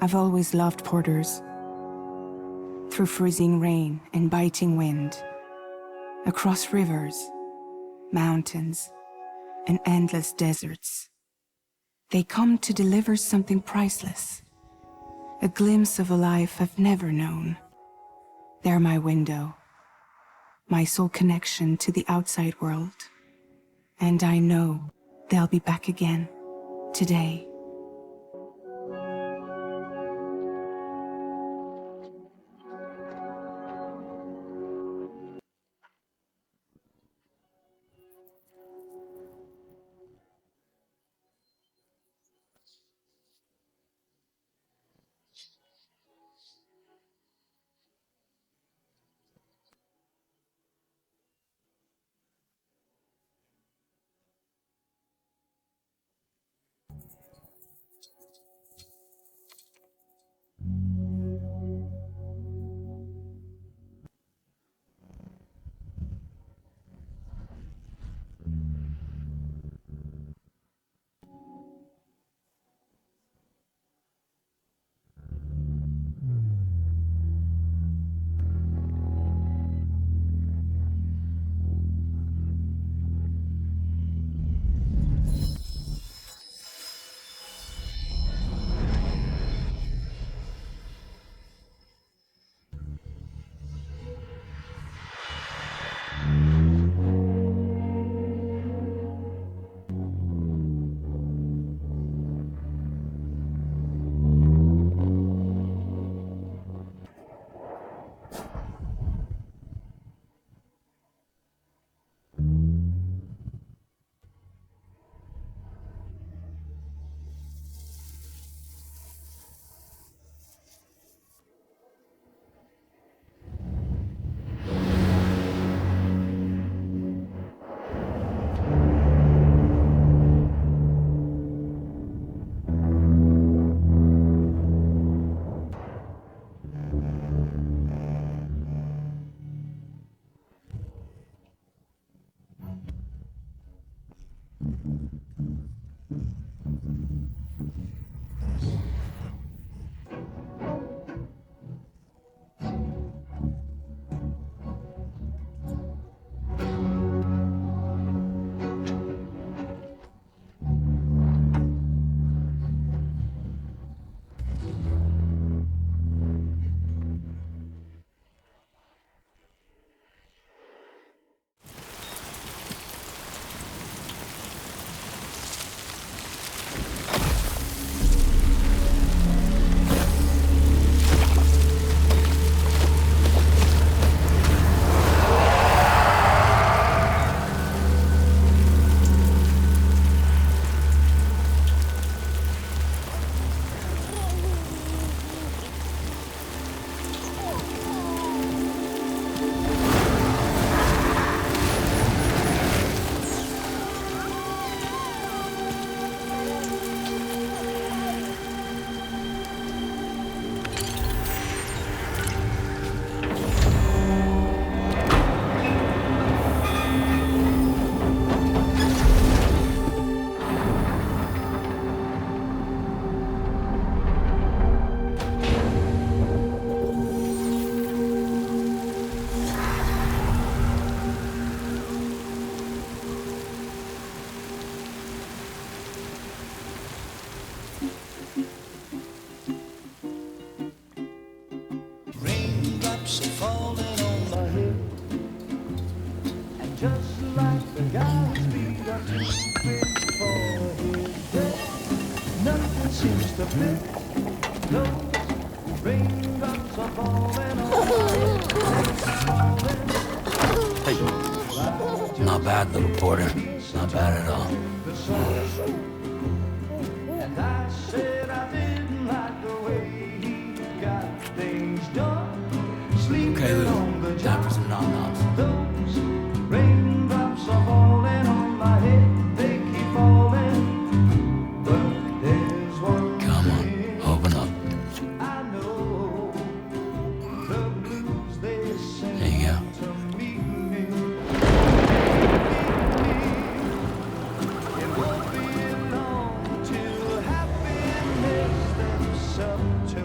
I've always loved porters. Through freezing rain and biting wind, across rivers, mountains, and endless deserts, they come to deliver something priceless, a glimpse of a life I've never known. They're my window, my sole connection to the outside world. And I know they'll be back again, today. Not bad, little porter. Not bad at all. Okay, Lou. Time for some nom-noms. Come on, open up. There you go. It won't be long till happiness steps up to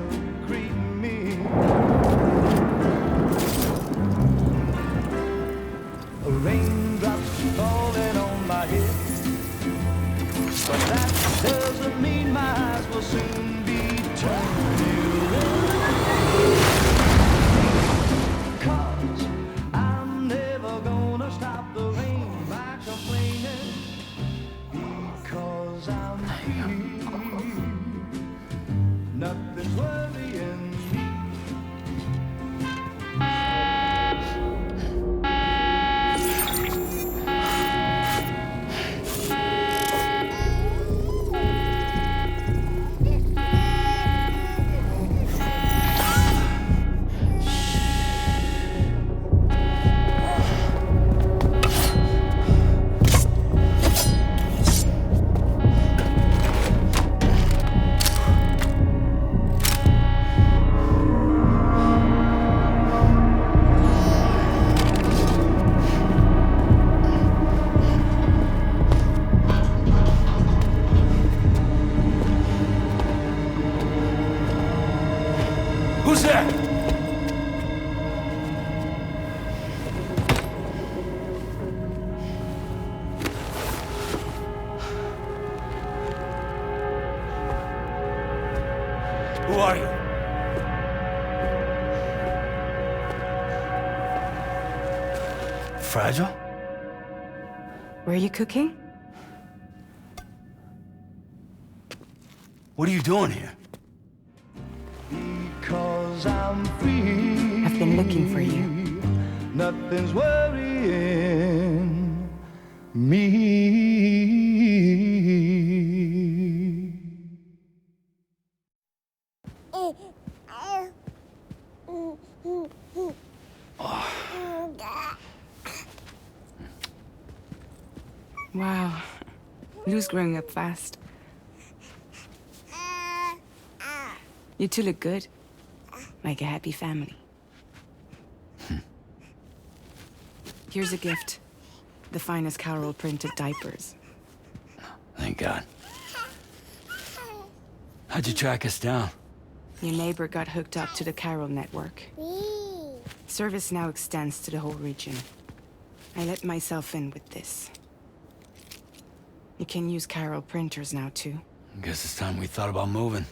fragile? Were you cooking? What are you doing here? Because I'm free. I've been looking for you. Nothing's worrying me. Wow. Lou's growing up fast. You two look good. Like a happy family. Here's a gift. The finest Carol printed diapers. Thank God. How'd you track us down? Your neighbor got hooked up to the Carol network. Service now extends to the whole region. I let myself in with this. You can use Carol printers now, too. Guess it's time we thought about moving.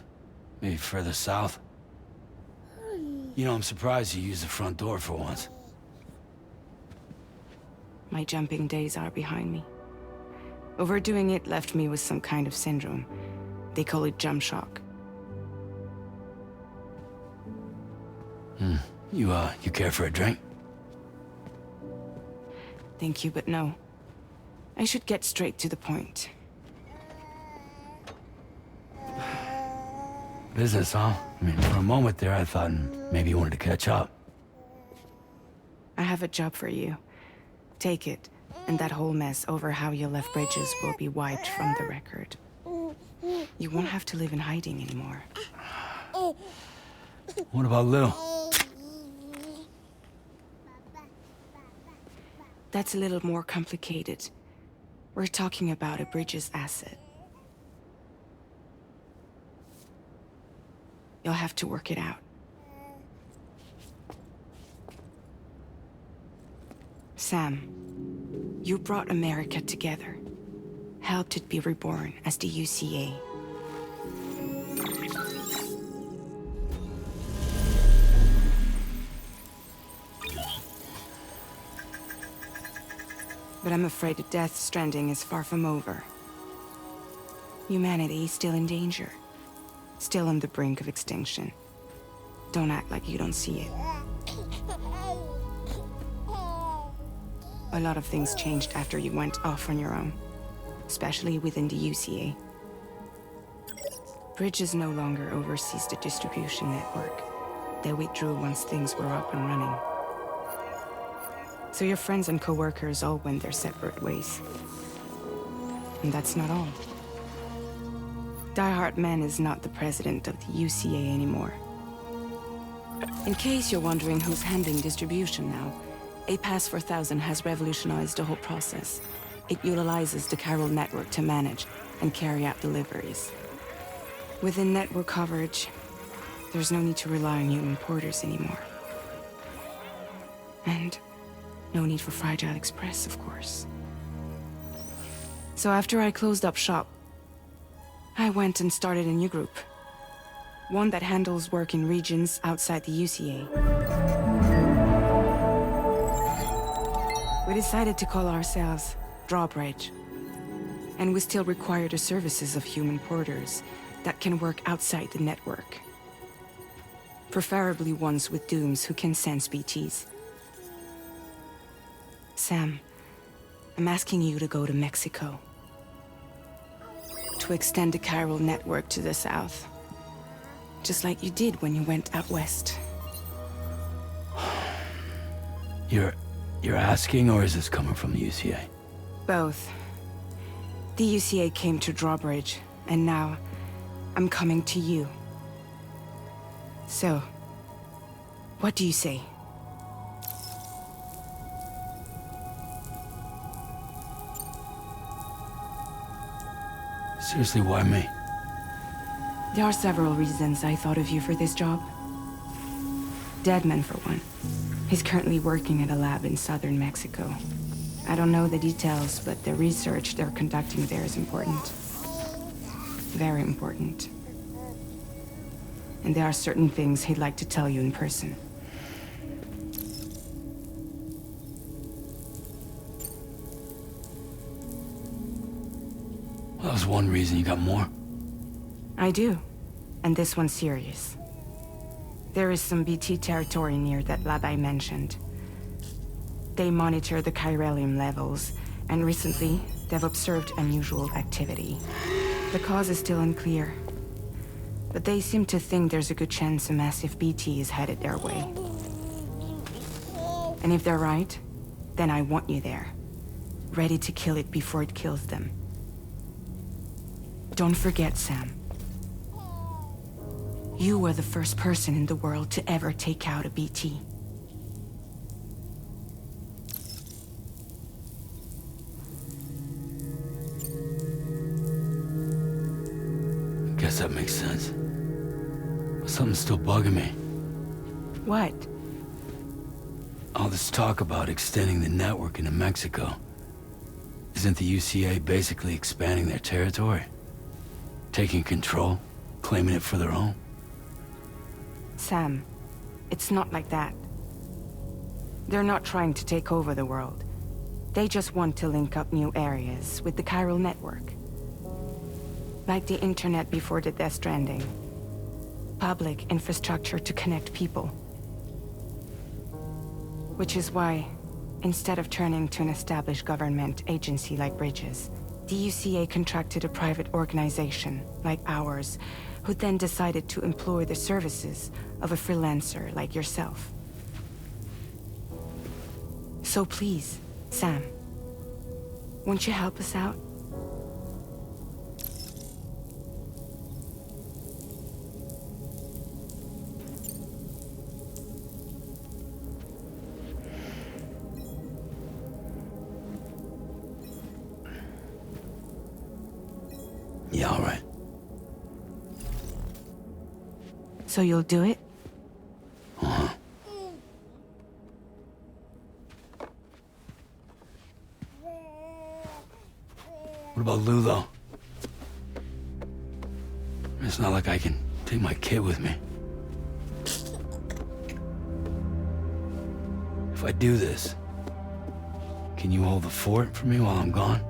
Maybe further south. You know, I'm surprised you used the front door for once. My jumping days are behind me. Overdoing it left me with some kind of syndrome. They call it jump shock. You care for a drink? Thank you, but no. I should get straight to the point. Business, huh? I mean, for a moment there, I thought maybe you wanted to catch up. I have a job for you. Take it, and that whole mess over how you left Bridges will be wiped from the record. You won't have to live in hiding anymore. What about Lou? That's a little more complicated. We're talking about a Bridges asset. You'll have to work it out. Sam, you brought America together. Helped it be reborn as the UCA. But I'm afraid the Death Stranding is far from over. Humanity is still in danger. Still on the brink of extinction. Don't act like you don't see it. A lot of things changed after you went off on your own. Especially within the UCA. Bridges no longer oversees the distribution network. They withdrew once things were up and running. So your friends and co-workers all went their separate ways. And that's not all. Die Hard Man is not the president of the UCA anymore. In case you're wondering who's handling distribution now, A Pass 4000 has revolutionized the whole process. It utilizes the Carol network to manage and carry out deliveries. Within network coverage, there's no need to rely on human porters anymore. And no need for Fragile Express, of course. So after I closed up shop, I went and started a new group. One that handles work in regions outside the UCA. We decided to call ourselves Drawbridge. And we still require the services of human porters that can work outside the network. Preferably ones with dooms who can sense BTs. Sam, I'm asking you to go to Mexico. To extend the Carol network to the south. Just like you did when you went out west. You're asking, or is this coming from the UCA? Both. The UCA came to Drawbridge, and now I'm coming to you. So, what do you say? Seriously, why me? There are several reasons I thought of you for this job. Deadman, for one. He's currently working at a lab in southern Mexico. I don't know the details, but the research they're conducting there is important. Very important. And there are certain things he'd like to tell you in person. That was one reason. You got more? I do. And this one's serious. There is some BT territory near that lab I mentioned. They monitor the chiralium levels, and recently, they've observed unusual activity. The cause is still unclear, but they seem to think there's a good chance a massive BT is headed their way. And if they're right, then I want you there, ready to kill it before it kills them. Don't forget, Sam. You were the first person in the world to ever take out a BT. Guess that makes sense. But something's still bugging me. What? All this talk about extending the network into Mexico. Isn't the UCA basically expanding their territory? Taking control? Claiming it for their own? Sam, it's not like that. They're not trying to take over the world. They just want to link up new areas with the chiral network. Like the internet before the Death Stranding. Public infrastructure to connect people. Which is why, instead of turning to an established government agency like Bridges, the UCA contracted a private organization, like ours, who then decided to employ the services of a freelancer like yourself. So please, Sam, won't you help us out? Yeah, all right. So you'll do it? Uh-huh. What about Lou, though? It's not like I can take my kid with me. If I do this, can you hold the fort for me while I'm gone?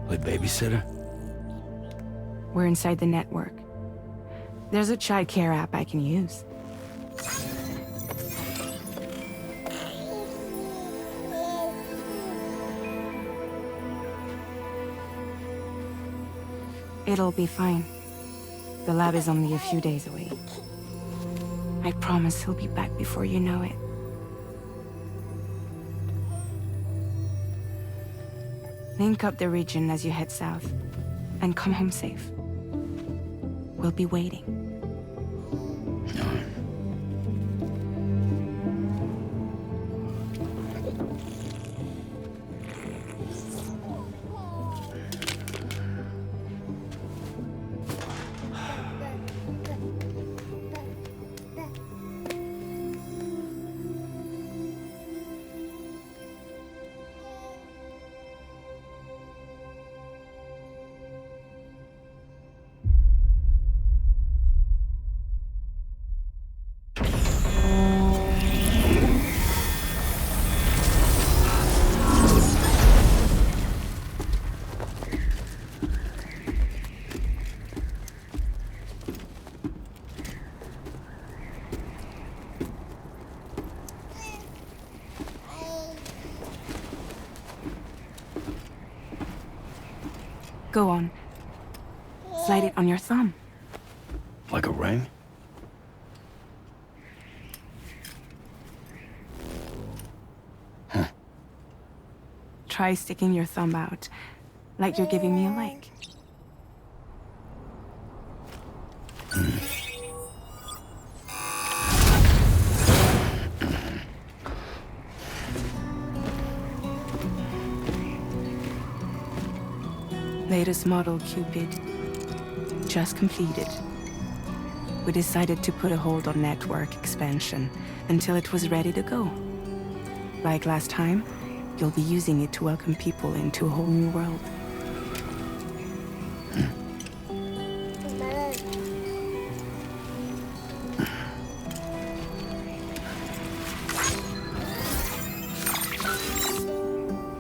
Play babysitter? We're inside the network. There's a child care app I can use. It'll be fine. The lab is only a few days away. I promise he'll be back before you know it. Link up the region as you head south, and come home safe. We'll be waiting. All right. Go on. Slide it on your thumb. Like a ring? Huh. Try sticking your thumb out, like you're giving me a like. Latest model Cupid. Just completed. We decided to put a hold on network expansion until it was ready to go. Like last time, you'll be using it to welcome people into a whole new world.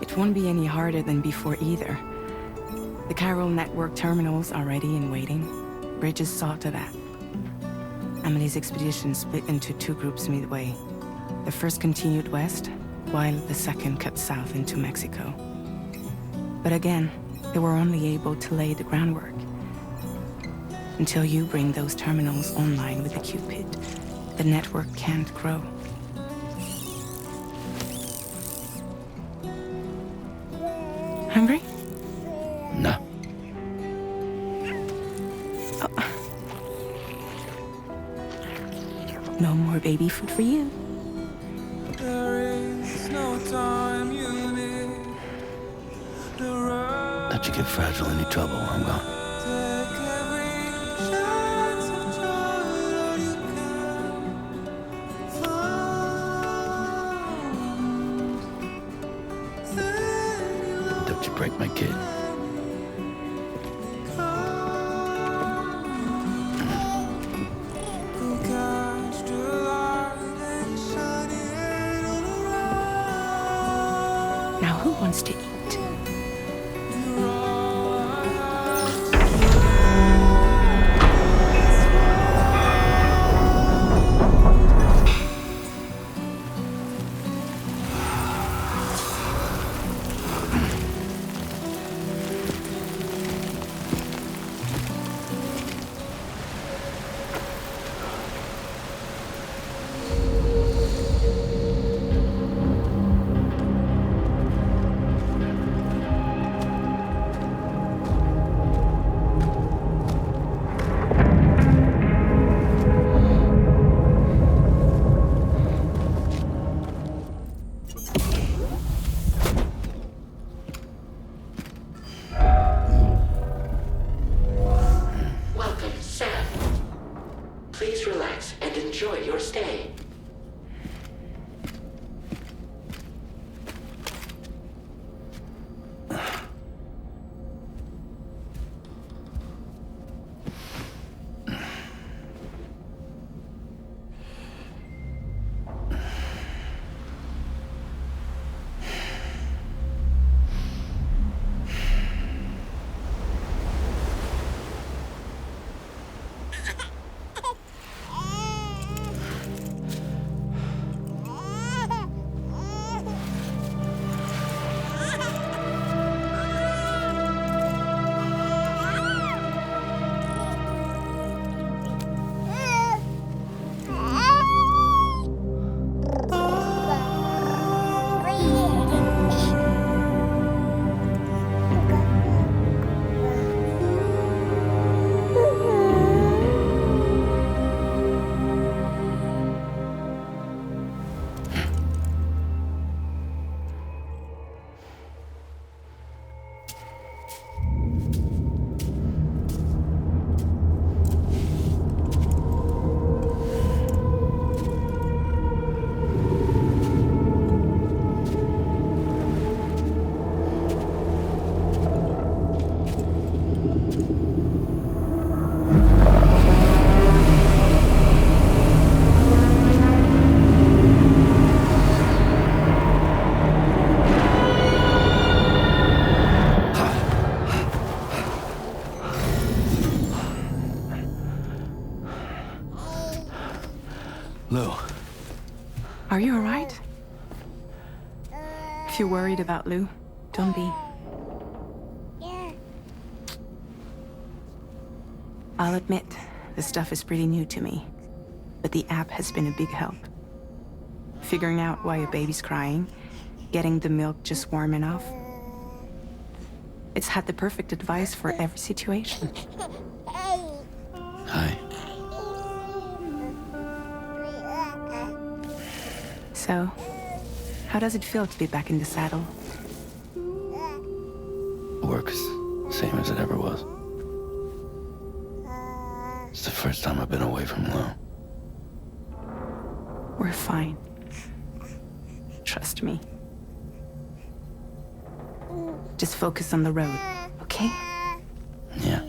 It won't be any harder than before either. The chiral network terminals are ready and waiting. Bridges saw to that. Emily's expedition split into two groups midway. The first continued west, while the second cut south into Mexico. But again, they were only able to lay the groundwork. Until you bring those terminals online with the Cupid, the network can't grow. Hungry? No. Oh. No more baby food for you. Let you get fragile any trouble while I'm gone. Don't you break my kid. Now who wants to eat? Please relax and enjoy your stay. Lou. Are you all right? If you're worried about Lou, don't be. I'll admit, this stuff is pretty new to me, but the app has been a big help. Figuring out why a baby's crying, getting the milk just warm enough. It's had the perfect advice for every situation. Hi. So, how does it feel to be back in the saddle? Works same as it ever was. It's the first time I've been away from Lou. We're fine. Trust me. Just focus on the road, okay? Yeah.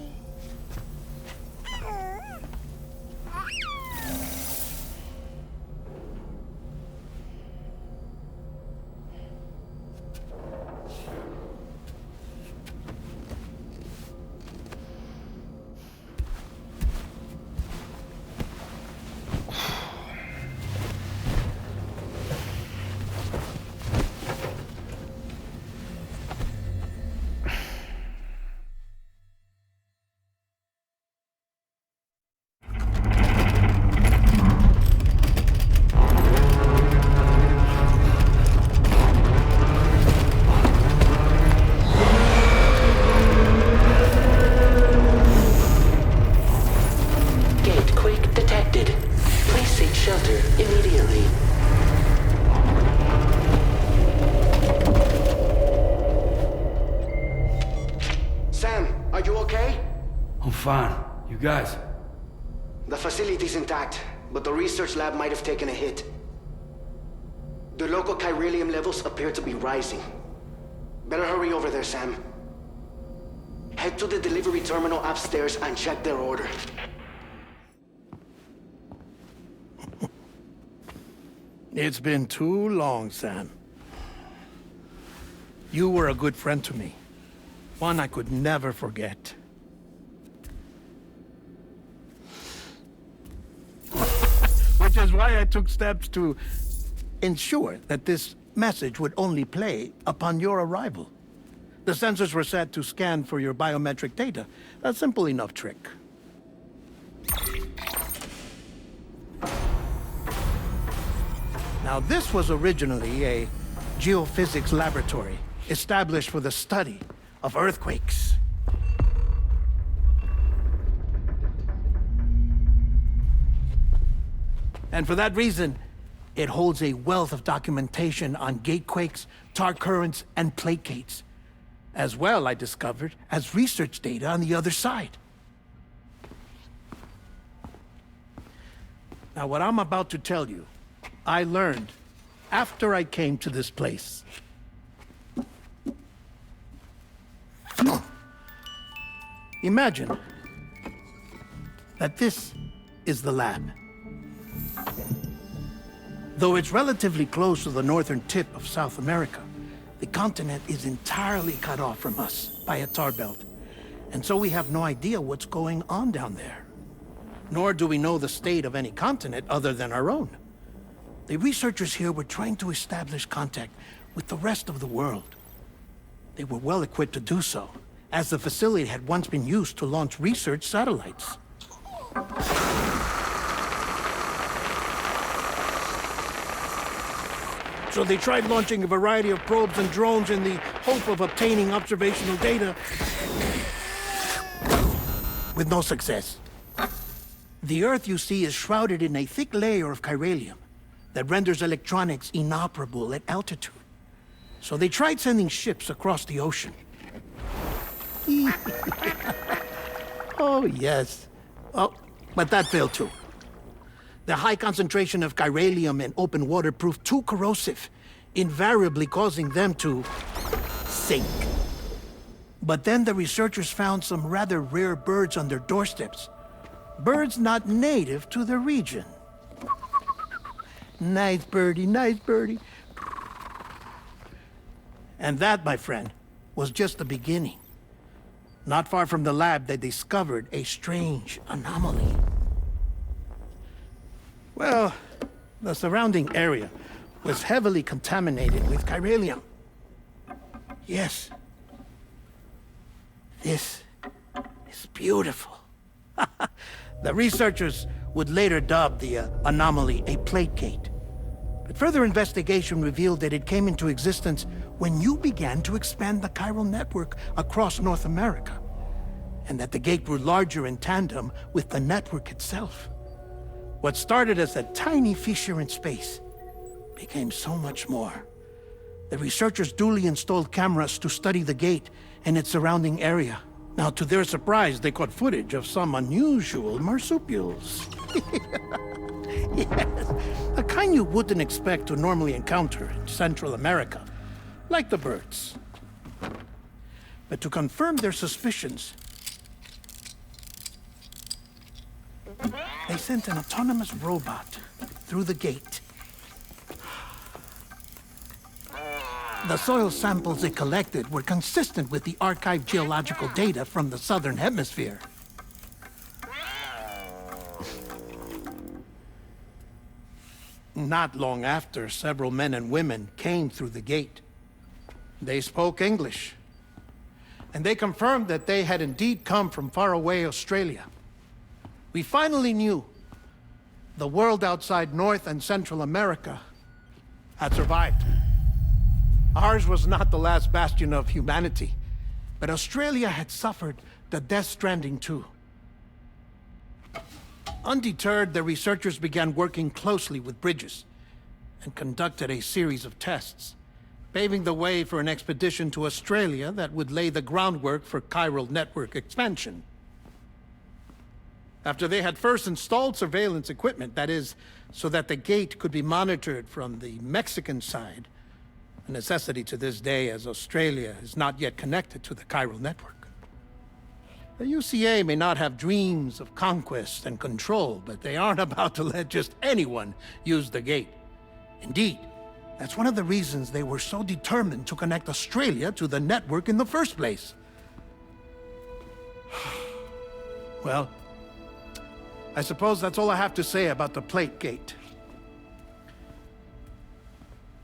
fine. You guys? The facility's intact, but the research lab might have taken a hit. The local chiralium levels appear to be rising. Better hurry over there, Sam. Head to the delivery terminal upstairs and check their order. It's been too long, Sam. You were a good friend to me. One I could never forget. Which is why I took steps to ensure that this message would only play upon your arrival. The sensors were set to scan for your biometric data. A simple enough trick. Now, this was originally a geophysics laboratory established for the study of earthquakes. And for that reason, it holds a wealth of documentation on gatequakes, tar currents, and placates. As well, I discovered, as research data on the other side. Now, what I'm about to tell you, I learned after I came to this place. Imagine that this is the lab. Though it's relatively close to the northern tip of South America, the continent is entirely cut off from us by a tar belt. And so we have no idea what's going on down there. Nor do we know the state of any continent other than our own. The researchers here were trying to establish contact with the rest of the world. They were well equipped to do so, as the facility had once been used to launch research satellites. So they tried launching a variety of probes and drones in the hope of obtaining observational data, with no success. The Earth, you see, is shrouded in a thick layer of chiralium that renders electronics inoperable at altitude. So they tried sending ships across the ocean. Oh, yes. Oh, but that failed too. The high concentration of chiralium in open water proved too corrosive, invariably causing them to sink. But then the researchers found some rather rare birds on their doorsteps. Birds not native to the region. Nice birdie, nice birdie. And that, my friend, was just the beginning. Not far from the lab, they discovered a strange anomaly. Well, the surrounding area was heavily contaminated with chiralium. Yes. This is beautiful. The researchers would later dub the anomaly a placate. But further investigation revealed that it came into existence when you began to expand the chiral network across North America, and that the gate grew larger in tandem with the network itself. What started as a tiny fissure in space became so much more. The researchers duly installed cameras to study the gate and its surrounding area. Now, to their surprise, they caught footage of some unusual marsupials. Yes, a kind you wouldn't expect to normally encounter in Central America, like the birds. But to confirm their suspicions, they sent an autonomous robot through the gate. The soil samples it collected were consistent with the archived geological data from the southern hemisphere. Not long after, several men and women came through the gate. They spoke English, and they confirmed that they had indeed come from faraway Australia. We finally knew the world outside North and Central America had survived. Ours was not the last bastion of humanity, but Australia had suffered the death stranding too. Undeterred, the researchers began working closely with Bridges and conducted a series of tests, paving the way for an expedition to Australia that would lay the groundwork for chiral network expansion. After they had first installed surveillance equipment, that is, so that the gate could be monitored from the Mexican side, a necessity to this day as Australia is not yet connected to the chiral network. The UCA may not have dreams of conquest and control, but they aren't about to let just anyone use the gate. Indeed, that's one of the reasons they were so determined to connect Australia to the network in the first place. Well, I suppose that's all I have to say about the plate gate.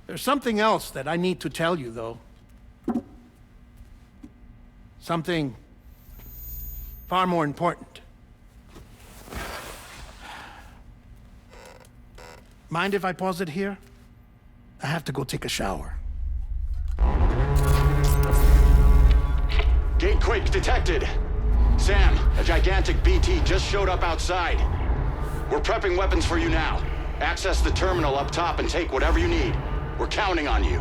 There's something else that I need to tell you, though. Something far more important. Mind if I pause it here? I have to go take a shower. Gate quake detected. Sam, a gigantic BT just showed up outside. We're prepping weapons for you now. Access the terminal up top and take whatever you need. We're counting on you.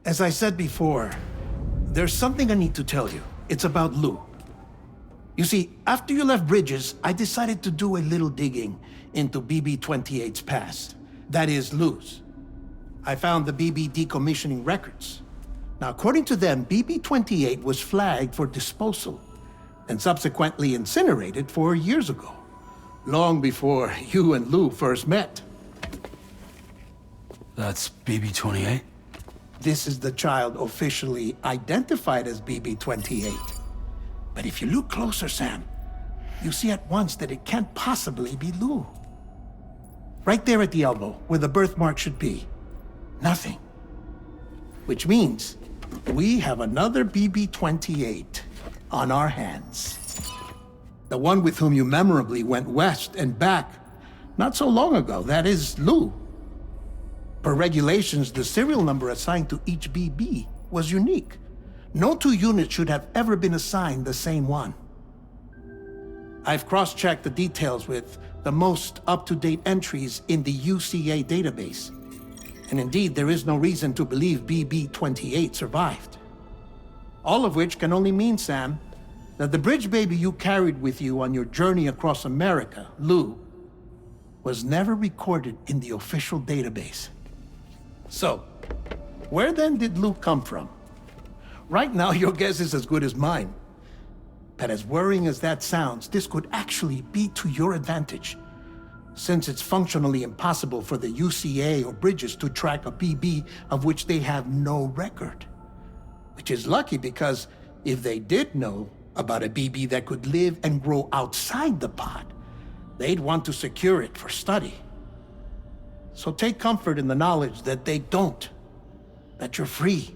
As I said before, there's something I need to tell you. It's about Lou. You see, after you left Bridges, I decided to do a little digging into BB-28's past. That is, Lou's. I found the BB decommissioning records. Now, according to them, BB-28 was flagged for disposal and subsequently incinerated 4 years ago, long before you and Lou first met. That's BB-28? This is the child officially identified as BB-28. But if you look closer, Sam, you see at once that it can't possibly be Lou. Right there at the elbow, where the birthmark should be. Nothing. Which means we have another BB-28 on our hands. The one with whom you memorably went west and back not so long ago, that is Lou. Per regulations, the serial number assigned to each BB was unique. No two units should have ever been assigned the same one. I've cross-checked the details with the most up-to-date entries in the UCA database. And indeed, there is no reason to believe BB-28 survived. All of which can only mean, Sam, that the bridge baby you carried with you on your journey across America, Lou, was never recorded in the official database. So, where then did Lou come from? Right now, your guess is as good as mine. But as worrying as that sounds, this could actually be to your advantage, since it's functionally impossible for the UCA or Bridges to track a BB of which they have no record. Which is lucky because if they did know about a BB that could live and grow outside the pod, they'd want to secure it for study. So take comfort in the knowledge that they don't, that you're free,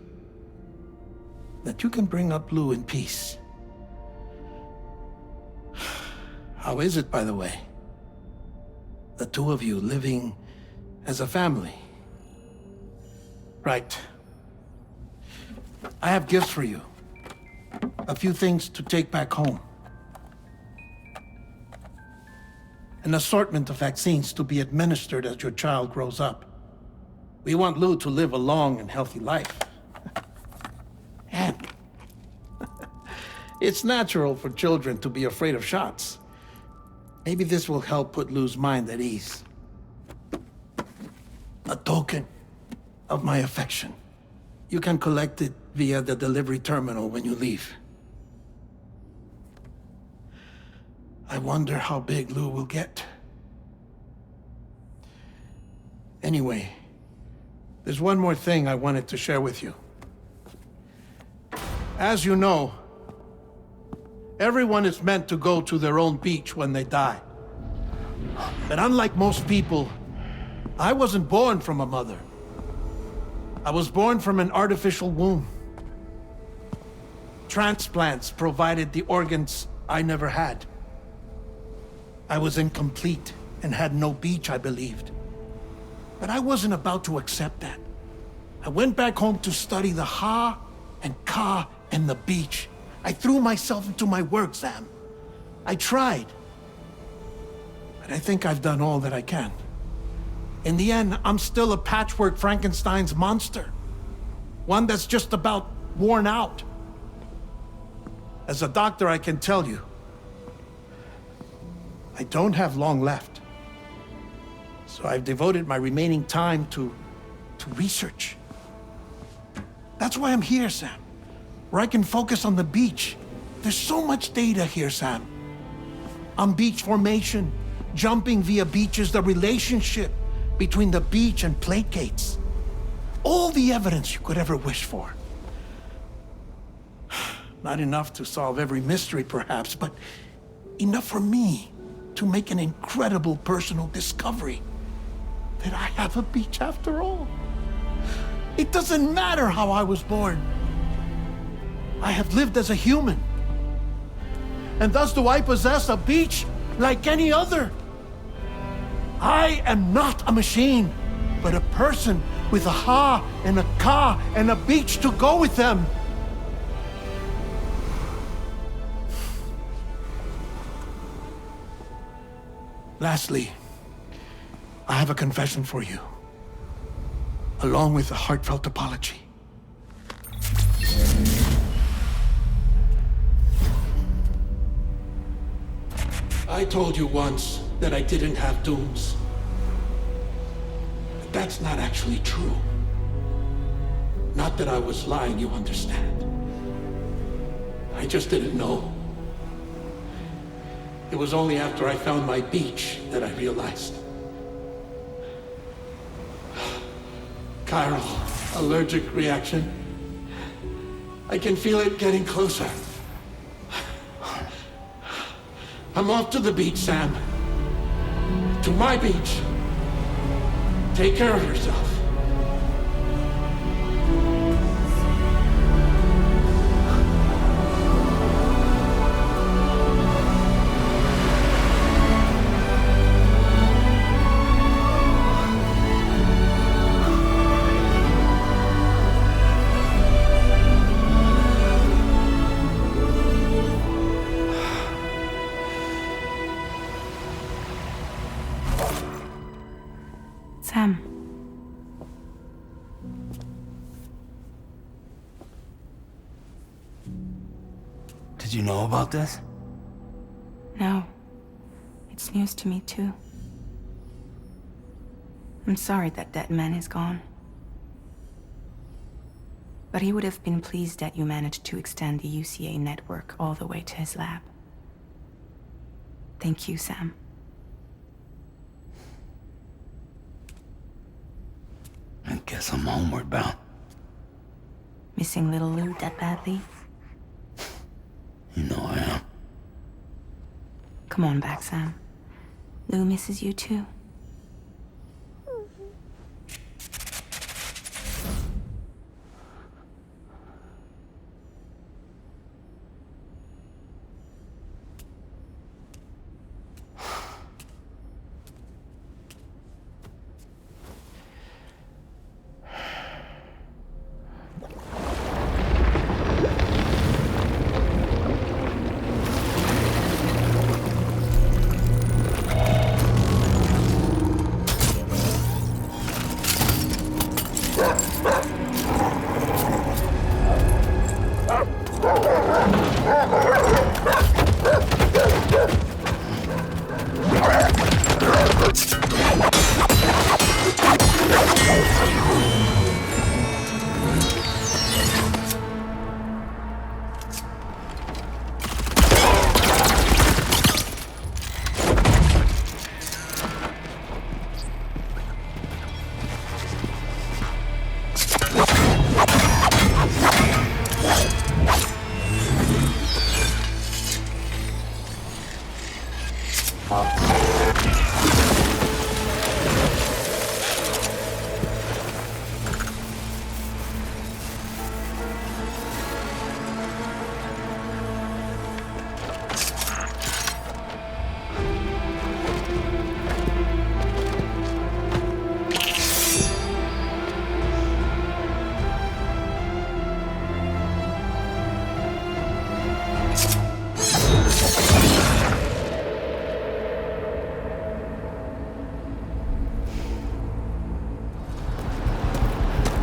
that you can bring up Lou in peace. How is it, by the way? The two of you living as a family? Right. I have gifts for you. A few things to take back home. an assortment of vaccines to be administered as your child grows up. We want Lou to live a long and healthy life. And it's natural for children to be afraid of shots. Maybe this will help put Lou's mind at ease. A token of my affection. You can collect it via the delivery terminal when you leave. I wonder how big Lou will get. Anyway, there's one more thing I wanted to share with you. As you know, everyone is meant to go to their own beach when they die. But unlike most people, I wasn't born from a mother. I was born from an artificial womb. Transplants provided the organs I never had. I was incomplete and had no beach, I believed. But I wasn't about to accept that. I went back home to study the Ha and Ka and the beach. I threw myself into my work, Sam. I tried. But I think I've done all that I can. In the end, I'm still a patchwork Frankenstein's monster. One that's just about worn out. As a doctor, I can tell you, I don't have long left. So I've devoted my remaining time to research. That's why I'm here, Sam. Where I can focus on the beach. There's so much data here, Sam. On beach formation, jumping via beaches, the relationship between the beach and placates. All the evidence you could ever wish for. Not enough to solve every mystery, perhaps, but enough for me to make an incredible personal discovery that I have a beach after all. It doesn't matter how I was born. I have lived as a human. And thus do I possess a beach like any other. I am not a machine, but a person with a Ha and a Ka and a beach to go with them. Lastly, I have a confession for you, along with a heartfelt apology. I told you once that I didn't have dooms. But that's not actually true. Not that I was lying, you understand. I just didn't know. It was only after I found my beach that I realized. Chiral allergic reaction. I can feel it getting closer. I'm off to the beach, Sam. To my beach. Take care of yourself. Sam. Did you know about this? No. It's news to me, too. I'm sorry that man is gone. But he would have been pleased that you managed to extend the UCA network all the way to his lab. Thank you, Sam. I guess I'm homeward bound. Missing little Lou that badly? You know I am. Come on back, Sam. Lou misses you too.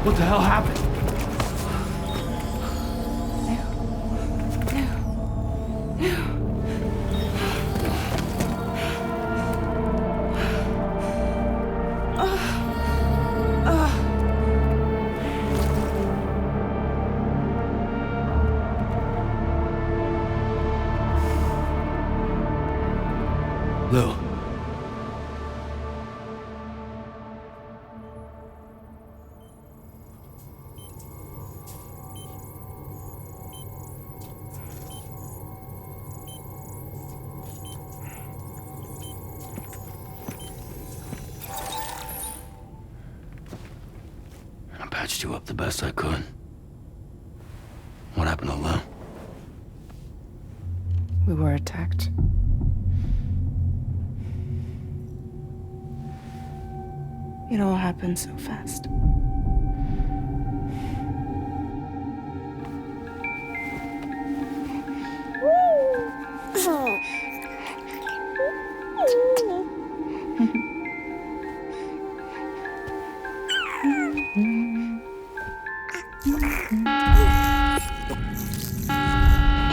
What the hell happened? Lou. I patched you up the best I could. What happened to Lou? We were attacked. It all happened so fast.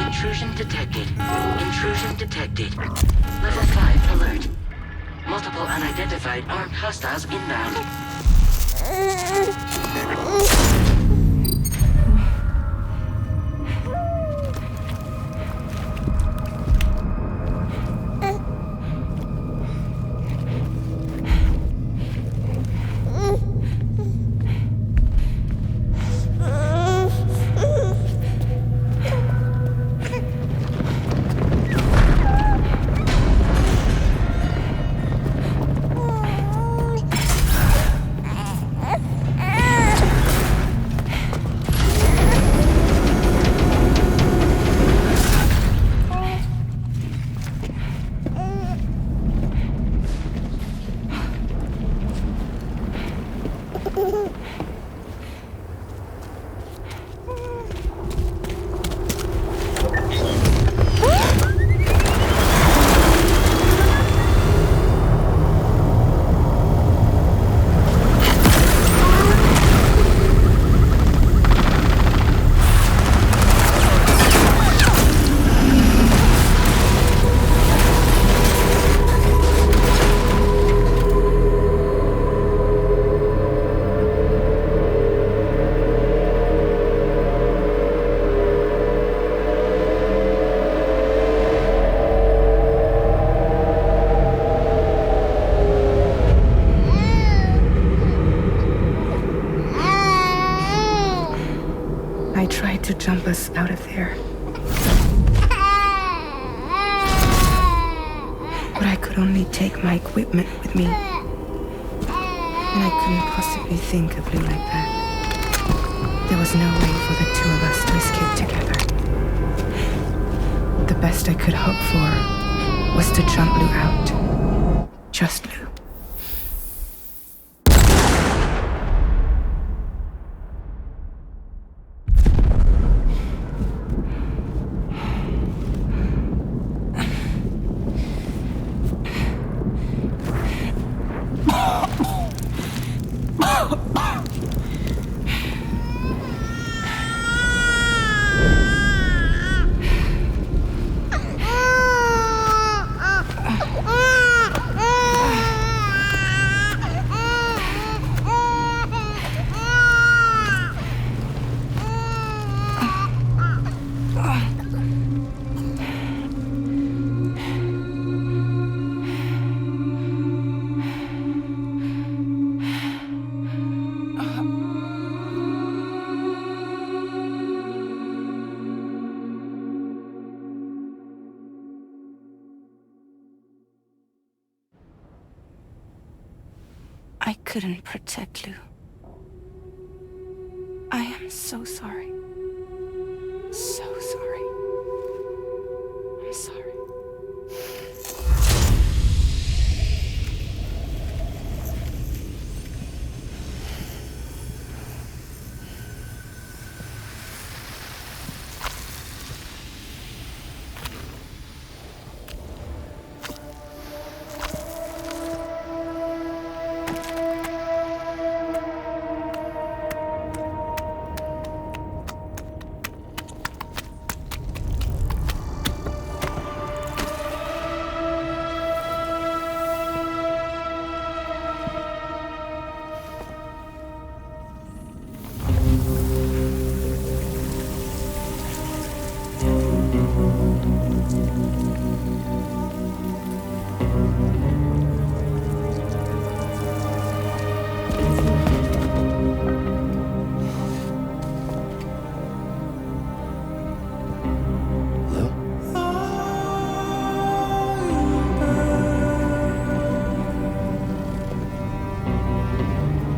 Intrusion detected. Intrusion detected. Level 5 alert. Multiple unidentified armed hostiles inbound. I tried to jump us out of there. But I could only take my equipment with me. And I couldn't possibly think of Lou like that. There was no way for the two of us to escape together. The best I could hope for was to jump Lou out. Just Lou. couldn't protect Lou. I am so sorry. So sorry. I'm sorry.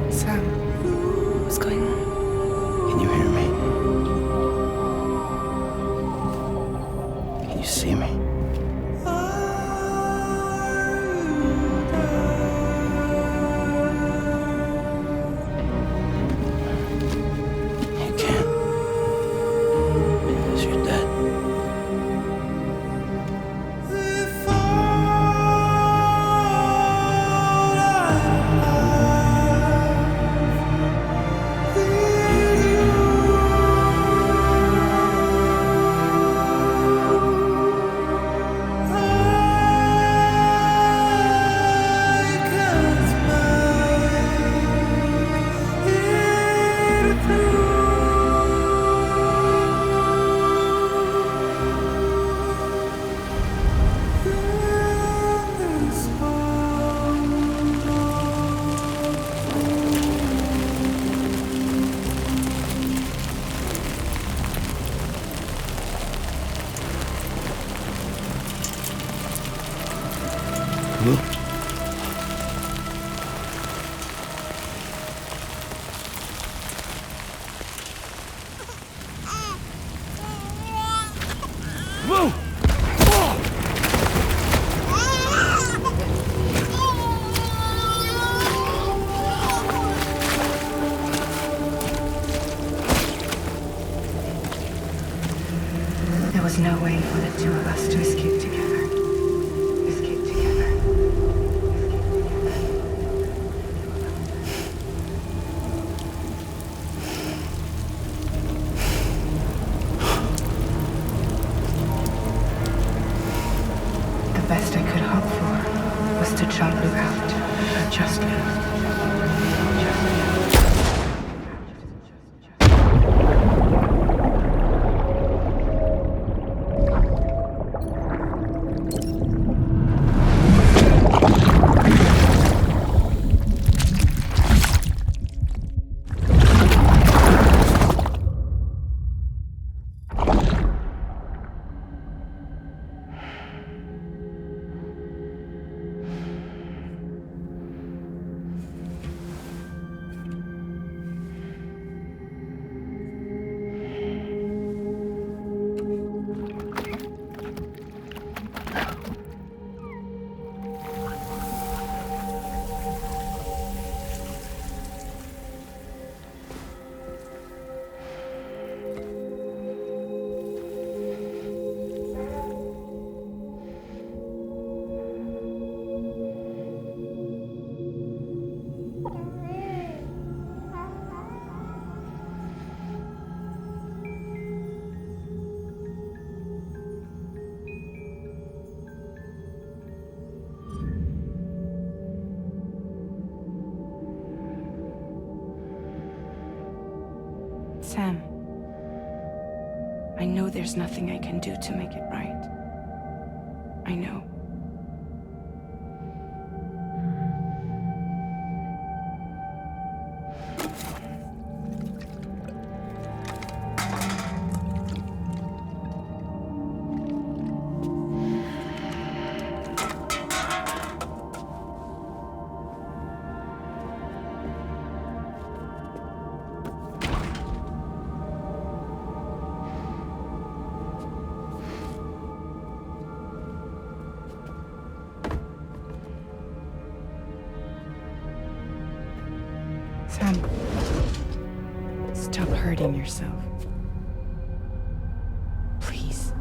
Sam, what's going on? Can you hear me? Can you see me? You can't. Because you're dead. Whoa! There was no way for the two of us to escape together. Escape together. The best I could hope for was to jump Lou out. Just Lou. Sam, I know there's nothing I can do to make it right. I know. hurting yourself. Please.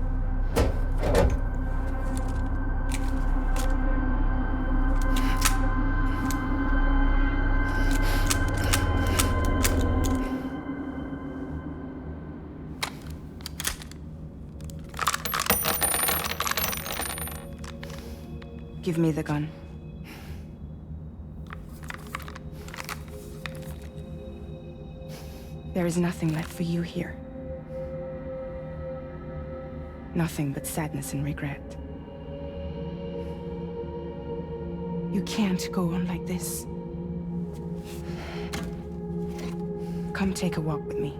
Give me the gun. There is nothing left for you here. Nothing but sadness and regret. You can't go on like this. Come take a walk with me.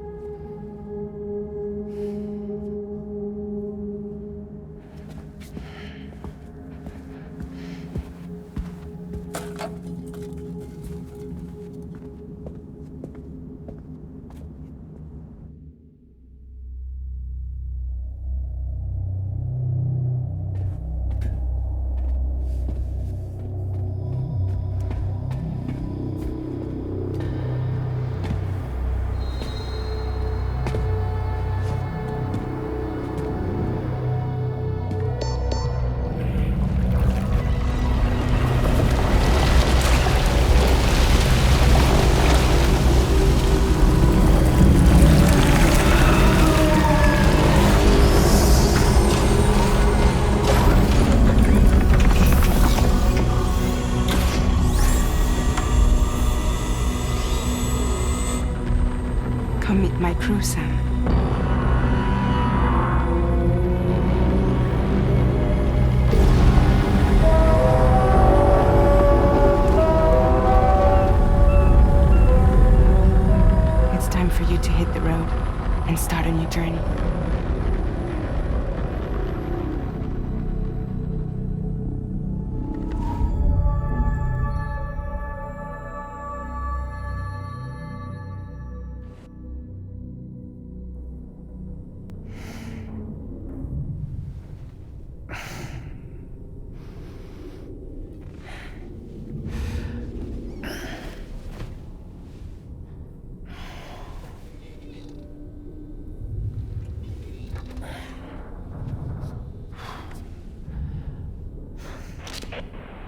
Come meet my crew, Sam. It's time for you to hit the road and start a new journey.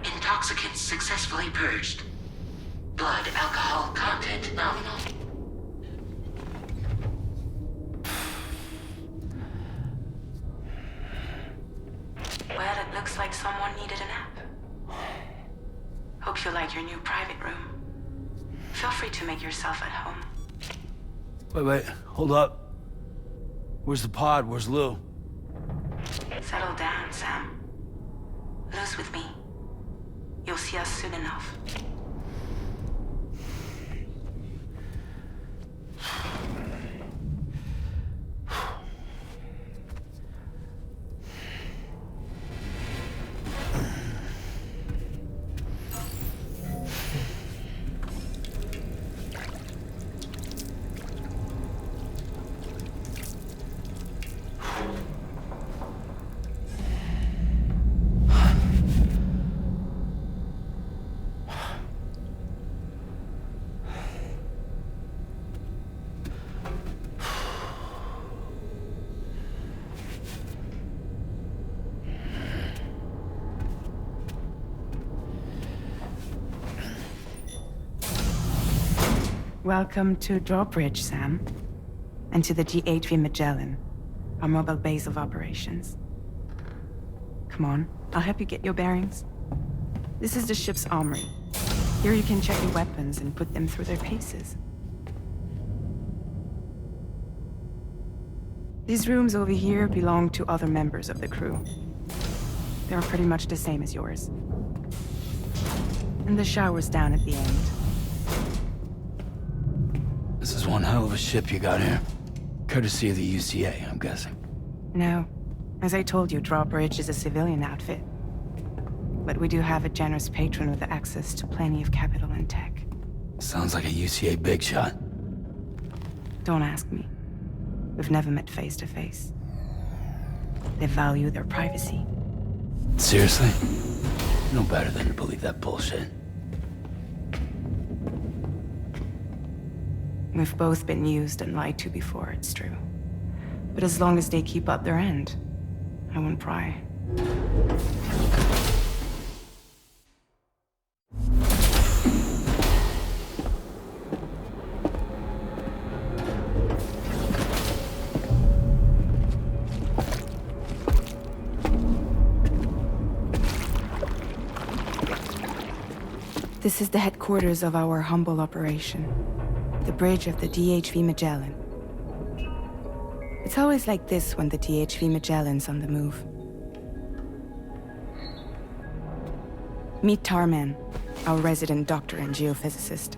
Intoxicants successfully purged. Blood alcohol content nominal. Well, it looks like someone needed a nap. Hope you like your new private room. Feel free to make yourself at home. Wait, hold up. Where's the pod? Where's Lou? Settle down, Sam. Lou's with me. You'll see us soon enough. Welcome to Drawbridge, Sam. And to the GHV Magellan, our mobile base of operations. Come on, I'll help you get your bearings. This is the ship's armory. Here you can check your weapons and put them through their paces. These rooms over here belong to other members of the crew. They're pretty much the same as yours. And the shower's down at the end. This is one hell of a ship you got here. Courtesy of the UCA, I'm guessing. No. As I told you, Drawbridge is a civilian outfit. But we do have a generous patron with access to plenty of capital and tech. Sounds like a UCA big shot. Don't ask me. We've never met face to face. They value their privacy. Seriously? No better than to believe that bullshit. We've both been used and lied to before, it's true. But as long as they keep up their end, I won't pry. This is the headquarters of our humble operation. The bridge of the DHV Magellan. It's always like this when the DHV Magellan's on the move. Meet Tarman, our resident doctor and geophysicist.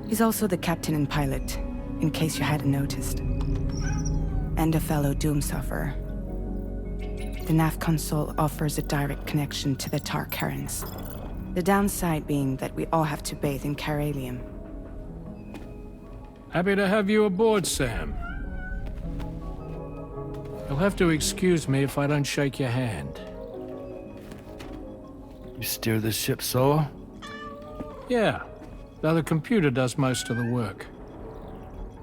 He's also the captain and pilot, in case you hadn't noticed. And a fellow doom sufferer. The nav console offers a direct connection to the tar currents. The downside being that we all have to bathe in caralium. Happy to have you aboard, Sam. You'll have to excuse me if I don't shake your hand. You steer this ship solo? Yeah, though the computer does most of the work.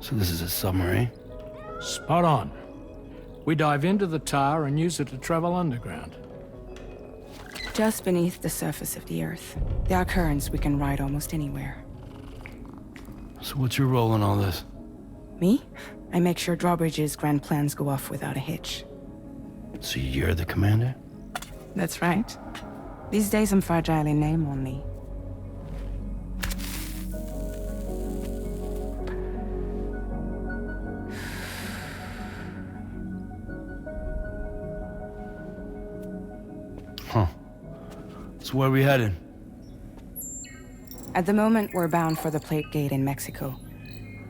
So this is a submarine? Spot on. We dive into the tar and use it to travel underground. Just beneath the surface of the Earth, there are currents we can ride almost anywhere. So what's your role in all this? Me? I make sure Drawbridge's grand plans go off without a hitch. So you're the commander? That's right. These days I'm fragile in name only. Huh. So where are we headed? At the moment, we're bound for the plate gate in Mexico.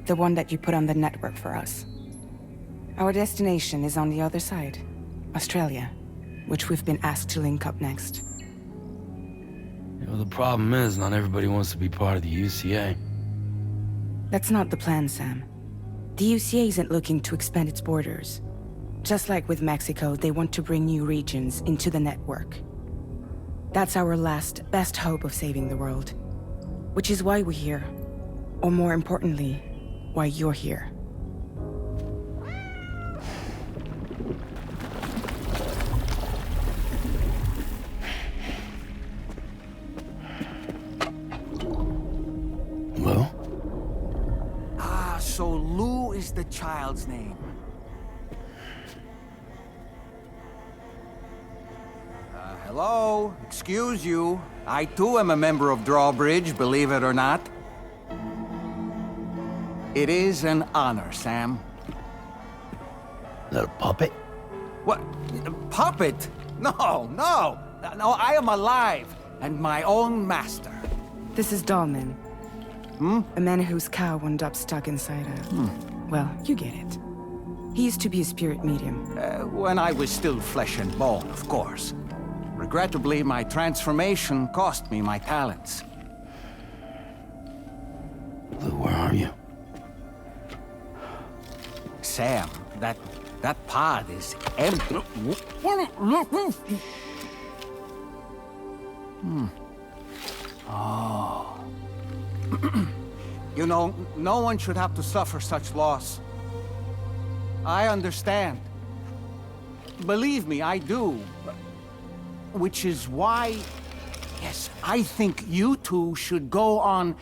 The one that you put on the network for us. Our destination is on the other side, Australia, which we've been asked to link up next. You know, the problem is, not everybody wants to be part of the UCA. That's not the plan, Sam. The UCA isn't looking to expand its borders. Just like with Mexico, they want to bring new regions into the network. That's our last, best hope of saving the world. Which is why we're here. Or more importantly, why you're here. Lou? Ah, so Lou is the child's name. Hello? Excuse you. I too am a member of Drawbridge, believe it or not. It is an honor, Sam. Is that a puppet? What? A puppet? No, no! No, I am alive, and my own master. This is Dahlman. A man whose cow wound up stuck inside a... Well, you get it. He used to be a spirit medium. When I was still flesh and bone, of course. Regrettably, my transformation cost me my talents. Lou, where are you? Sam, that pod is empty. Oh. You know, no one should have to suffer such loss. I understand. Believe me, I do. Which is why, yes, I think you two should go on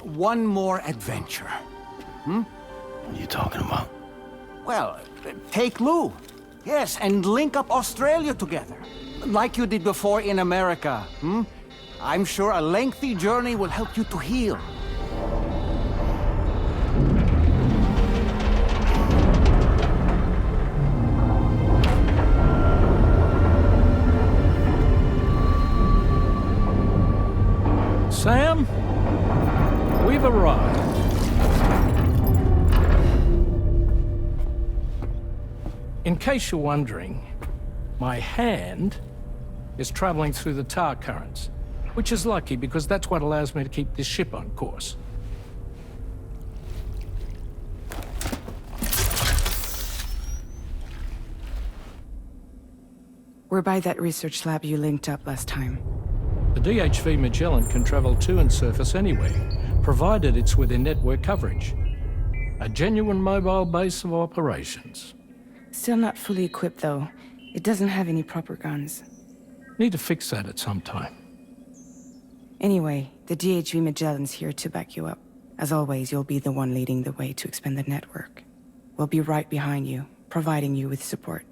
one more adventure. What are you talking about? Well, take Lou. Yes, and link up Australia together. Like you did before in America. I'm sure a lengthy journey will help you to heal. Sam, we've arrived. In case you're wondering, my hand is traveling through the tar currents, which is lucky because that's what allows me to keep this ship on course. We're by that research lab you linked up last time. The DHV Magellan can travel to and surface anyway, provided it's within network coverage. A genuine mobile base of operations. Still not fully equipped, though. It doesn't have any proper guns. Need to fix that at some time. Anyway, the DHV Magellan's here to back you up. As always, you'll be the one leading the way to expand the network. We'll be right behind you, providing you with support.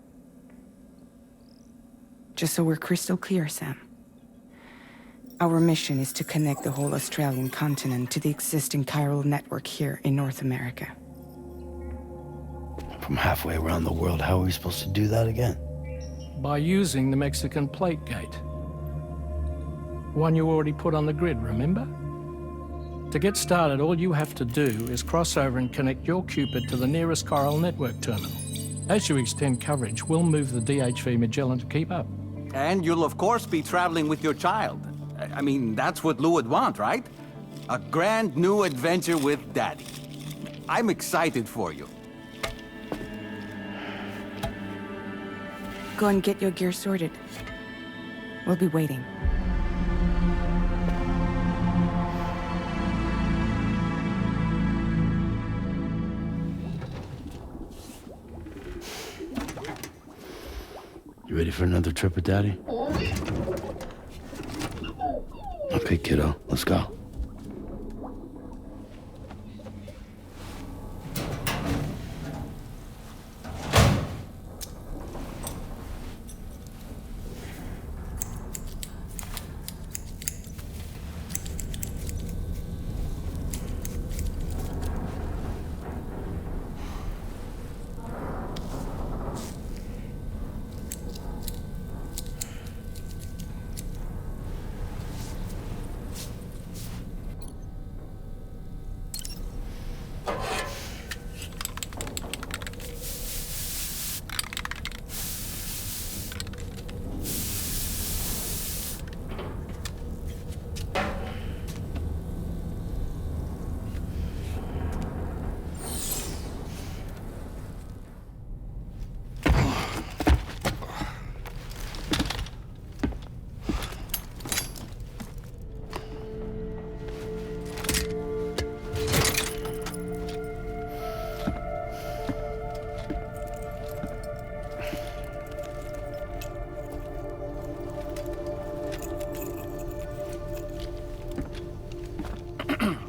Just so we're crystal clear, Sam. Our mission is to connect the whole Australian continent to the existing chiral network here in North America. From halfway around the world, how are we supposed to do that again? By using the Mexican plate gate. One you already put on the grid, remember? To get started, all you have to do is cross over and connect your Cupid to the nearest chiral network terminal. As you extend coverage, we'll move the DHV Magellan to keep up. And you'll of course be traveling with your child. I mean, that's what Lou would want, right? A grand new adventure with Daddy. I'm excited for you. Go and get your gear sorted. We'll be waiting. You ready for another trip with Daddy? Okay, kiddo, let's go.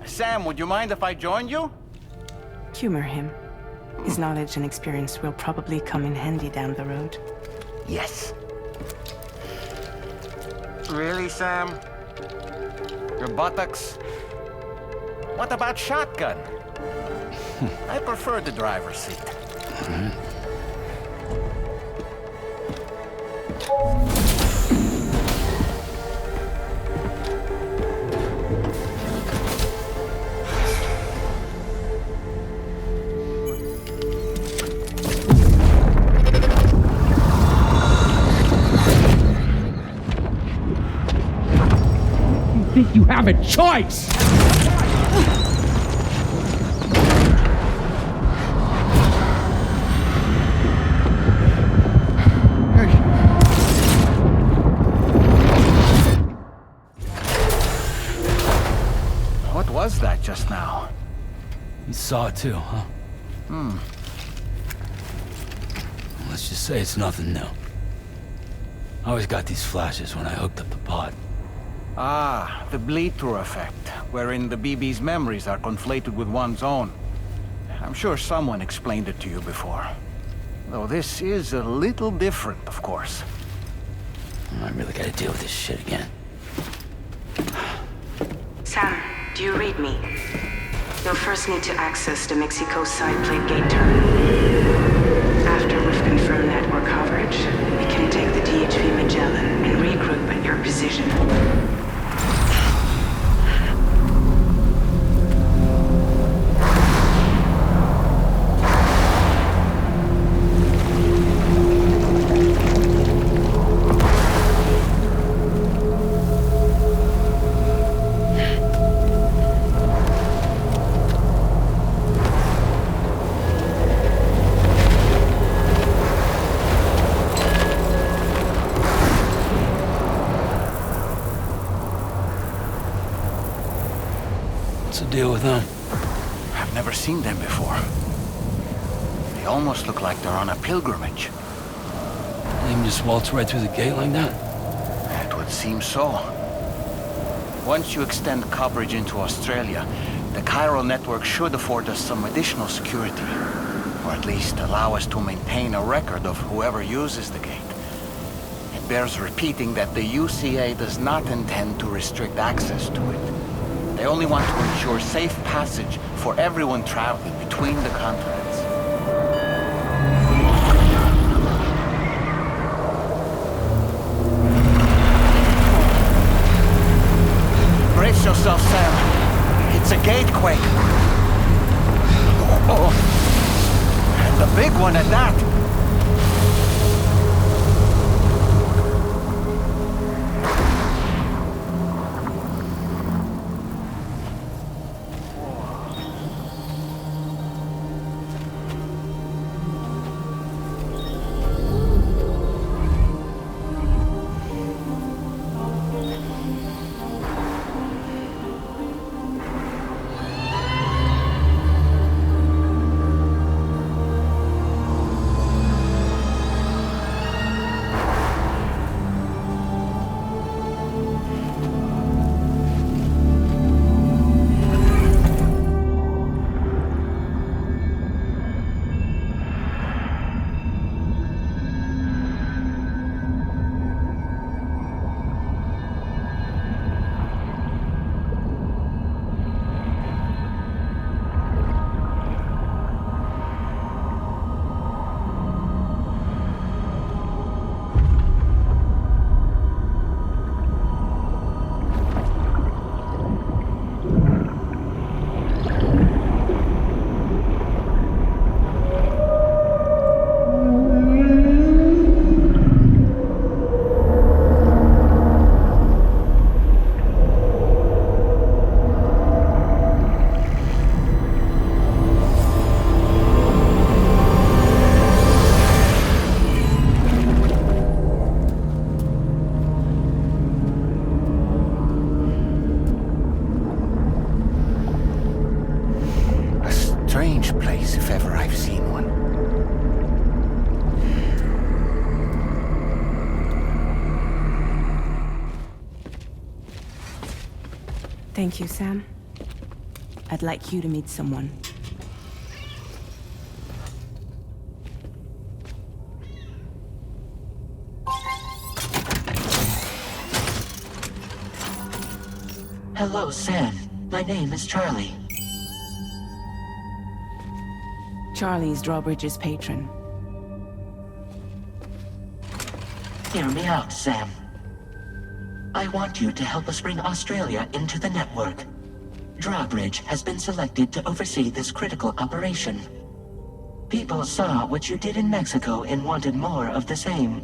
Sam, would you mind if I joined you? Humor him. His knowledge and experience will probably come in handy down the road. Yes. Really, Sam? Your buttocks? What about shotgun? I prefer the driver's seat. You have a choice! What was that just now? You saw it too, huh? Let's just say it's nothing new. I always got these flashes when I hooked up the pod. Ah, the bleed-through effect, wherein the BB's memories are conflated with one's own. I'm sure someone explained it to you before. Though this is a little different, of course. I really gotta deal with this shit again. Sam, do you read me? You'll first need to access the Mexico side plate gate terminal. After we've confirmed network coverage, we can take the DHV Magellan and regroup at your position. deal with them? I've never seen them before. They almost look like they're on a pilgrimage. They can just waltz right through the gate like that? It would seem so. Once you extend coverage into Australia, the chiral network should afford us some additional security. Or at least allow us to maintain a record of whoever uses the gate. It bears repeating that the UCA does not intend to restrict access to it. They only want to ensure safe passage for everyone traveling between the continents. Brace yourself, Sam. It's a gatequake. Oh. And a big one at that. Strange place, if ever I've seen one. Thank you, Sam. I'd like you to meet someone. Hello, Sam. My name is Charlie. Charlie's Drawbridge's patron. Hear me out, Sam. I want you to help us bring Australia into the network. Drawbridge has been selected to oversee this critical operation. People saw what you did in Mexico and wanted more of the same.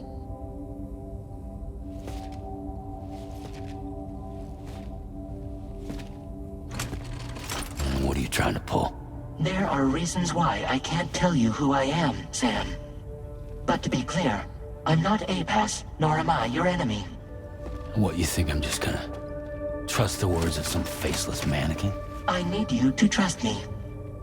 What are you trying to pull? There are reasons why I can't tell you who I am, Sam. But to be clear, I'm not APAS, nor am I your enemy. What, you think I'm just gonna trust the words of some faceless mannequin? I need you to trust me.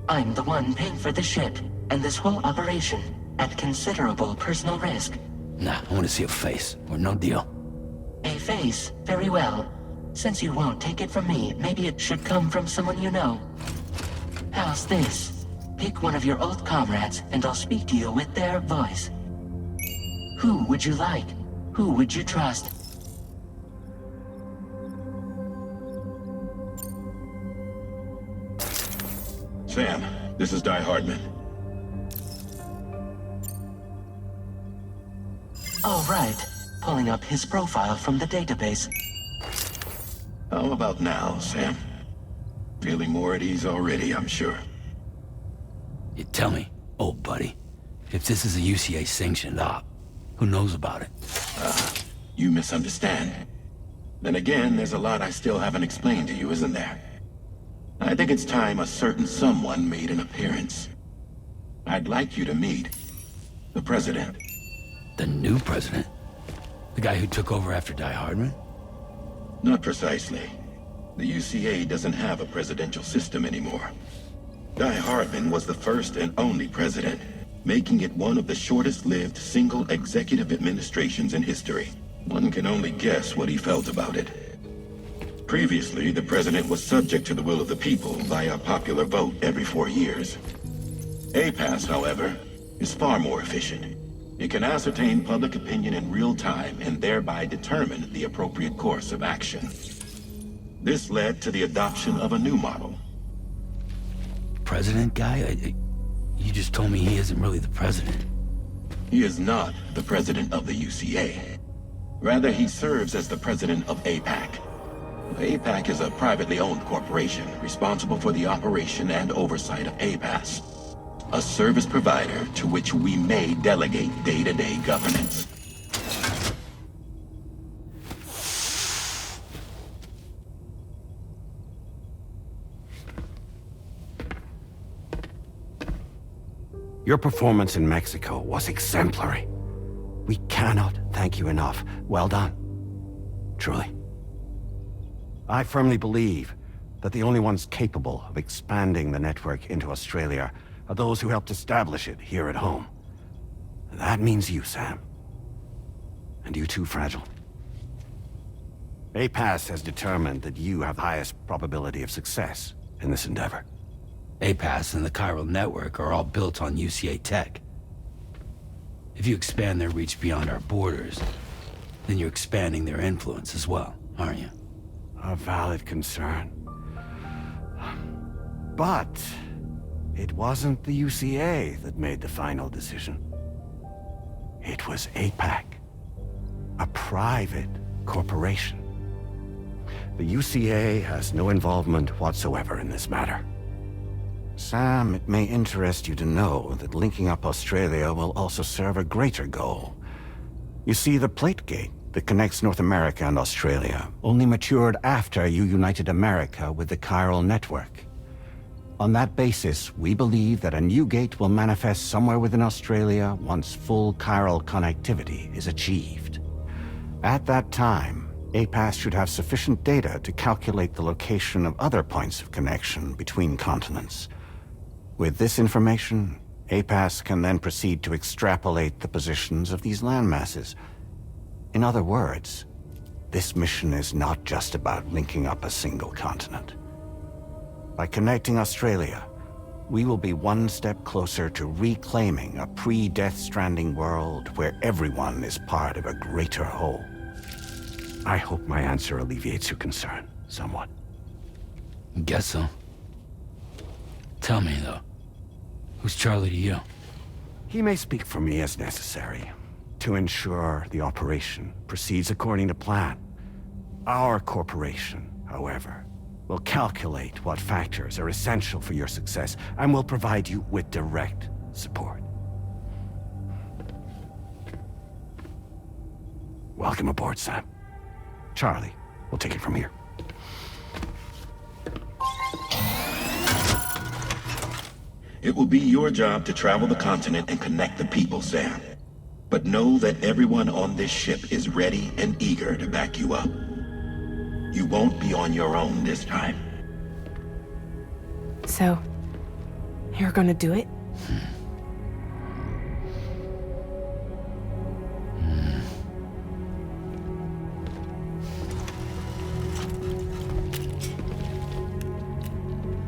I'm the one paying for the ship, and this whole operation, at considerable personal risk. Nah, I want to see a face, or no deal. A face? Very well. Since you won't take it from me, maybe it should come from someone you know. How's this? Pick one of your old comrades, and I'll speak to you with their voice. Who would you like? Who would you trust? Sam, this is Di Hardman. All right. Pulling up his profile from the database. How about now, Sam? Feeling more at ease already, I'm sure. You tell me, old buddy, if this is a UCA-sanctioned op, who knows about it? You misunderstand. Then again, there's a lot I still haven't explained to you, isn't there? I think it's time a certain someone made an appearance. I'd like you to meet the President. The new president? The guy who took over after Di Hardman? Not precisely. The UCA doesn't have a presidential system anymore. Guy Hardman was the first and only president, making it one of the shortest-lived single executive administrations in history. One can only guess what he felt about it. Previously, the president was subject to the will of the people via popular vote every 4 years. APAS, however, is far more efficient. It can ascertain public opinion in real time and thereby determine the appropriate course of action. This led to the adoption of a new model. President guy? You just told me he isn't really the president. He is not the president of the UCA. Rather, he serves as the president of APAC. APAC is a privately owned corporation responsible for the operation and oversight of APAS, a service provider to which we may delegate day-to-day governance. Your performance in Mexico was exemplary. We cannot thank you enough. Well done. Truly. I firmly believe that the only ones capable of expanding the network into Australia are those who helped establish it here at home. That means you, Sam. And you too, Fragile. APAS has determined that you have the highest probability of success in this endeavor. APAS and the chiral network are all built on UCA tech. If you expand their reach beyond our borders, then you're expanding their influence as well, aren't you? A valid concern. But it wasn't the UCA that made the final decision. It was APAC, a private corporation. The UCA has no involvement whatsoever in this matter. Sam, it may interest you to know that linking up Australia will also serve a greater goal. You see, the plate gate that connects North America and Australia only matured after you united America with the chiral network. On that basis, we believe that a new gate will manifest somewhere within Australia once full chiral connectivity is achieved. At that time, APAS should have sufficient data to calculate the location of other points of connection between continents. With this information, APAS can then proceed to extrapolate the positions of these landmasses. In other words, this mission is not just about linking up a single continent. By connecting Australia, we will be one step closer to reclaiming a pre-Death Stranding world where everyone is part of a greater whole. I hope my answer alleviates your concern somewhat. Guess so. Tell me, though, who's Charlie to you? He may speak for me as necessary to ensure the operation proceeds according to plan. Our corporation, however, will calculate what factors are essential for your success and will provide you with direct support. Welcome aboard, Sam. Charlie, we'll take it from here. It will be your job to travel the continent and connect the people, Sam. But know that everyone on this ship is ready and eager to back you up. You won't be on your own this time. So, you're gonna do it?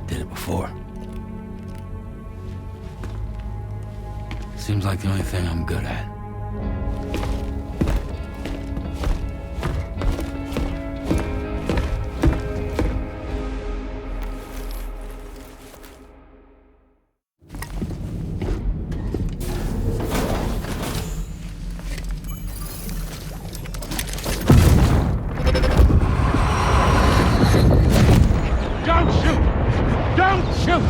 Did it before. Seems like the only thing I'm good at. Don't shoot! Don't shoot!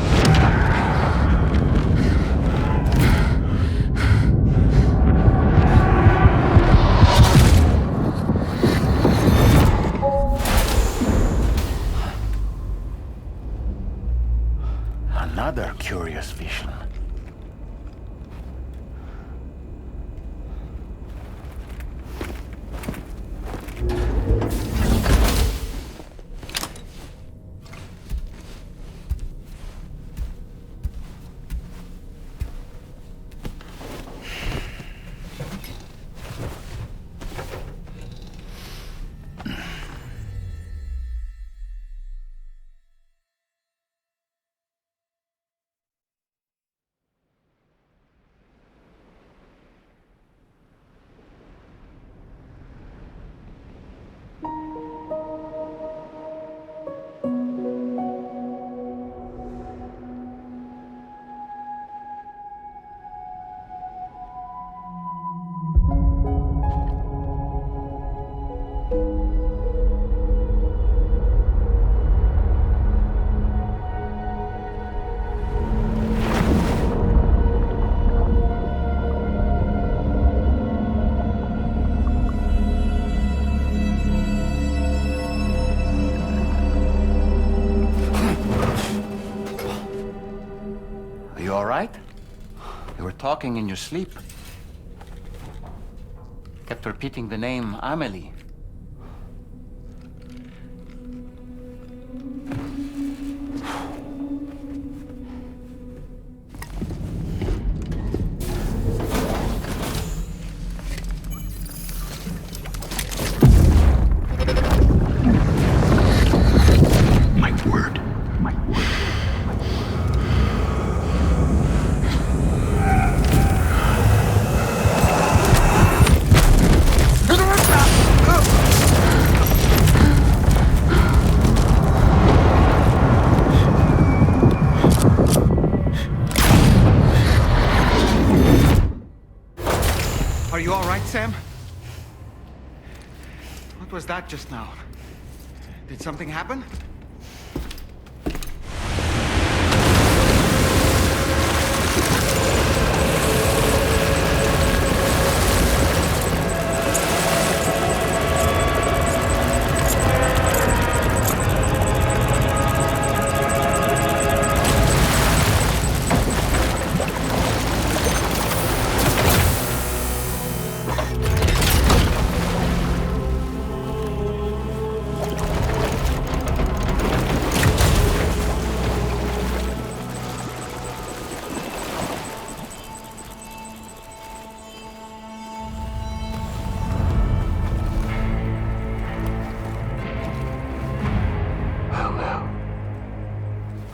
You were talking in your sleep. Kept repeating the name Amelie. Are you all right, Sam? What was that just now? Did something happen?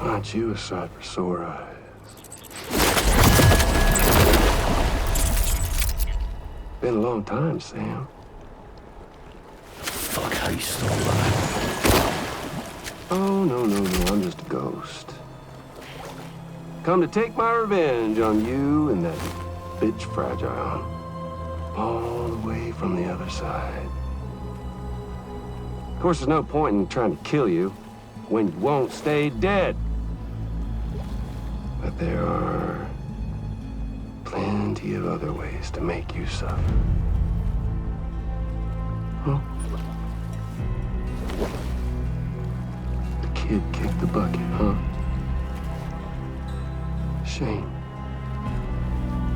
Aren't you a sight for sore eyes? Been a long time, Sam. Fuck, how you still alive? Oh, no, I'm just a ghost. Come to take my revenge on you and that bitch Fragile. All the way from the other side. Of course, there's no point in trying to kill you when you won't stay dead. But there are plenty of other ways to make you suffer. Huh? The kid kicked the bucket, huh? Shame.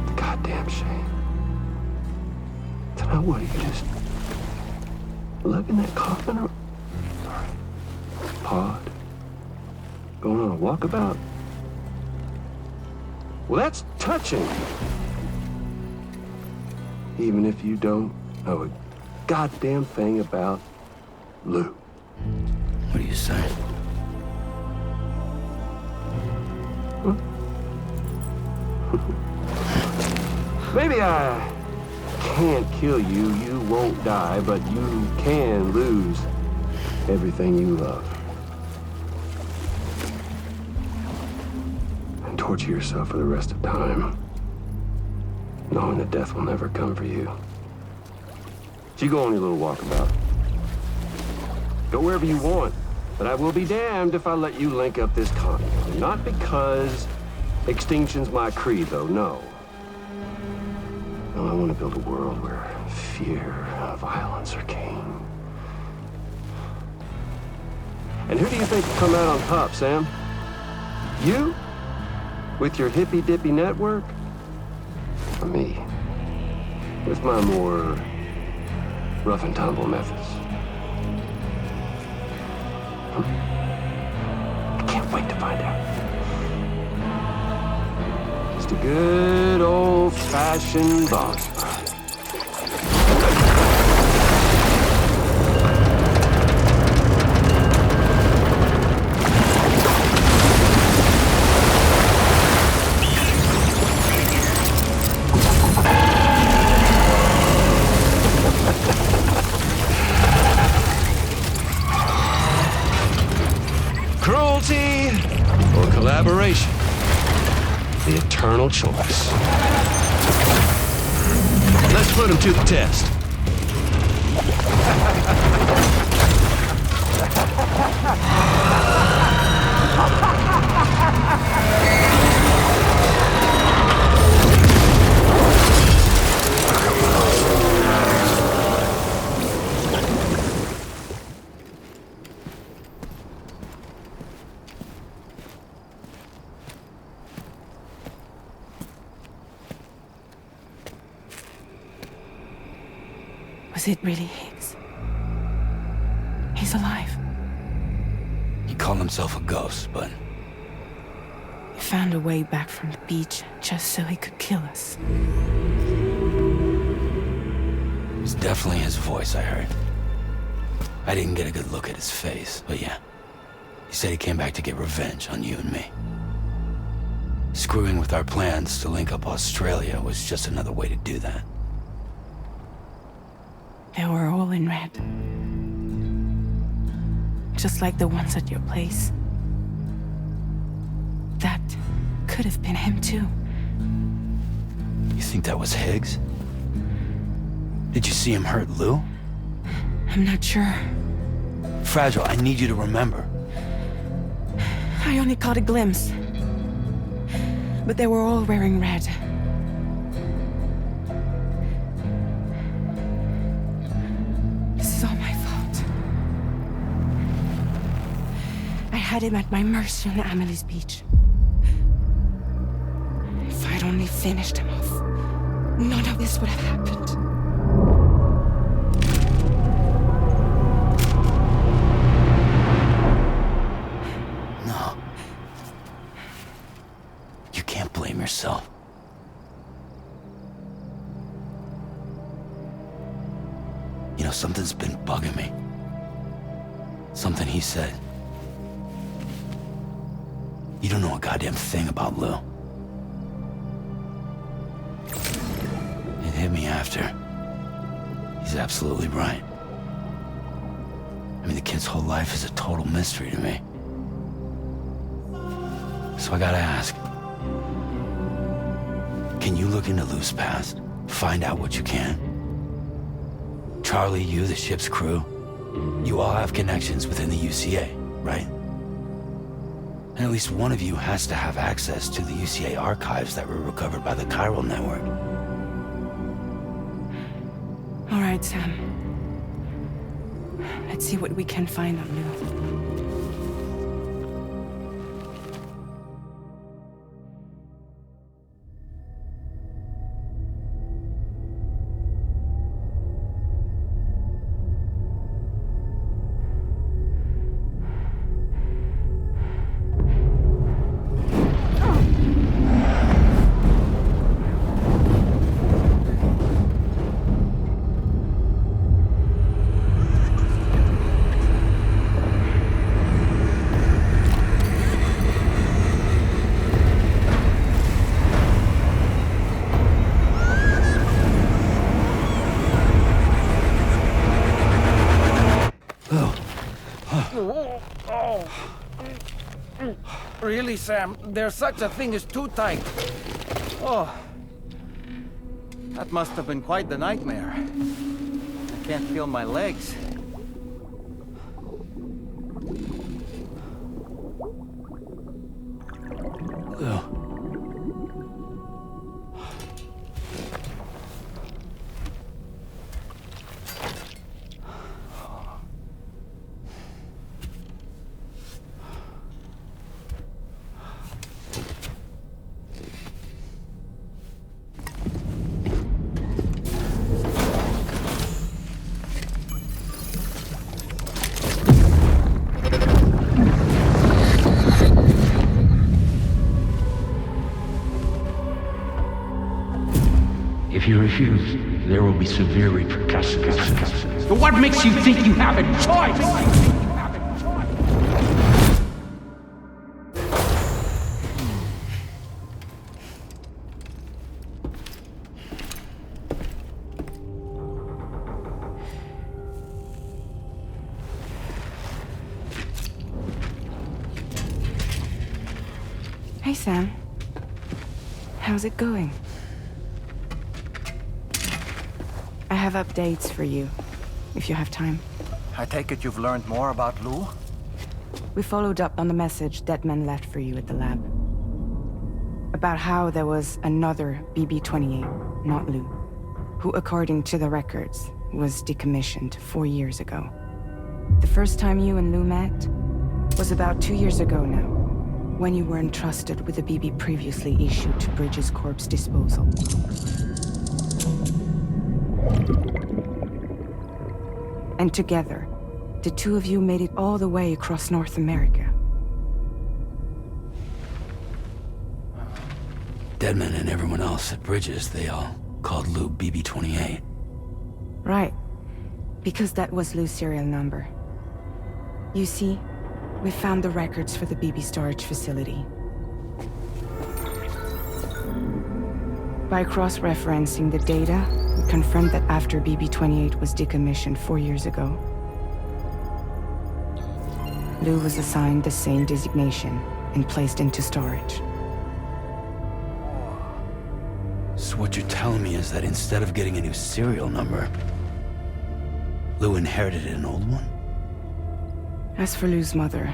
The goddamn shame. So now what, are you just lugging that coffin or... Pod? Going on a walkabout? Well, that's touching. Even if you don't know a goddamn thing about Lou. What are you saying? Huh? Maybe I can't kill you, you won't die, but you can lose everything you love. And torture yourself for the rest of time, knowing that death will never come for you. So you go on your little walkabout. Go wherever you want, but I will be damned if I let you link up this continent. Not because extinction's my creed, though, no. No, I want to build a world where fear and violence are king. And who do you think will come out on top, Sam? You? With your hippy-dippy network? Or me? With my more rough-and-tumble methods? I can't wait to find out. Just a good old-fashioned boss fight. Cruelty or collaboration? The eternal choice. Let's put him to the test. Was it really Higgs? He's alive. He called himself a ghost, but... He found a way back from the beach just so he could kill us. It was definitely his voice I heard. I didn't get a good look at his face, but yeah. He said he came back to get revenge on you and me. Screwing with our plans to link up Australia was just another way to do that. They were all in red. Just like the ones at your place. That could have been him too. You think that was Higgs? Did you see him hurt Lou? I'm not sure. Fragile, I need you to remember. I only caught a glimpse. But they were all wearing red. This is all my fault. I had him at my mercy on Amelie's beach. If I'd only finished him off, none of this would have happened. No. You can't blame yourself. You know, something's been bugging me. Something he said. You don't know a goddamn thing about Lou. It hit me after. He's absolutely right. I mean, the kid's whole life is a total mystery to me. So I gotta ask. Can you look into Lou's past? Find out what you can? Charlie, you, the ship's crew, you all have connections within the UCA, right? And at least one of you has to have access to the UCA archives that were recovered by the chiral network. All right, Sam. Let's see what we can find on Lou. Really, Sam, there's such a thing as too tight. Oh, that must have been quite the nightmare. I can't feel my legs. Lou. If you refuse, there will be severe repercussions. But what makes you think you have a choice? Hey, Sam. How's it going? I have updates for you, if you have time. I take it you've learned more about Lou? We followed up on the message Deadman left for you at the lab. About how there was another BB-28, not Lou, who, according to the records, was decommissioned 4 years ago. The first time you and Lou met was about 2 years ago now, when you were entrusted with the BB previously issued to Bridges Corp's disposal. And together, the two of you made it all the way across North America. Deadman and everyone else at Bridges, they all called Lou BB-28. Right. Because that was Lou's serial number. You see, we found the records for the BB storage facility. By cross-referencing the data, we confirmed that after BB-28 was decommissioned 4 years ago, Lou was assigned the same designation and placed into storage. So what you're telling me is that instead of getting a new serial number, Lou inherited an old one? As for Lou's mother,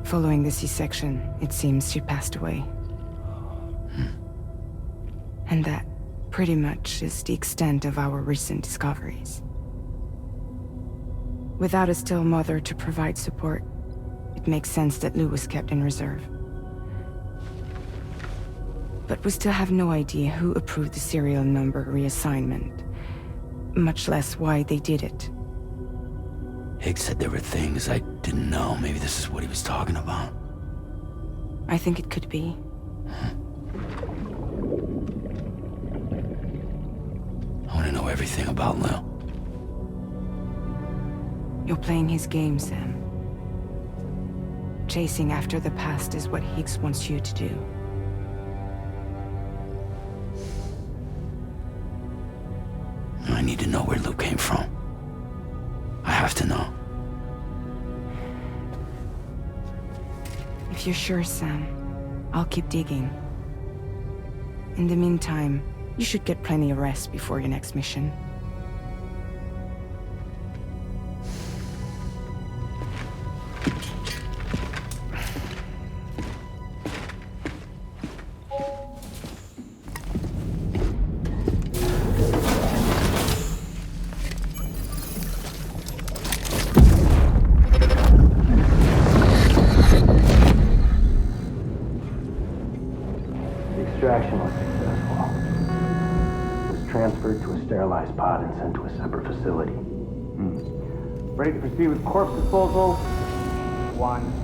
following the C-section, it seems she passed away. And that, pretty much, is the extent of our recent discoveries. Without a still mother to provide support, it makes sense that Lou was kept in reserve. But we still have no idea who approved the serial number reassignment, much less why they did it. Higgs said there were things I didn't know. Maybe this is what he was talking about. I think it could be. I want to know everything about Lou. You're playing his game, Sam. Chasing after the past is what Higgs wants you to do. I need to know where Lou came from. I have to know. If you're sure, Sam, I'll keep digging. In the meantime, you should get plenty of rest before your next mission. Extraction was successful. It was transferred to a sterilized pod and sent to a separate facility. Ready to proceed with corpse disposal? 1.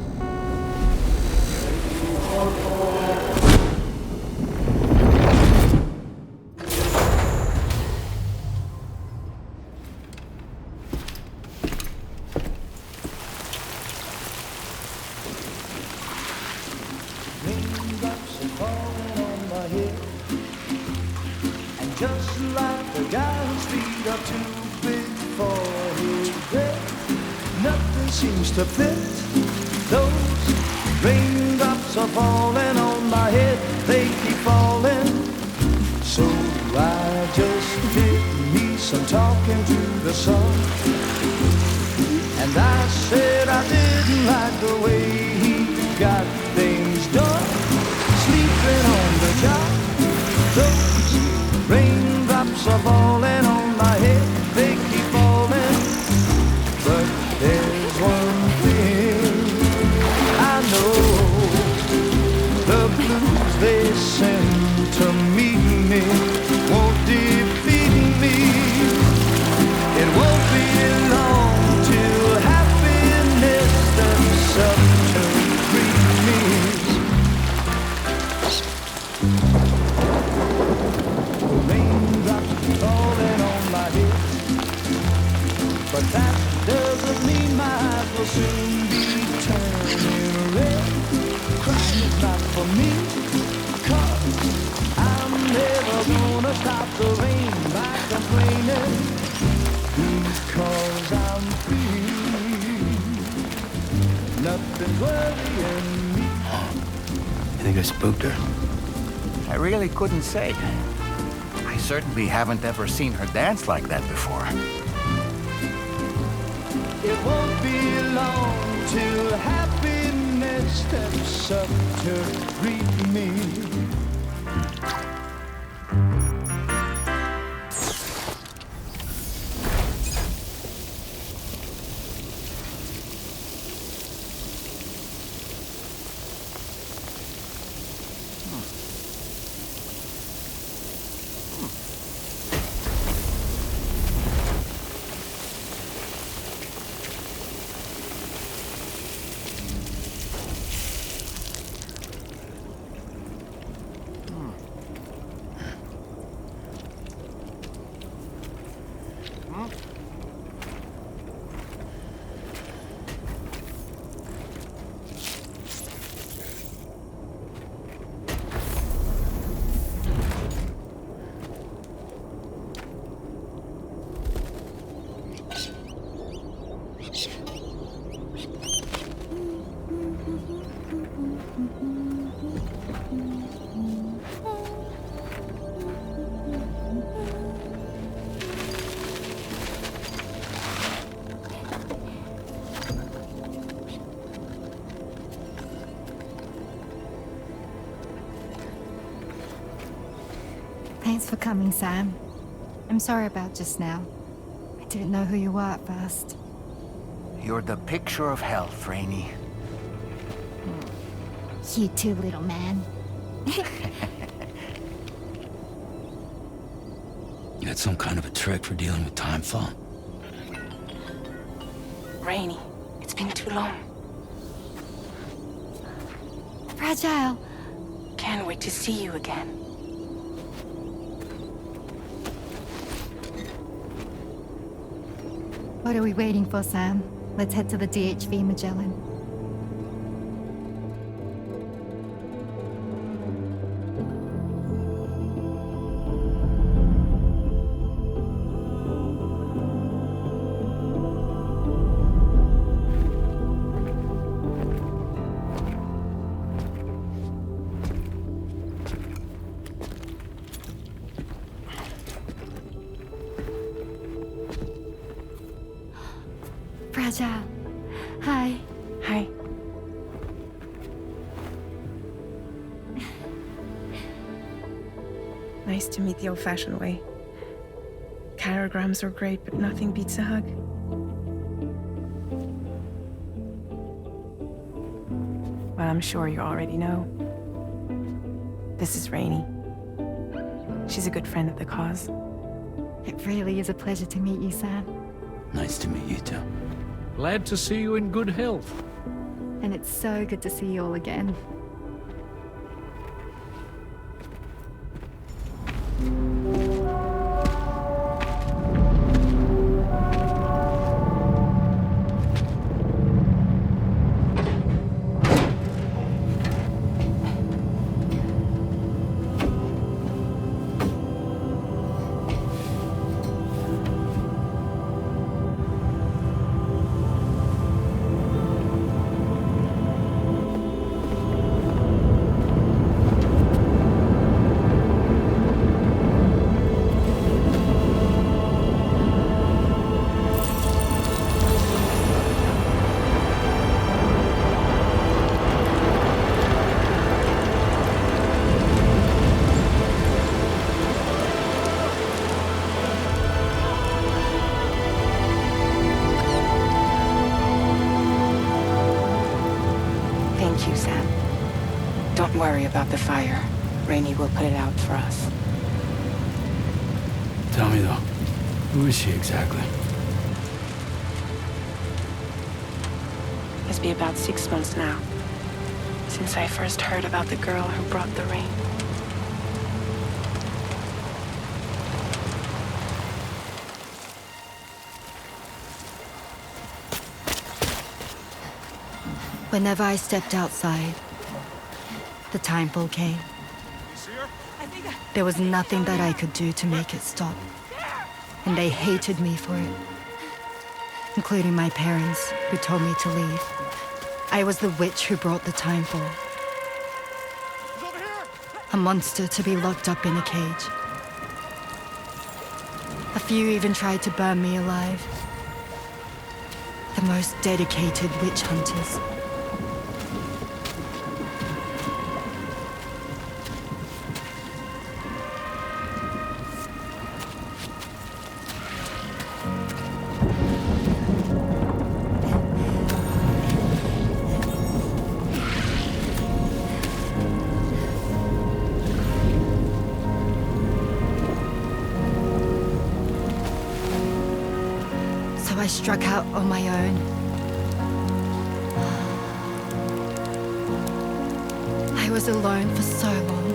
Just like the guy whose feet are too big for his bed, nothing seems to fit. Those raindrops are falling on my head, they keep falling. So I just did me some talking to the sun, and I said I didn't like the way he got things done, sleeping on the job. Those raindrops are falling on my head, they keep falling. But there's one thing I know, the blues they send to meet me won't defeat me. It won't be long till happiness steps up to greet me. Falling on my head, but that doesn't mean my eyes will soon be turning red. Crying is not for me, 'cause I'm never gonna stop the rain by complaining, because I'm free. Nothing's worrying me. You think I spooked her? I really couldn't say. I certainly haven't ever seen her dance like that before. It won't be long till happiness steps up to greet me. Thanks for coming, Sam. I'm sorry about just now. I didn't know who you were at first. You're the picture of health, Rainey. You too, little man. You got some kind of a trick for dealing with time fall? Rainey, it's been too long. Fragile. Can't wait to see you again. What are we waiting for, Sam? Let's head to the DHV Magellan. Fragile. Hi. Hi. Nice to meet the old-fashioned way. Carograms are great, but nothing beats a hug. Well, I'm sure you already know. This is Rainey. She's a good friend of the cause. It really is a pleasure to meet you, Sam. Nice to meet you too. Glad to see you in good health. And it's so good to see you all again. Thank you, Sam. Don't worry about the fire. Rainey will put it out for us. Tell me though, who is she exactly? It's been about 6 months now, since I first heard about the girl who brought the rain. Whenever I stepped outside, the timefall came. There was nothing that I could do to make it stop. And they hated me for it. Including my parents, who told me to leave. I was the witch who brought the timefall. A monster to be locked up in a cage. A few even tried to burn me alive. The most dedicated witch hunters. I struck out on my own. I was alone for so long.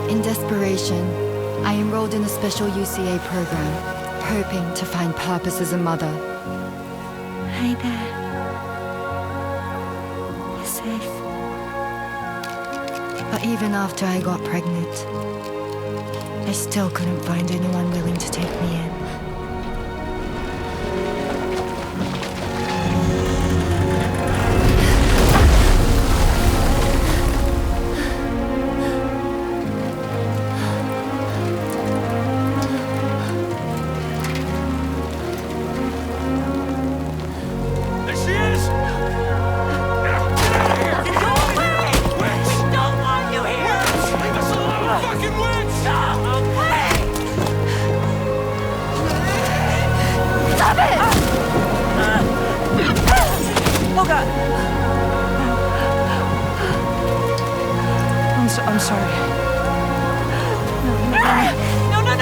In desperation, I enrolled in a special UCA program. Hoping to find purpose as a mother. Hi there. You're safe. But even after I got pregnant, I still couldn't find anyone willing to take me in.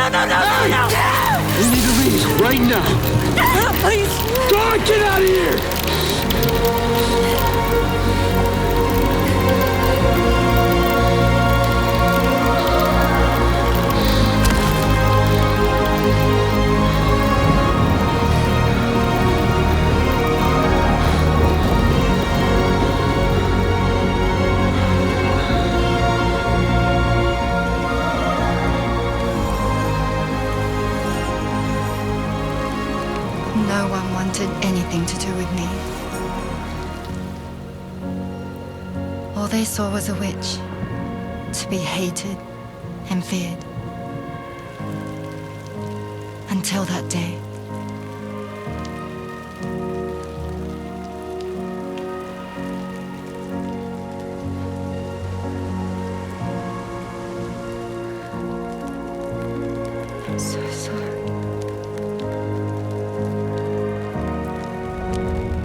We need to leave right now. Please. God, get out of here! No one wanted anything to do with me. All they saw was a witch, to be hated and feared. Until that day. I'm so sorry.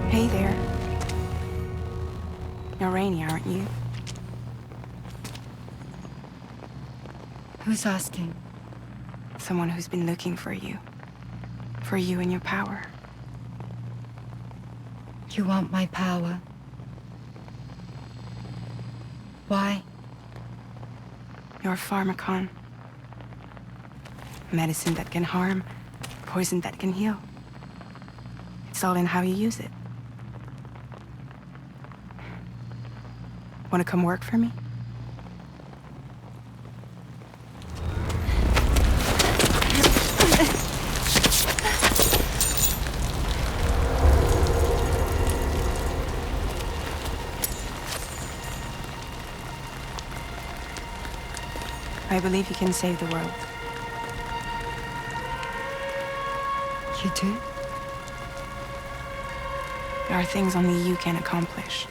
Hey there. You're Rainey, aren't you? Who's asking? Someone who's been looking for you. For you and your power. You want my power? Why? You're a pharmacon. Medicine that can harm, poison that can heal. It's all in how you use it. Want to come work for me? I believe you can save the world. You do? There are things only you can accomplish.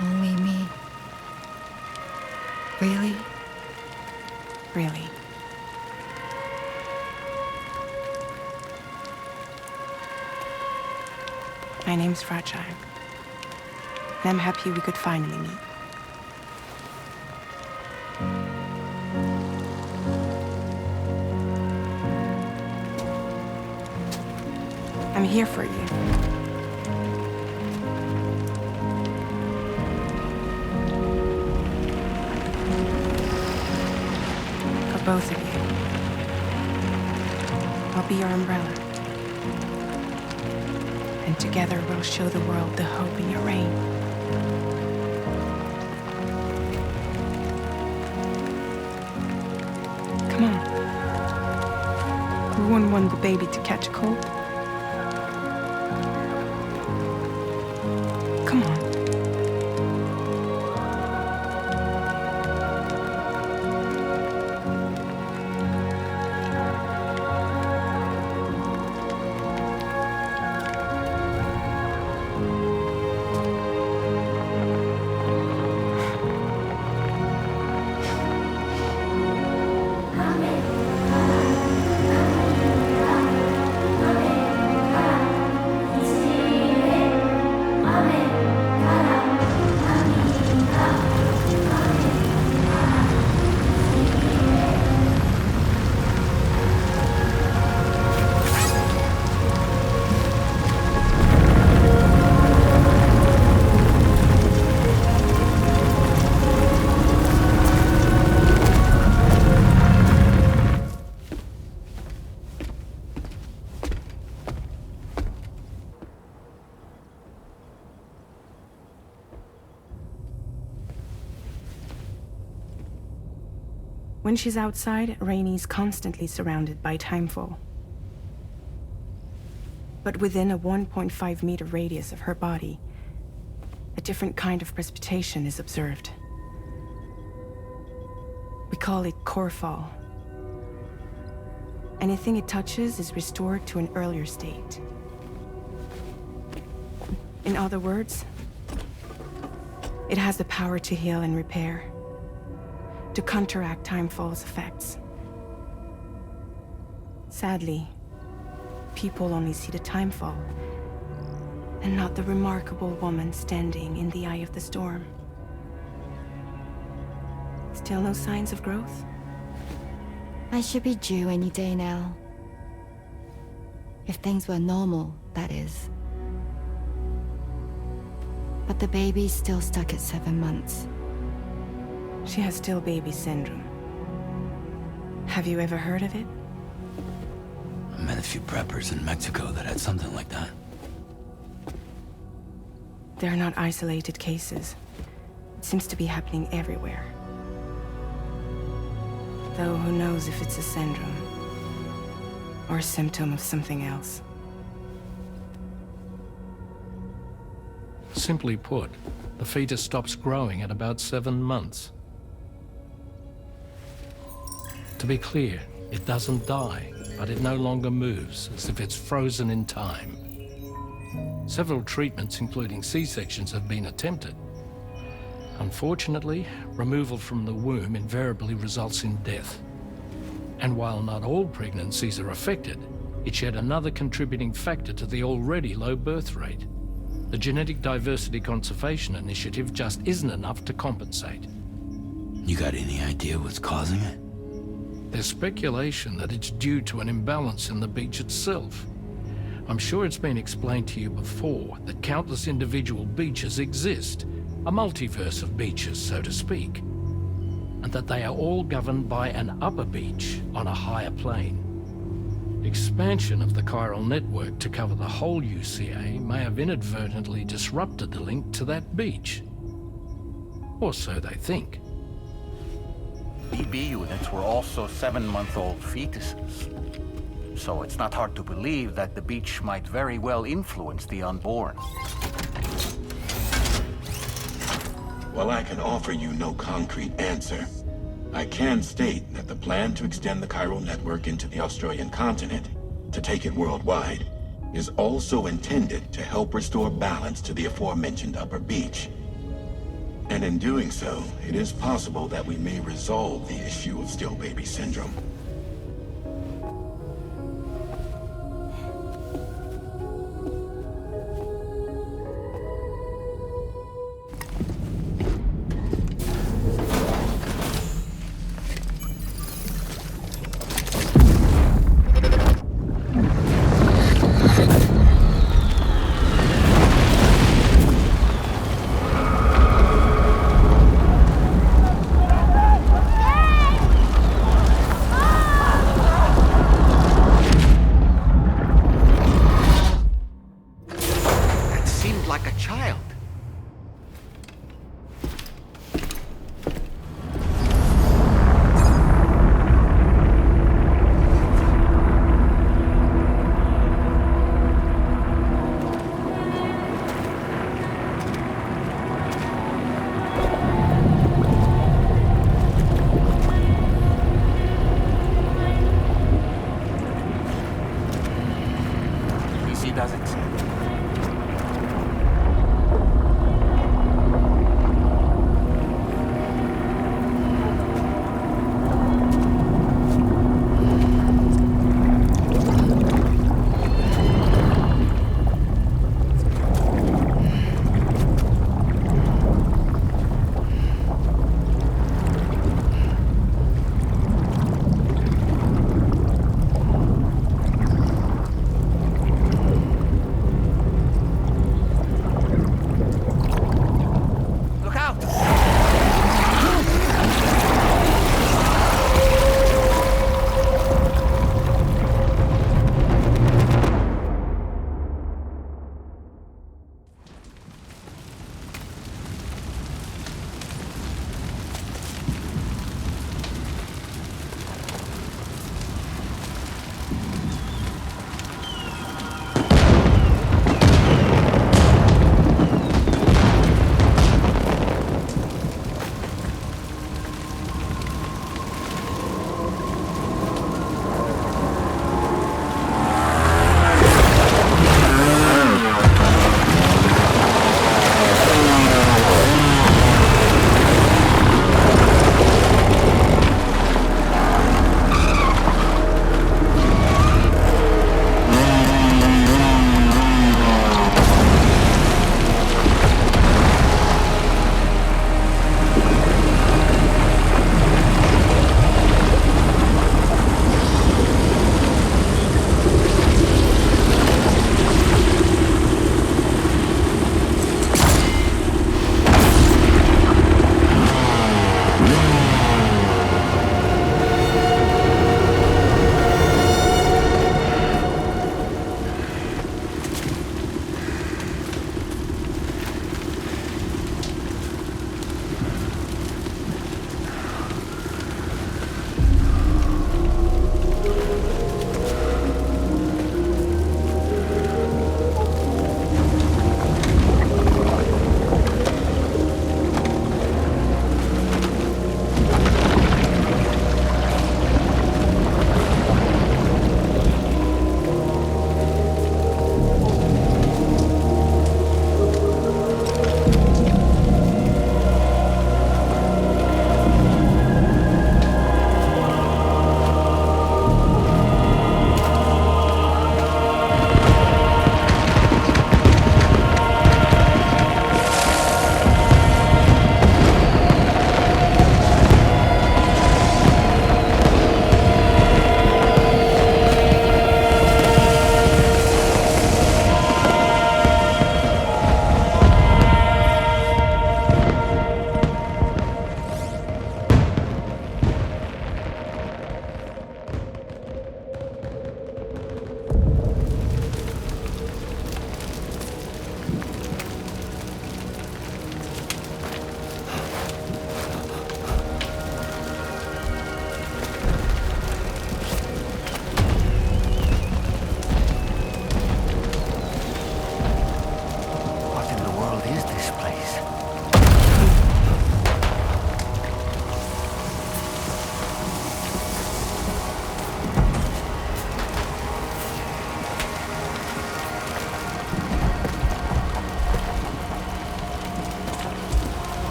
Only me. Really? Really. My name's Fragile. And I'm happy we could finally meet. I'm here for you. For both of you. I'll be your umbrella. And together we'll show the world the hope in your reign. Come on. Who wouldn't want the baby to catch a cold? Come on. When she's outside, Rainey's constantly surrounded by timefall. But within a 1.5-meter radius of her body, a different kind of precipitation is observed. We call it core fall. Anything it touches is restored to an earlier state. In other words, it has the power to heal and repair, to counteract timefall's effects. Sadly, people only see the timefall, and not the remarkable woman standing in the eye of the storm. Still no signs of growth? I should be due any day now. If things were normal, that is. But the baby's still stuck at 7 months. She has still baby syndrome. Have you ever heard of it? I met a few preppers in Mexico that had something like that. They're not isolated cases. It seems to be happening everywhere. Though who knows if it's a syndrome or a symptom of something else. Simply put, the fetus stops growing at about 7 months. To be clear, it doesn't die, but it no longer moves, as if it's frozen in time. Several treatments, including C-sections, have been attempted. Unfortunately, removal from the womb invariably results in death. And while not all pregnancies are affected, it's yet another contributing factor to the already low birth rate. The Genetic Diversity Conservation Initiative just isn't enough to compensate. You got any idea what's causing it? There's speculation that it's due to an imbalance in the beach itself. I'm sure it's been explained to you before that countless individual beaches exist, a multiverse of beaches, so to speak, and that they are all governed by an upper beach on a higher plane. Expansion of the chiral network to cover the whole UCA may have inadvertently disrupted the link to that beach. Or so they think. BB units were also 7-month-old fetuses. So it's not hard to believe that the beach might very well influence the unborn. While I can offer you no concrete answer, I can state that the plan to extend the chiral network into the Australian continent, to take it worldwide, is also intended to help restore balance to the aforementioned upper beach. And in doing so, it is possible that we may resolve the issue of still baby syndrome.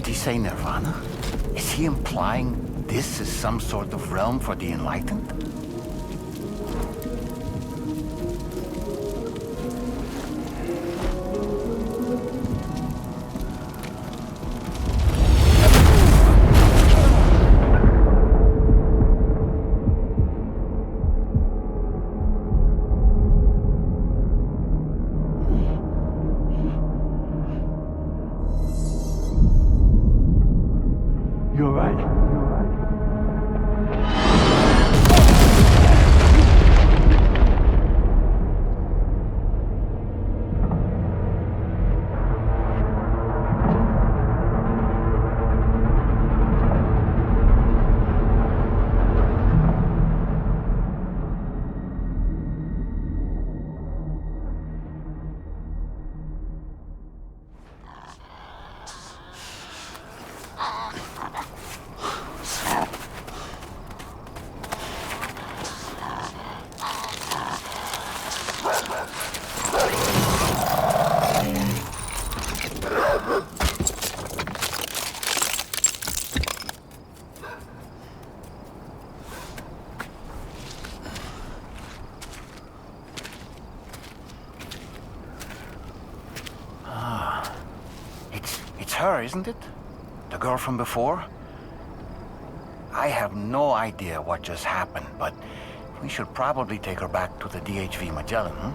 he say Nirvana? Is he implying this is some sort of realm for the enlightened? You're right. It's her, isn't it? The girl from before? I have no idea what just happened, but we should probably take her back to the DHV Magellan, huh?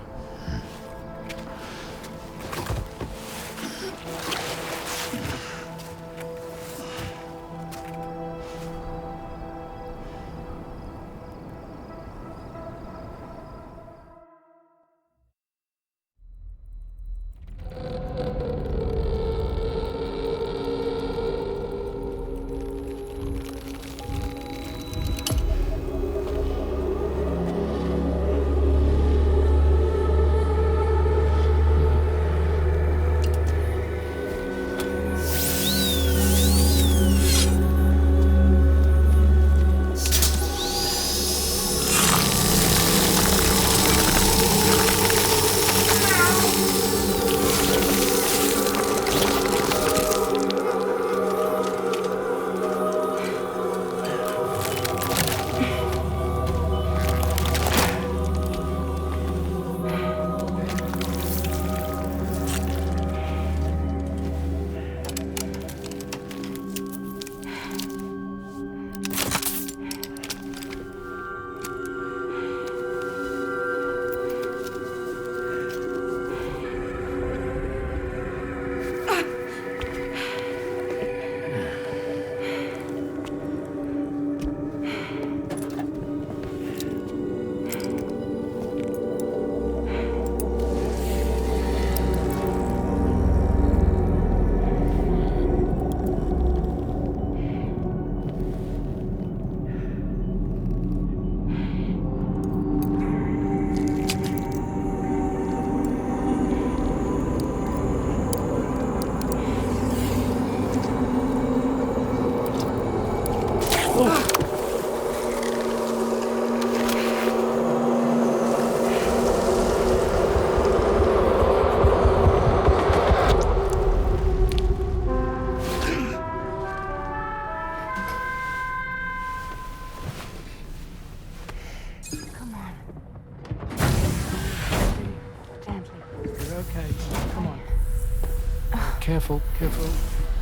Careful, careful.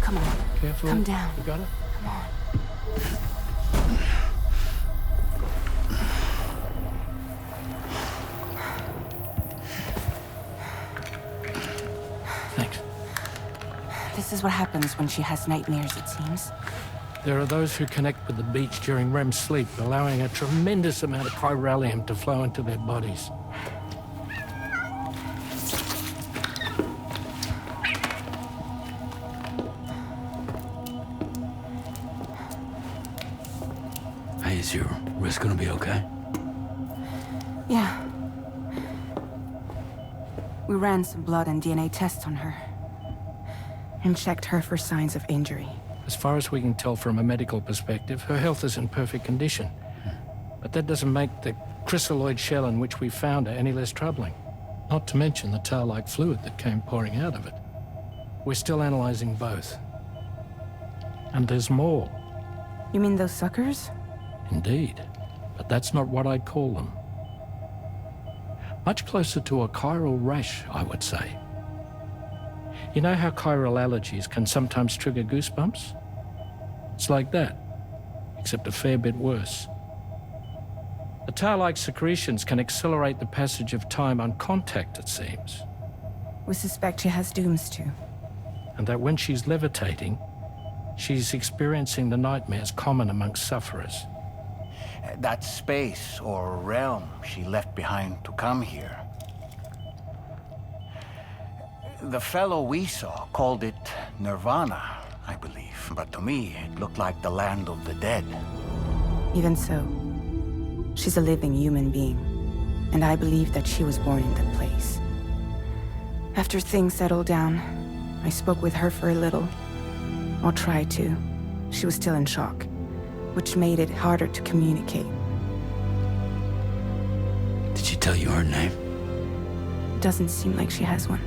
Come on. Careful. Come down. You got it? Come on. Thanks. This is what happens when she has nightmares, it seems. There are those who connect with the beach during REM sleep, allowing a tremendous amount of chiralium to flow into their bodies. Hey, is your wrist gonna be okay? Yeah. We ran some blood and DNA tests on her. And checked her for signs of injury. As far as we can tell from a medical perspective, her health is in perfect condition. But that doesn't make the chrysaloid shell in which we found her any less troubling. Not to mention the tar-like fluid that came pouring out of it. We're still analyzing both. And there's more. You mean those suckers? Indeed. But that's not what I'd call them. Much closer to a chiral rash, I would say. You know how chiral allergies can sometimes trigger goosebumps? It's like that, except a fair bit worse. The tar-like secretions can accelerate the passage of time on contact, it seems. We suspect she has dooms too. And that when she's levitating, she's experiencing the nightmares common amongst sufferers. That space or realm she left behind to come here. The fellow we saw called it Nirvana, I believe. But to me, it looked like the land of the dead. Even so, she's a living human being. And I believe that she was born in that place. After things settled down, I spoke with her for a little. Or tried to. She was still in shock, which made it harder to communicate. Did she tell you her name? Doesn't seem like she has one.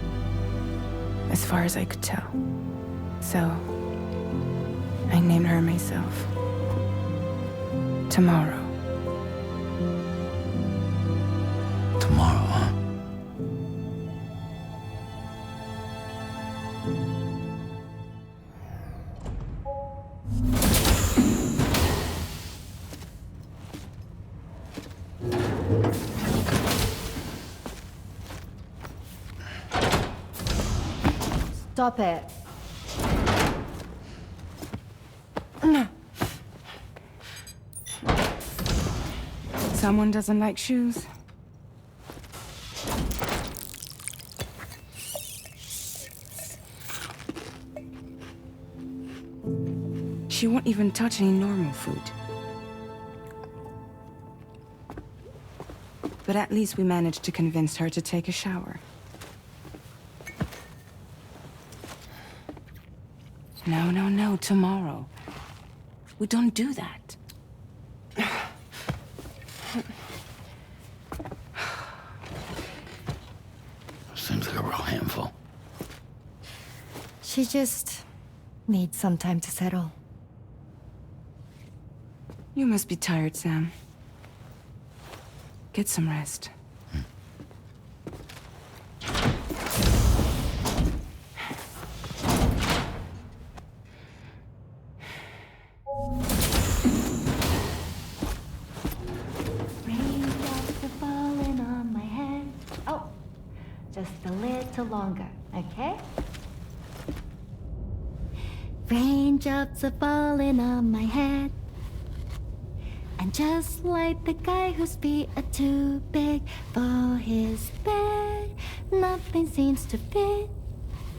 As far as I could tell. So, I named her myself. Tomorrow. Tomorrow, huh? Stop it. Someone doesn't like shoes. She won't even touch any normal food. But at least we managed to convince her to take a shower. No, tomorrow. We don't do that. Seems like a real handful. She just needs some time to settle. You must be tired, Sam. Get some rest. Longer, okay? Raindrops are falling on my head. And just like the guy whose feet are too big for his bed, nothing seems to fit.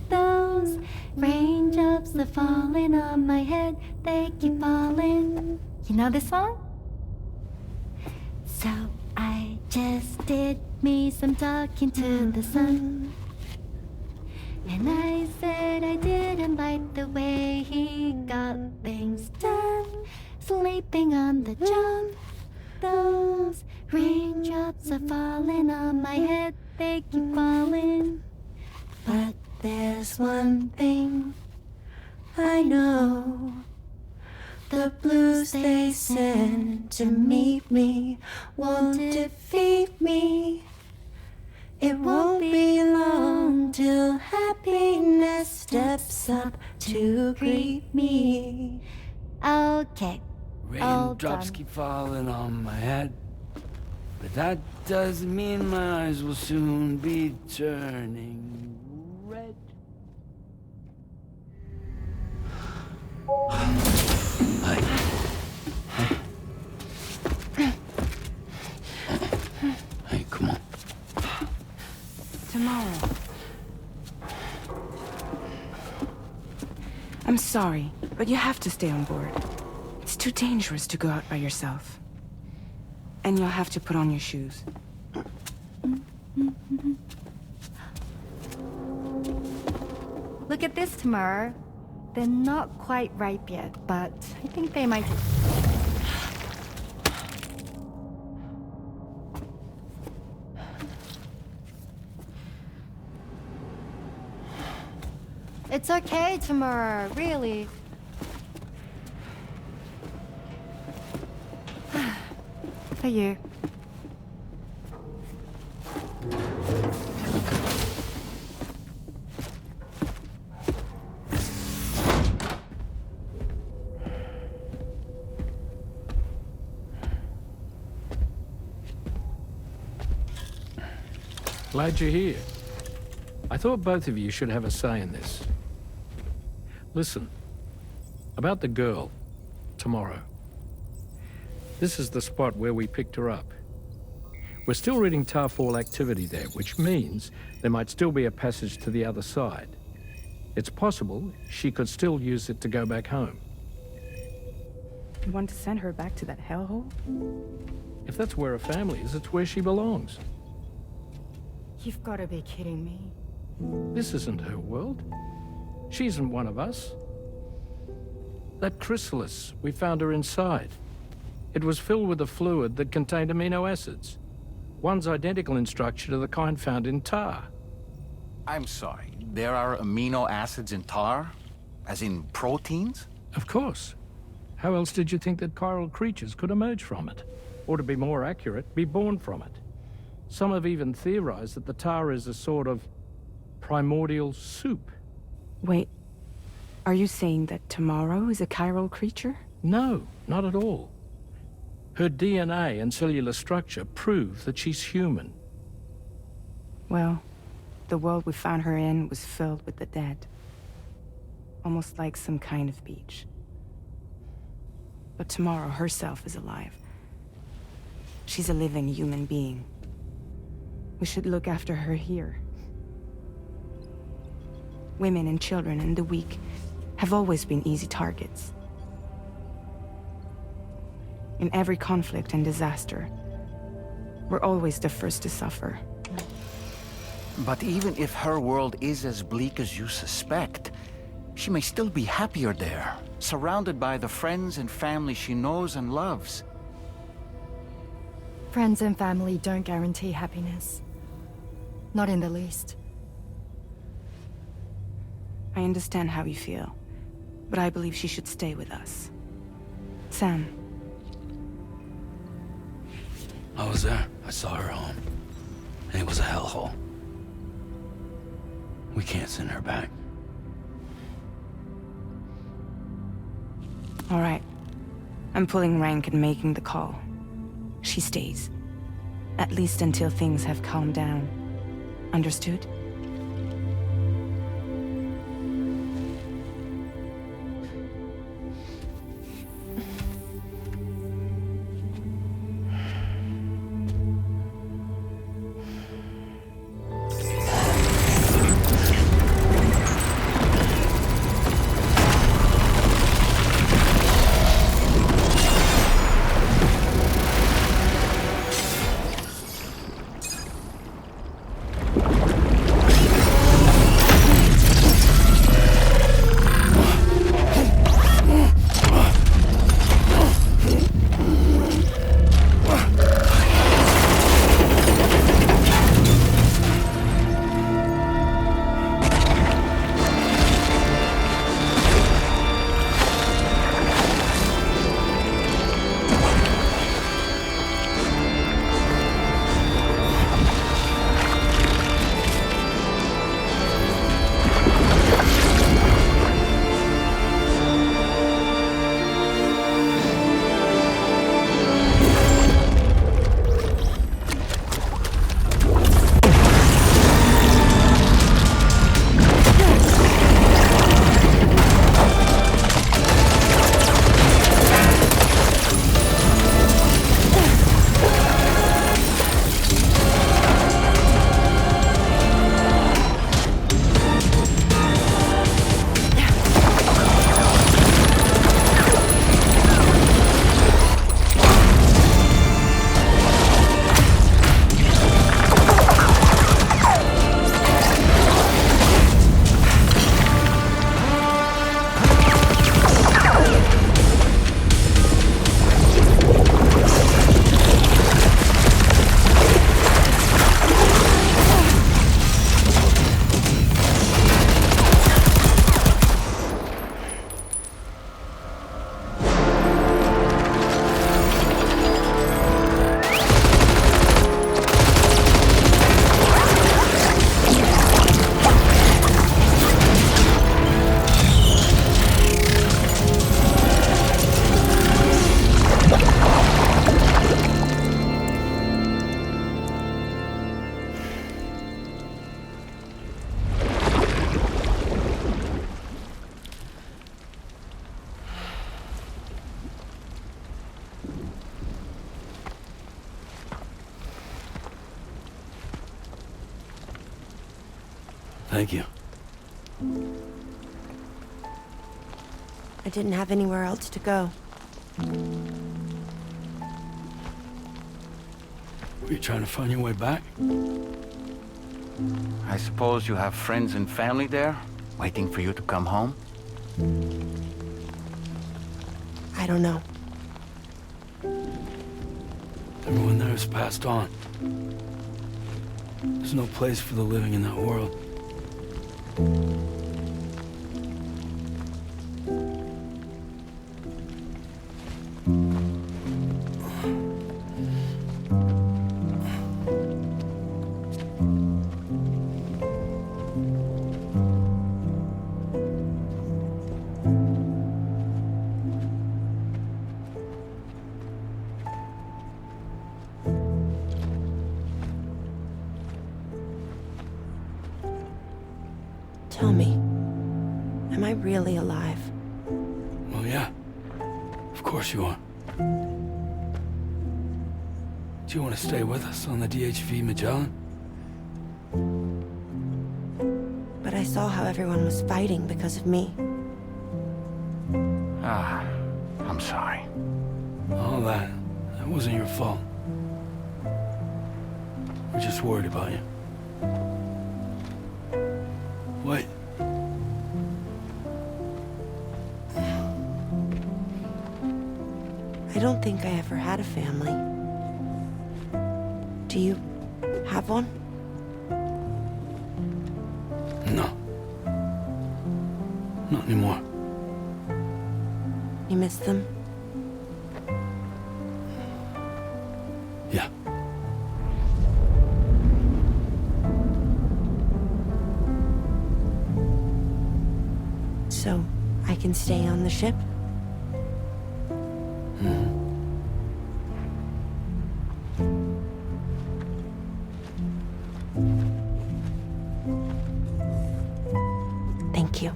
Those raindrops are falling on my head, they keep falling. You know this song? So I just did me some talking to the sun. And I said I didn't like the way he got things done. Sleeping on the job. Those raindrops are falling on my head, they keep falling. But there's one thing I know. The blues they send to meet me won't defeat me. It won't be long till happiness steps up to greet me. Okay. Raindrops keep falling on my head. But that doesn't mean my eyes will soon be turning red. Hey, come on. Tomorrow. I'm sorry, but you have to stay on board. It's too dangerous to go out by yourself. And you'll have to put on your shoes. Look at this, Tamara. They're not quite ripe yet, but I think they might... It's okay, Tamara, really. Ça y est. Glad you're here. I thought both of you should have a say in this. Listen, about the girl, tomorrow. This is the spot where we picked her up. We're still reading Tarfall activity there, which means there might still be a passage to the other side. It's possible she could still use it to go back home. You want to send her back to that hellhole? If that's where her family is, it's where she belongs. You've got to be kidding me. This isn't her world. She isn't one of us. That chrysalis, we found her inside. It was filled with a fluid that contained amino acids. One's identical in structure to the kind found in tar. I'm sorry, there are amino acids in tar? As in proteins? Of course. How else did you think that chiral creatures could emerge from it? Or to be more accurate, be born from it? Some have even theorized that the tar is a sort of primordial soup. Wait, are you saying that tomorrow is a chiral creature? No, not at all. Her DNA and cellular structure prove that she's human. Well, the world we found her in was filled with the dead. Almost like some kind of beach. But tomorrow herself is alive. She's a living human being. We should look after her here. Women and children and the weak have always been easy targets. In every conflict and disaster, we're always the first to suffer. But even if her world is as bleak as you suspect, she may still be happier there, surrounded by the friends and family she knows and loves. Friends and family don't guarantee happiness. Not in the least. I understand how you feel, but I believe she should stay with us. Sam. I was there. I saw her home. And it was a hellhole. We can't send her back. All right. I'm pulling rank and making the call. She stays. At least until things have calmed down. Understood? Thank you. I didn't have anywhere else to go. Were you trying to find your way back? I suppose you have friends and family there, waiting for you to come home? I don't know. Everyone there has passed on. There's no place for the living in that world. Tell me, am I really alive? Well, yeah. Of course you are. Do you want to stay with us on the DHV Magellan? But I saw how everyone was fighting because of me. I'm sorry. All that wasn't your fault. We're just worried about you. Wait. I don't think I ever had a family. Do you have one? No. Not anymore. You miss them? Yeah. So, I can stay on the ship? Thank you.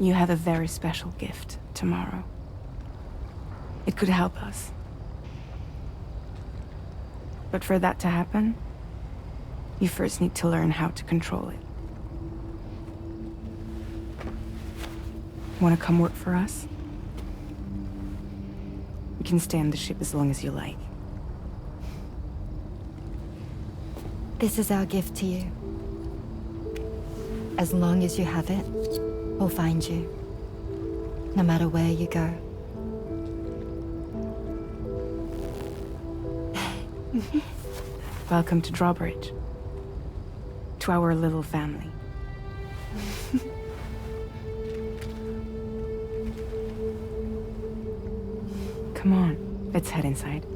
You have a very special gift tomorrow. It could help us. But for that to happen, you first need to learn how to control it. Want to come work for us? You can stay on the ship as long as you like. This is our gift to you. As long as you have it, we'll find you. No matter where you go. Welcome to Drawbridge. To our little family. Come on, let's head inside.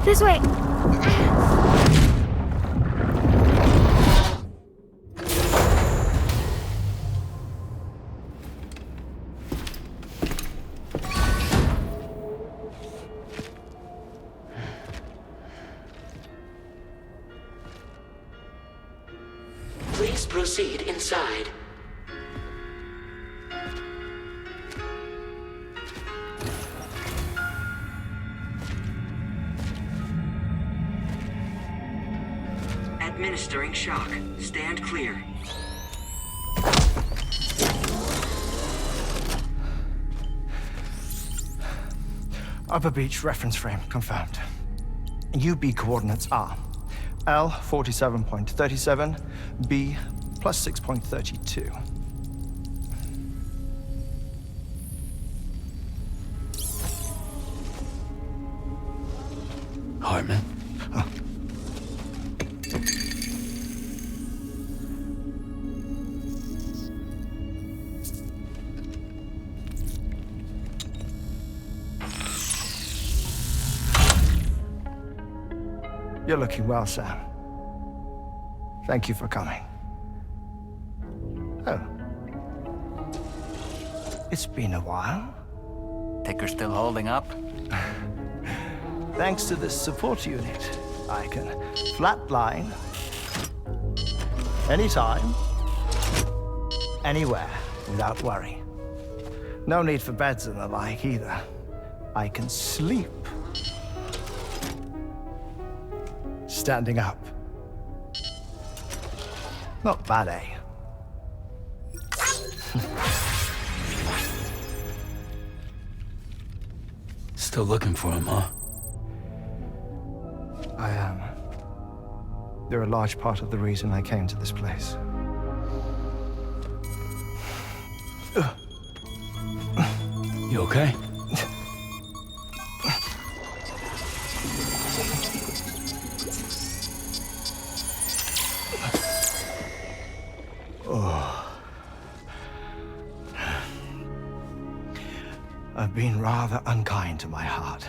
This way! Please proceed inside. Administering shock. Stand clear. Upper Beach reference frame confirmed. UB coordinates are L 47.37, B plus 6.32. Hartman? You're looking well, Sam. Thank you for coming. Oh. It's been a while. Ticker's still holding up? Thanks to this support unit, I can flatline anytime, anywhere, without worry. No need for beds and the like either. I can sleep standing up. Not bad, eh? Still looking for him, huh? I am. They're a large part of the reason I came to this place. You okay? I've been rather unkind to my heart.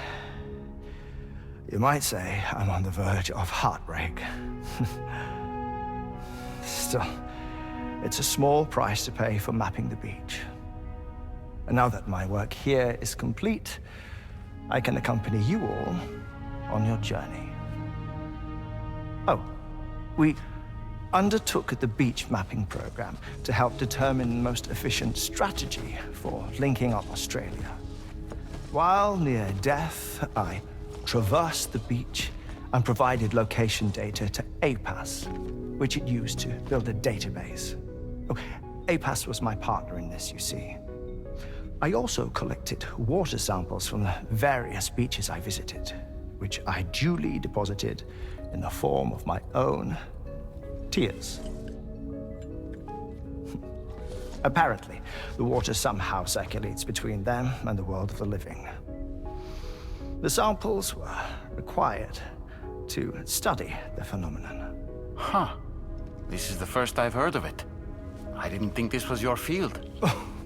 You might say I'm on the verge of heartbreak. Still, it's a small price to pay for mapping the beach. And now that my work here is complete, I can accompany you all on your journey. Oh, we undertook the beach mapping program to help determine the most efficient strategy for linking up Australia. While near death, I traversed the beach and provided location data to APAS, which it used to build a database. Oh, APAS was my partner in this, you see. I also collected water samples from the various beaches I visited, which I duly deposited in the form of my own tears. Apparently, the water somehow circulates between them and the world of the living. The samples were required to study the phenomenon. Huh. This is the first I've heard of it. I didn't think this was your field.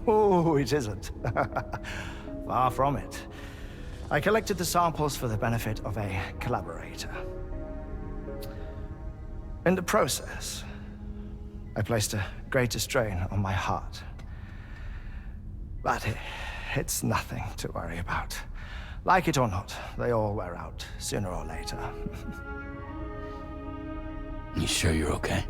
Oh, it isn't. Far from it. I collected the samples for the benefit of a collaborator. In the process, I placed a greater strain on my heart. But it's nothing to worry about. Like it or not, they all wear out, sooner or later. You sure you're okay?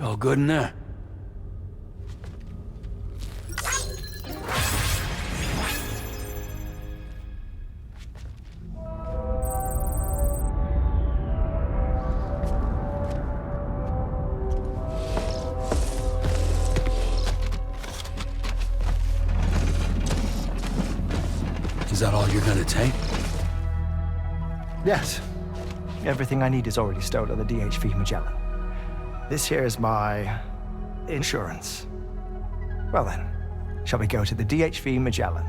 All good in there? Is that all you're gonna take? Yes. Everything I need is already stowed on the DHV Magellan. This here is my insurance. Well then, shall we go to the DHV Magellan?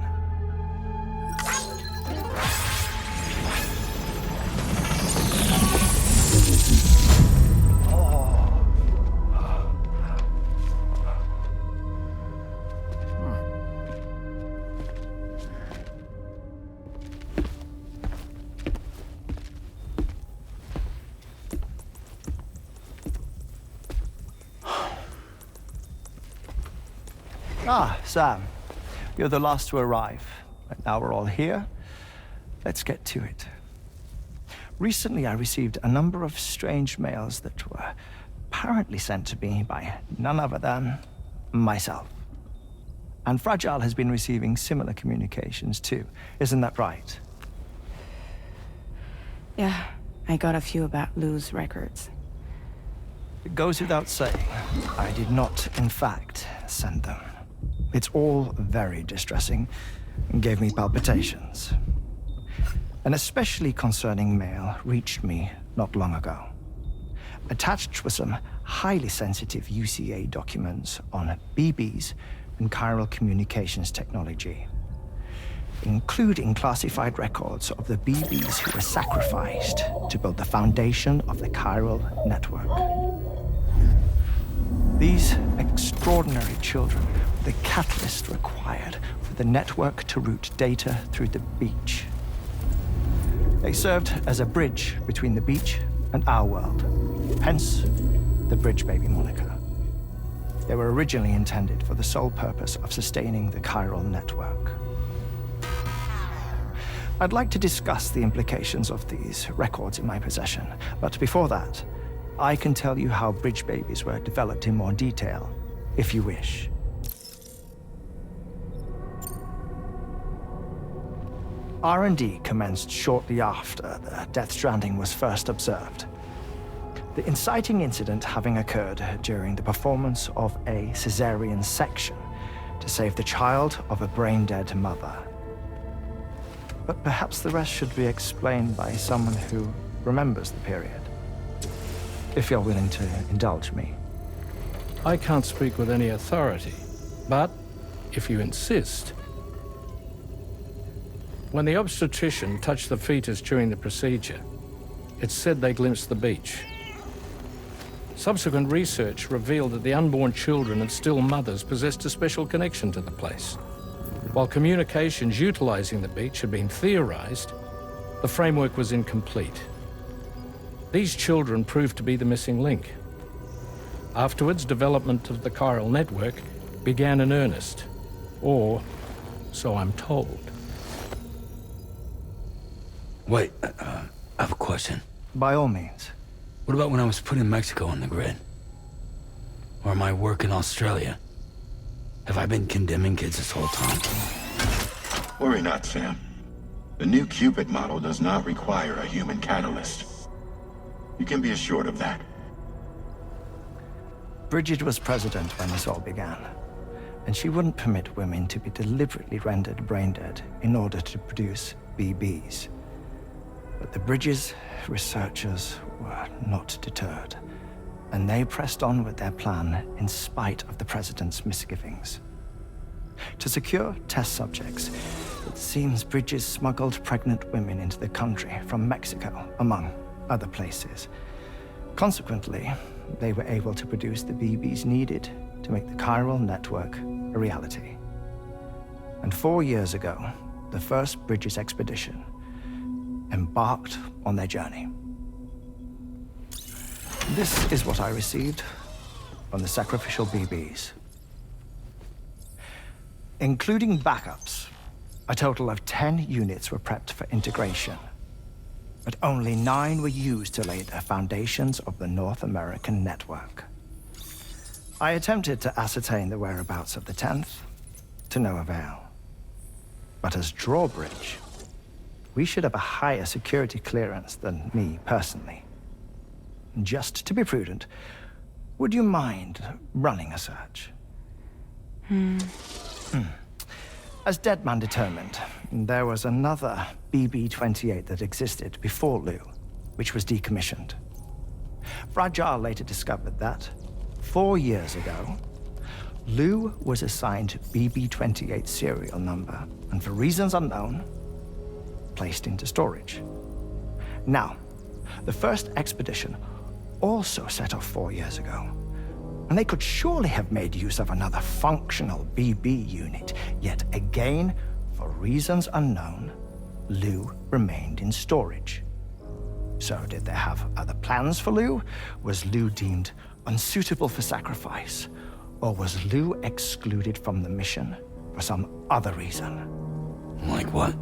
Ah, Sam. You're the last to arrive. But now we're all here. Let's get to it. Recently, I received a number of strange mails that were apparently sent to me by none other than myself. And Fragile has been receiving similar communications too. Isn't that right? Yeah, I got a few about Lou's records. It goes without saying, I did not, in fact, send them. It's all very distressing and gave me palpitations. An especially concerning mail reached me not long ago. Attached were some highly sensitive UCA documents on BBs and chiral communications technology, including classified records of the BBs who were sacrificed to build the foundation of the chiral network. These extraordinary children were the catalyst required for the network to route data through the beach. They served as a bridge between the beach and our world, hence the Bridge Baby moniker. They were originally intended for the sole purpose of sustaining the chiral network. I'd like to discuss the implications of these records in my possession, but before that, I can tell you how Bridge Babies were developed in more detail, if you wish. R&D commenced shortly after the Death Stranding was first observed. The inciting incident having occurred during the performance of a cesarean section to save the child of a brain-dead mother. But perhaps the rest should be explained by someone who remembers the period. If you're willing to indulge me. I can't speak with any authority, but if you insist. When the obstetrician touched the fetus during the procedure, it's said they glimpsed the beach. Subsequent research revealed that the unborn children and still mothers possessed a special connection to the place. While communications utilizing the beach had been theorized, the framework was incomplete. These children proved to be the missing link. Afterwards, development of the chiral network began in earnest, or so I'm told. Wait, I have a question. By all means. What about when I was putting Mexico on the grid? Or my work in Australia? Have I been condemning kids this whole time? Worry not, Sam. The new Cupid model does not require a human catalyst. You can be assured of that. Bridget was president when this all began, and she wouldn't permit women to be deliberately rendered brain-dead in order to produce BBs. But the Bridges researchers were not deterred, and they pressed on with their plan in spite of the president's misgivings. To secure test subjects, it seems Bridges smuggled pregnant women into the country from Mexico, among other places. Consequently, they were able to produce the BBs needed to make the chiral network a reality. And 4 years ago, the first Bridges expedition embarked on their journey. This is what I received from the sacrificial BBs. Including backups, a total of 10 units were prepped for integration, but only 9 were used to lay the foundations of the North American network. I attempted to ascertain the whereabouts of the 10th, to no avail. But as drawbridge, we should have a higher security clearance than me personally. Just to be prudent, would you mind running a search? As Deadman determined, there was another BB-28 that existed before Lou, which was decommissioned. Fragile later discovered that, 4 years ago, Lou was assigned BB-28 serial number, and for reasons unknown, placed into storage. Now, the first expedition also set off 4 years ago, and they could surely have made use of another functional BB unit, yet again, for reasons unknown, Lou remained in storage. So did they have other plans for Lou? Was Lou deemed unsuitable for sacrifice? Or was Lou excluded from the mission for some other reason? Like what?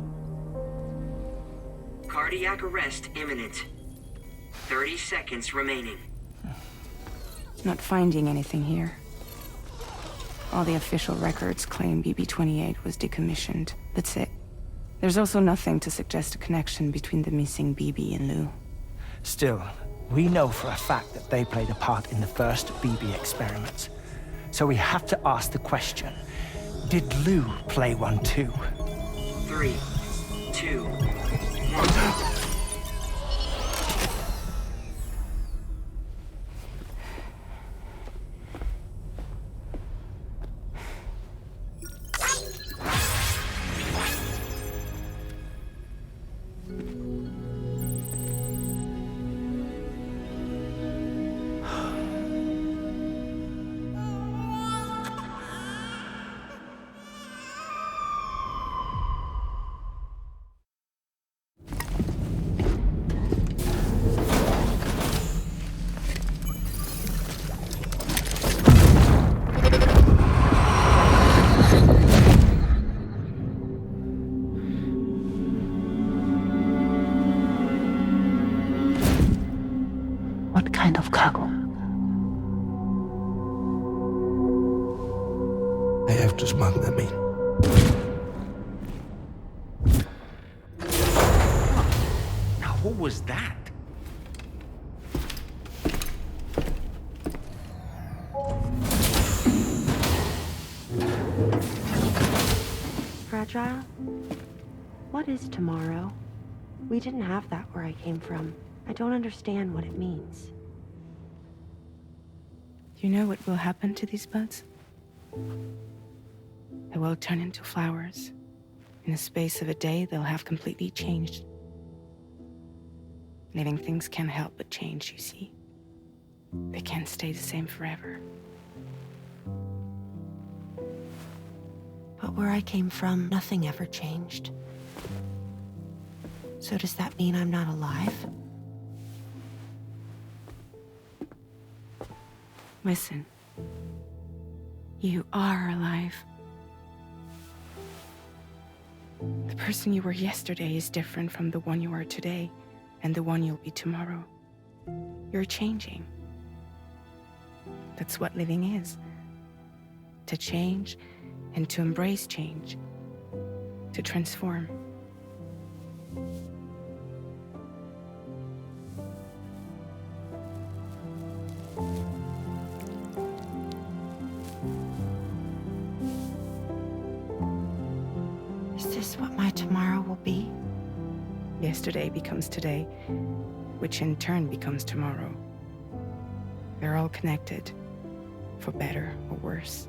Cardiac arrest imminent. 30 seconds remaining. Not finding anything here. All the official records claim BB-28 was decommissioned. That's it. There's also nothing to suggest a connection between the missing BB and Lou. Still, we know for a fact that they played a part in the first BB experiments. So we have to ask the question, did Lou play one too? 3, 2, 1. What kind of cargo? I have to smuggle them in. Now, who was that? Fragile? What is tomorrow? We didn't have that where I came from. I don't understand what it means. You know what will happen to these buds? They will turn into flowers. In the space of a day, they'll have completely changed. Living things can't help but change, you see. They can't stay the same forever. But where I came from, nothing ever changed. So does that mean I'm not alive? Listen. You are alive. The person you were yesterday is different from the one you are today, and the one you'll be tomorrow. You're changing. That's what living is. To change and to embrace change. To transform. Is this what my tomorrow will be? Yesterday becomes today, which in turn becomes tomorrow. They're all connected, for better or worse.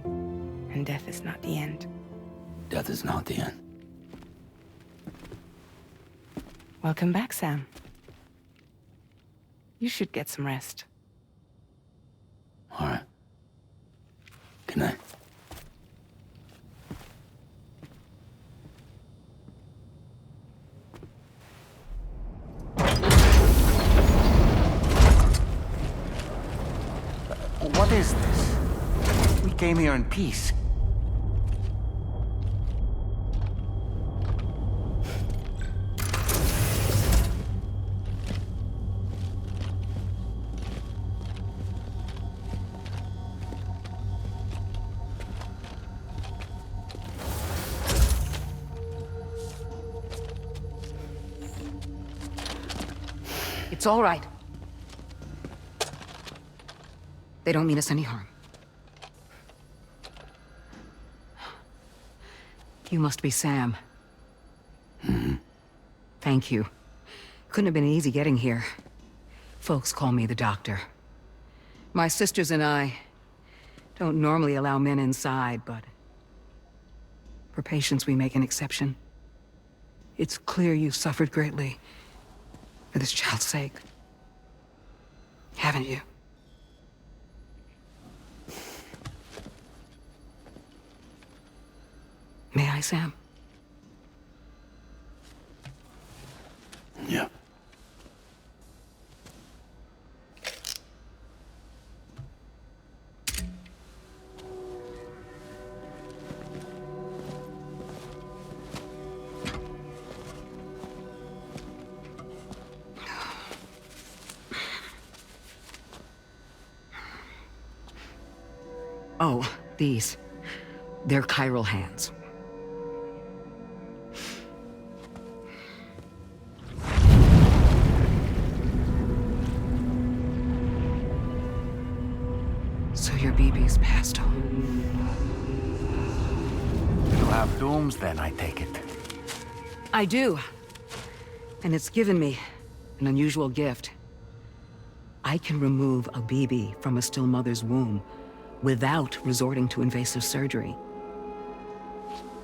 And death is not the end. Death is not the end. Welcome back, Sam. You should get some rest. All right. Good night. What is this? We came here in peace. It's all right. They don't mean us any harm. You must be Sam. Thank you. Couldn't have been easy getting here. Folks call me the doctor. My sisters and I don't normally allow men inside, but for patients we make an exception. It's clear you've suffered greatly for this child's sake. Haven't you? May I, Sam? Yeah. Oh, these. They're chiral hands. So your BB's passed on. You have dooms then, I take it. I do. And it's given me an unusual gift. I can remove a BB from a still mother's womb without resorting to invasive surgery,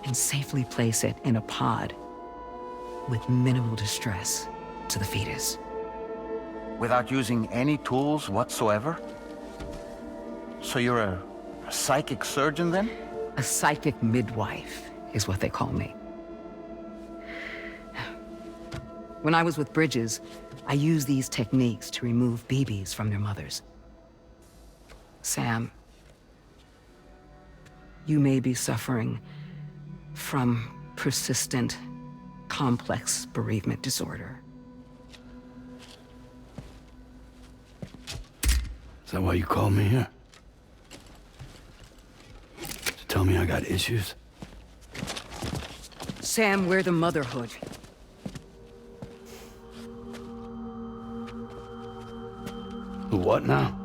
and safely place it in a pod with minimal distress to the fetus. Without using any tools whatsoever? So you're a psychic surgeon then? A psychic midwife is what they call me. When I was with Bridges, I used these techniques to remove BBs from their mothers. Sam, you may be suffering from persistent, complex bereavement disorder. Is that why you called me here? To tell me I got issues? Sam, we're the motherhood. The what now?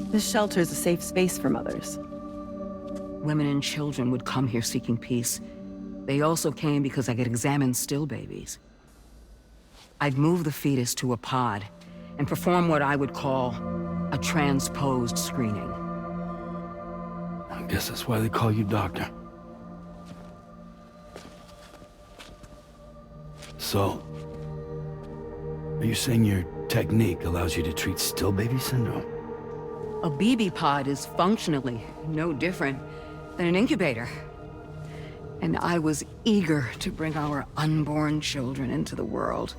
This shelter is a safe space for mothers. Women and children would come here seeking peace. They also came because I could examine still babies. I'd move the fetus to a pod and perform what I would call a transposed screening. I guess that's why they call you doctor. So, are you saying your technique allows you to treat still baby syndrome? A BB pod is functionally no different than an incubator. And I was eager to bring our unborn children into the world.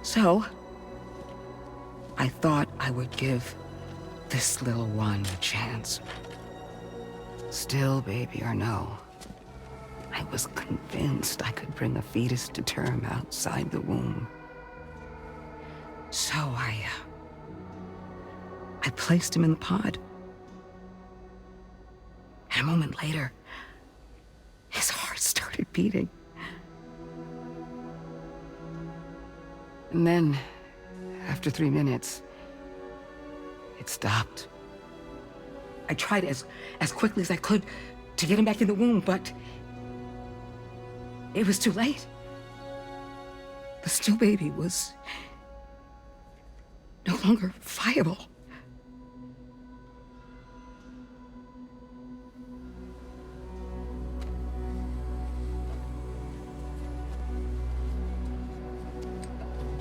So, I thought I would give this little one a chance. Still baby or no, I was convinced I could bring a fetus to term outside the womb. So I placed him in the pod. And a moment later, his heart started beating. And then, after 3 minutes, it stopped. I tried as quickly as I could to get him back in the womb, but it was too late. The still baby was no longer viable.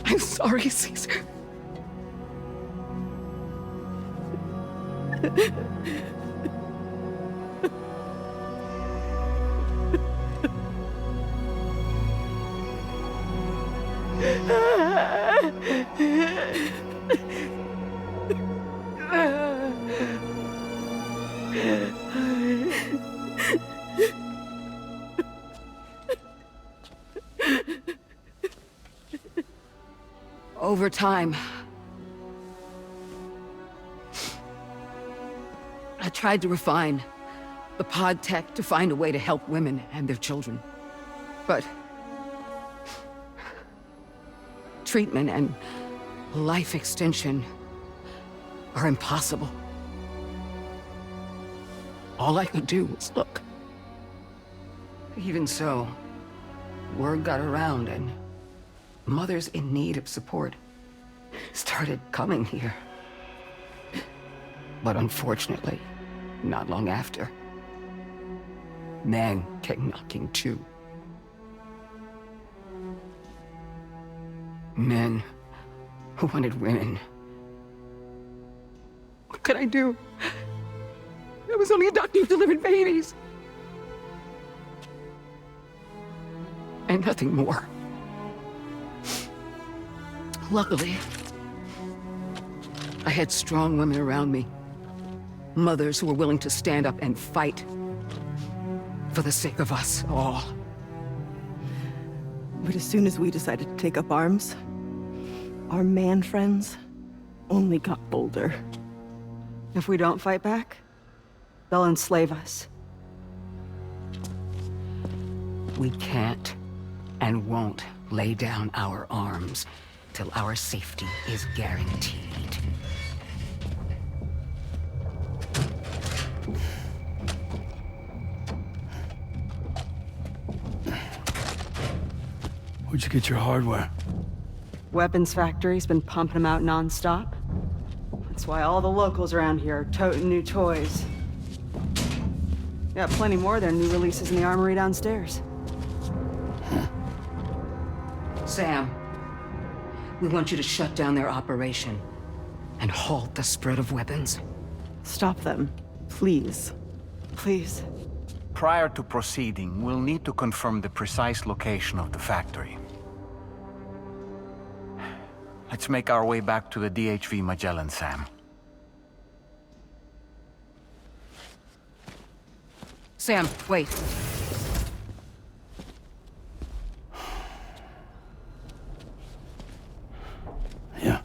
I'm sorry, Caesar. Over time, I tried to refine the pod tech to find a way to help women and their children. But treatment and life extension are impossible. All I could do was look. Even so, word got around and mothers in need of support started coming here. But unfortunately, not long after, men came knocking too. Men who wanted women. What could I do? I was only a doctor who delivered babies. And nothing more. Luckily, I had strong women around me. Mothers who were willing to stand up and fight for the sake of us all. But as soon as we decided to take up arms, our man friends only got bolder. If we don't fight back, they'll enslave us. We can't and won't lay down our arms till our safety is guaranteed. Where'd you get your hardware? Weapons factory's been pumping them out non-stop. That's why all the locals around here are toting new toys. Got plenty more of their new releases in the armory downstairs. Sam, we want you to shut down their operation and halt the spread of weapons. Stop them, please. Please. Prior to proceeding, we'll need to confirm the precise location of the factory. Let's make our way back to the DHV Magellan, Sam. Sam, wait. Yeah.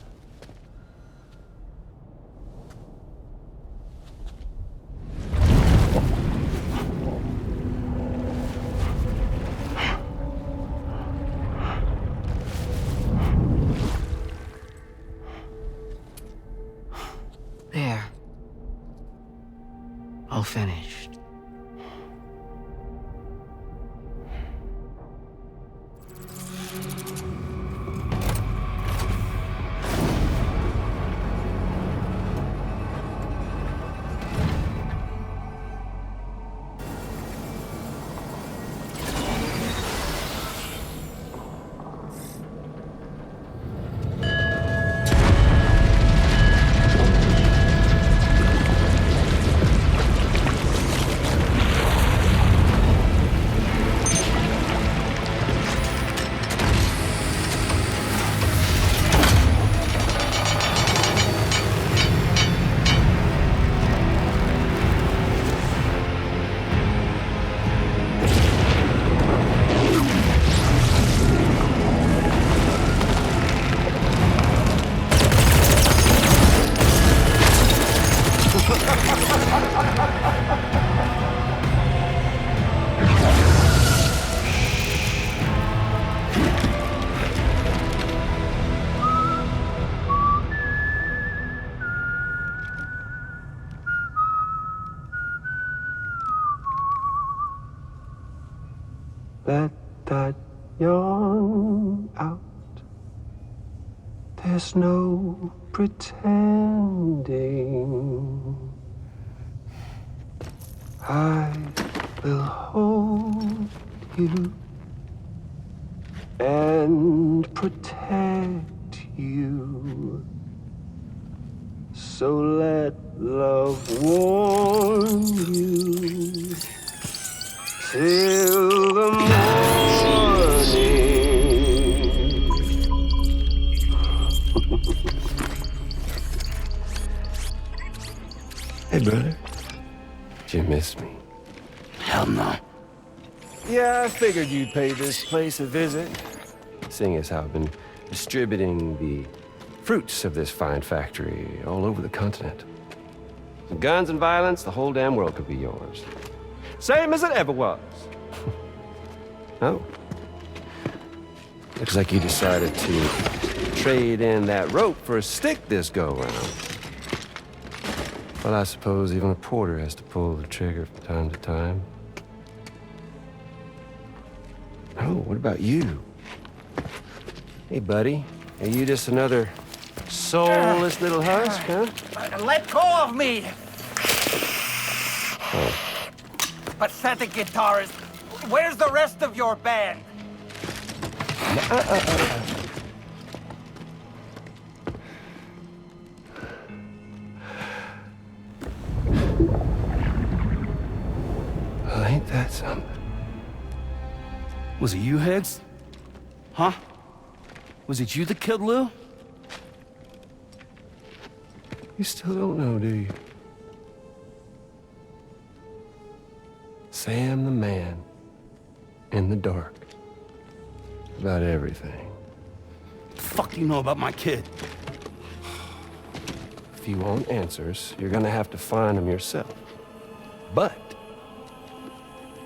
There. All finished. Let that yawn out. There's no pretending. I will hold you and protect you. So let love warm you till the morning. Hey, brother. Did you miss me? Hell no. Yeah, I figured you'd pay this place a visit, seeing as how I've been distributing the fruits of this fine factory all over the continent. Some guns and violence, the whole damn world could be yours. Same as it ever was. Oh. Looks like you decided to trade in that rope for a stick this go-round. Well, I suppose even a porter has to pull the trigger from time to time. Oh, what about you? Hey, buddy. Are you just another soulless little husk, huh? Let go of me! Oh. Pathetic guitarist. Where's the rest of your band? Well, ain't that something? Was it you, Higgs? Huh? Was it you that killed Lou? You still don't know, do you? Sam the man in the dark. about everything. The fuck do you know about my kid? If you want answers, you're gonna have to find them yourself. But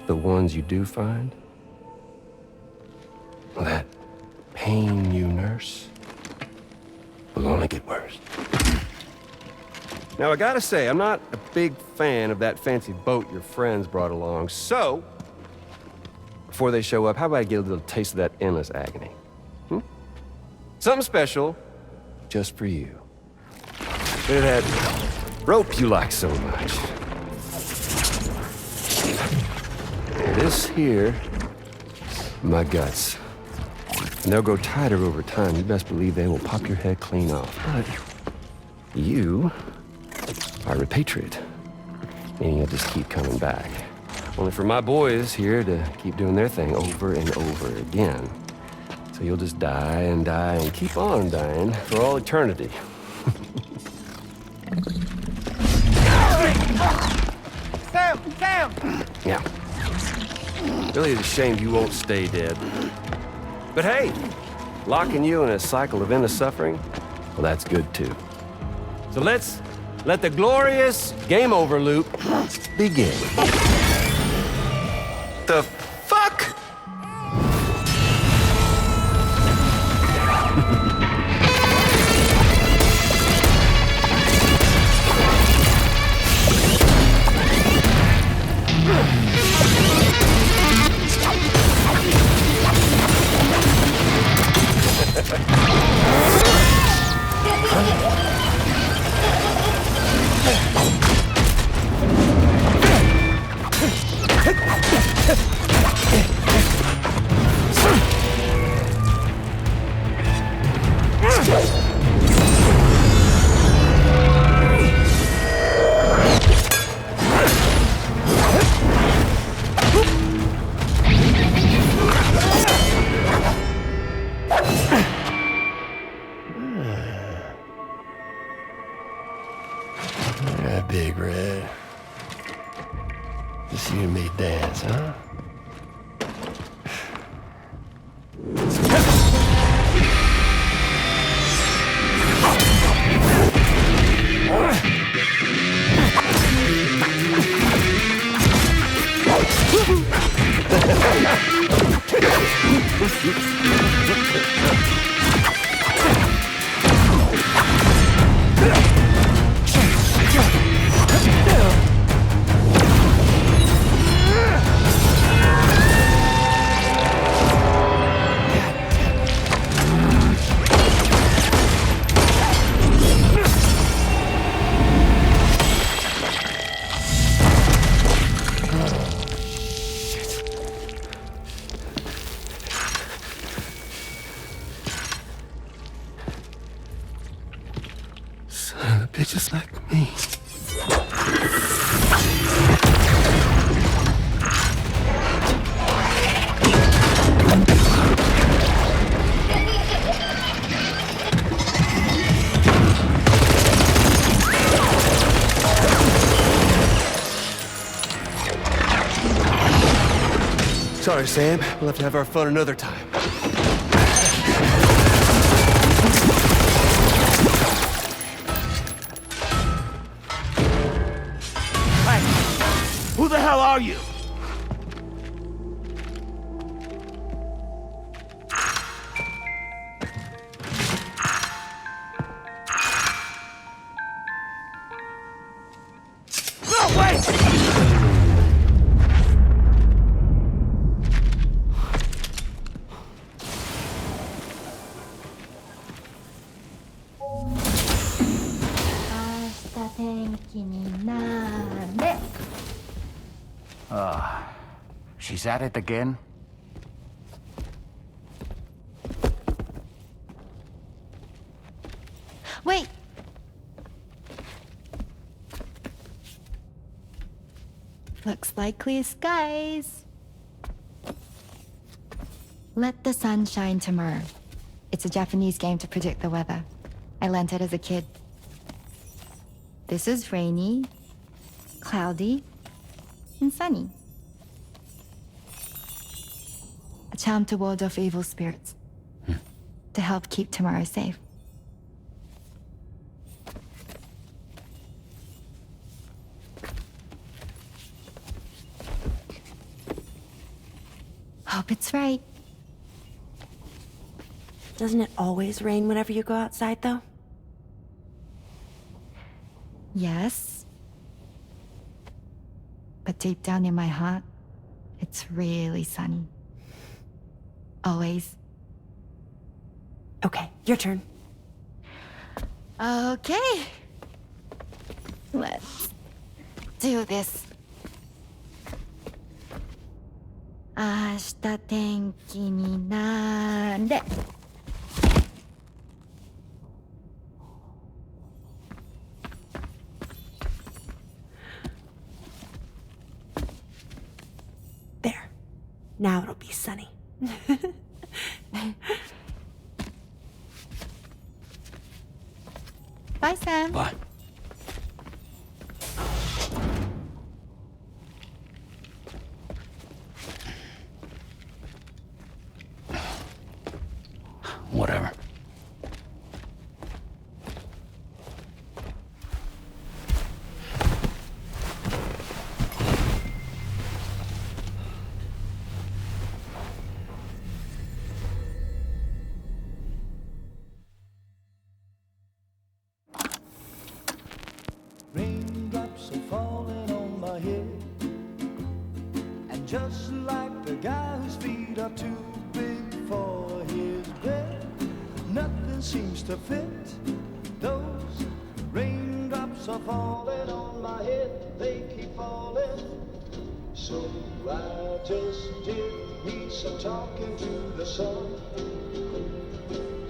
the ones you do find, well, that pain you nurse will only get worse. Now, I gotta say, I'm not a big fan of that fancy boat your friends brought along, so before they show up, how about I get a little taste of that endless agony? Something special just for you. Bit of that rope you like so much. This here, my guts. And they'll grow tighter over time. You best believe they will pop your head clean off. But you are a patriot, meaning you'll just keep coming back. Only for my boys here to keep doing their thing over and over again. So you'll just die and die and keep on dying for all eternity. Sam! Yeah. Really, it's a shame you won't stay dead. But hey, locking you in a cycle of endless suffering, well, that's good too. So let's let the glorious game over loop begin. The fuck? Yeah, Big Red. Just you and me dance, huh? Son of a bitch just like me. Sorry, Sam. We'll have to have our fun another time. Who the hell are you? No, wait! She's at it again? Wait! Looks like clear skies. Let the sun shine tomorrow. It's a Japanese game to predict the weather. I learned it as a kid. This is rainy, cloudy, and sunny. A charm to ward off evil spirits. To help keep tomorrow safe. Hope it's right. Doesn't it always rain whenever you go outside, though? Yes. But deep down in my heart, it's really sunny. Always. Okay, your turn. Okay. Let's do this. 明日天気になれ。There. Now it'll be sunny. Bye, Sam. Bye. Whatever. Raindrops are falling on my head, and just like the guy whose feet are too big for his bed, nothing seems to fit. Those raindrops are falling on my head, they keep falling. So I just did me some talking to the sun,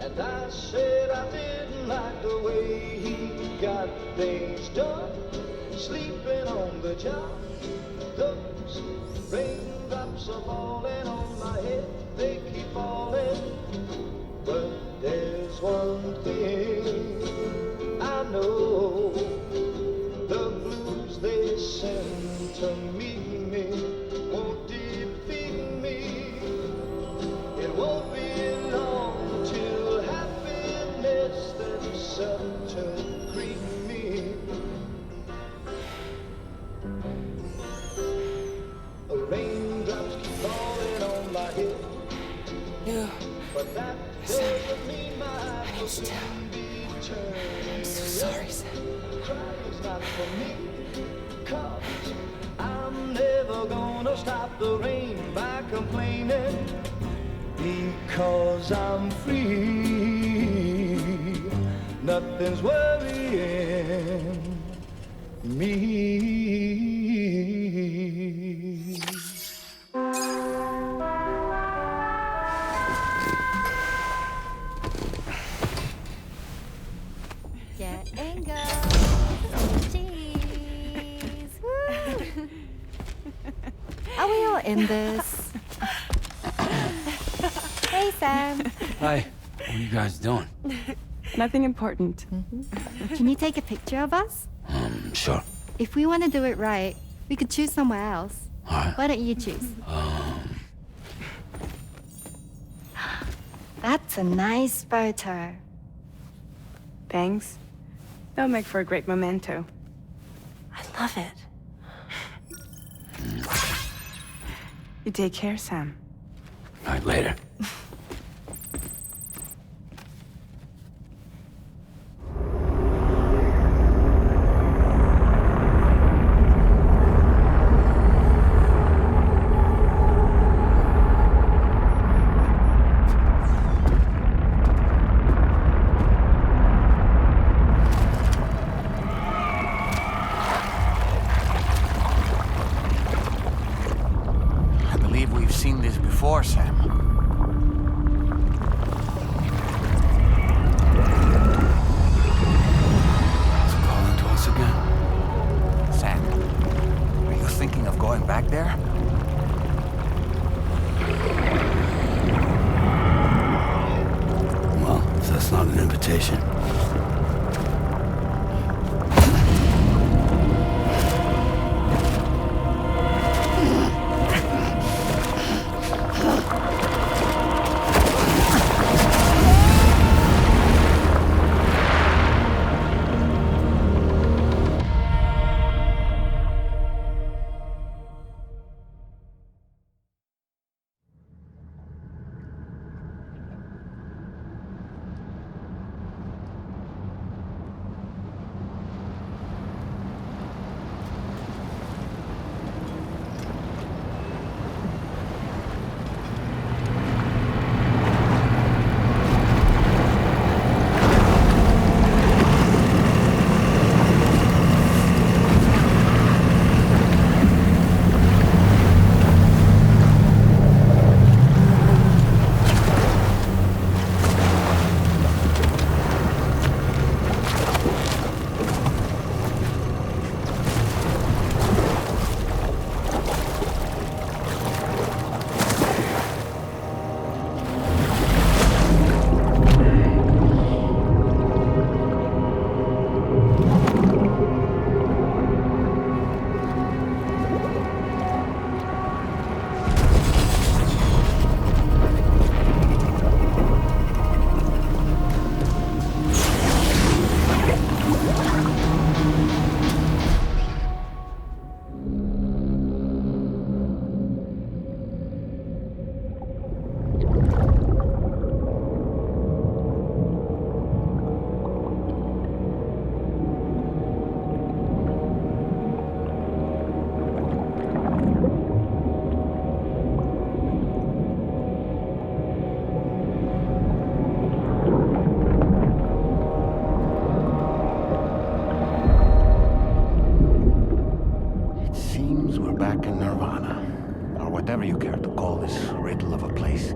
and I said I didn't like the way he got things done, sleeping on the job. Those raindrops are falling on my head, they keep falling. But there's one thing I know, the blues they send to meet me won't defeat me. It won't be long till happiness and certain greet me. Raindrops keep falling on my head. No. But that doesn't mean my heart will soon be turning. I'm so sorry, Sam. Crying's not for me, 'cause I'm never gonna stop the rain by complaining, because I'm free. Nothing's worrying me. Get and go. Cheese. Woo. Are we all in this? Hey, Sam. Hi. What are you guys doing? Nothing important. Can you take a picture of us? Sure. If we want to do it right, we could choose somewhere else. All right. Why don't you choose? That's a nice photo. Thanks. That'll make for a great memento. I love it. You take care, Sam. All right, later. I believe we've seen this before, Sam. It's calling to us again. Sam, are you thinking of going back there? Well, if that's not an invitation. we're back in Nirvana. Or whatever you care to call this riddle of a place.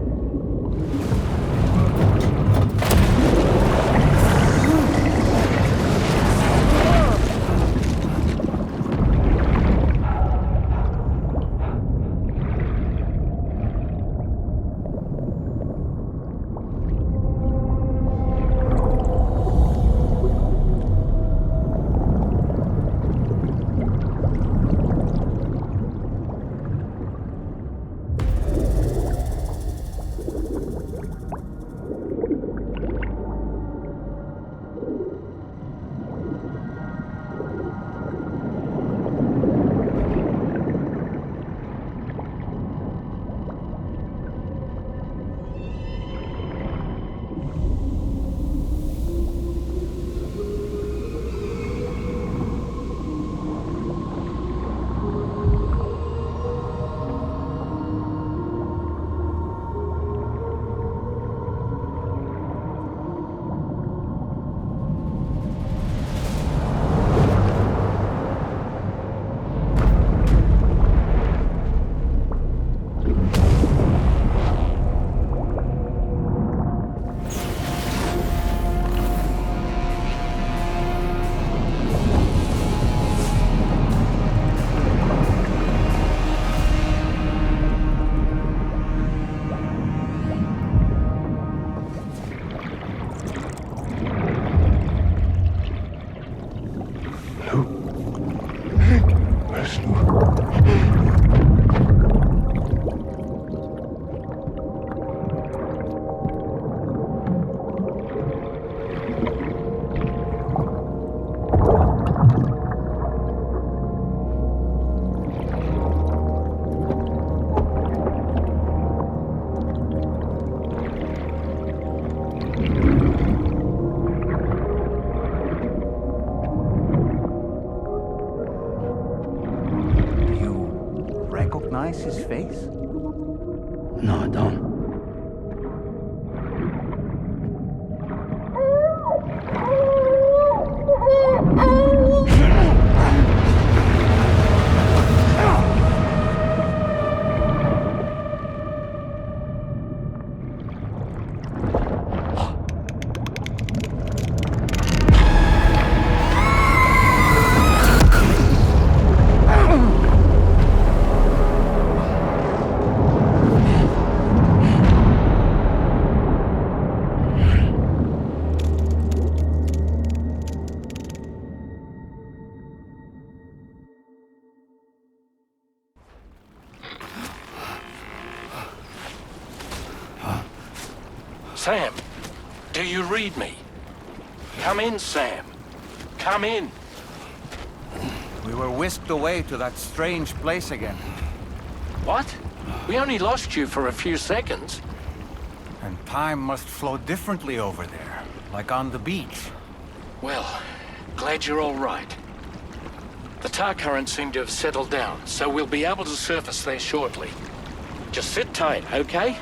His face? No, I don't. Sam, do you read me? Come in, Sam. Come in. We were whisked away to that strange place again. What? We only lost you for a few seconds. And time must flow differently over there, like on the beach. Well, glad you're all right. The tar currents seem to have settled down, so we'll be able to surface there shortly. Just sit tight, okay?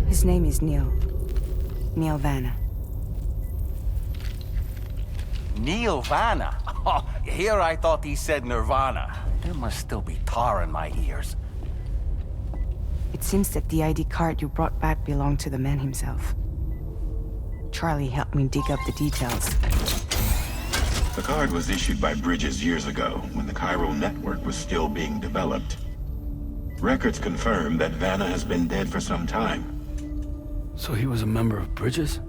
His name is Neil. Neil Vanna. Neil Vanna? Oh, here I thought he said Nirvana. There must still be tar in my ears. It seems that the ID card you brought back belonged to the man himself. Charlie helped me dig up the details. The card was issued by Bridges years ago, when the chiral network was still being developed. Records confirm that Vanna has been dead for some time. So he was a member of Bridges?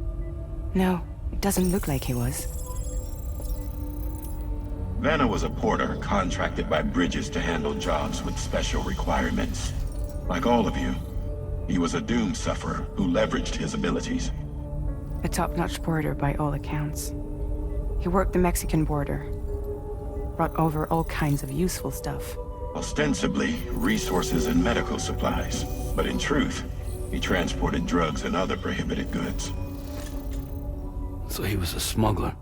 No, it doesn't look like he was. Vanna was a porter contracted by Bridges to handle jobs with special requirements. Like all of you, he was a doom sufferer who leveraged his abilities. A top-notch porter by all accounts. He worked the Mexican border. Brought over all kinds of useful stuff. Ostensibly, resources and medical supplies. But in truth, he transported drugs and other prohibited goods. So he was a smuggler.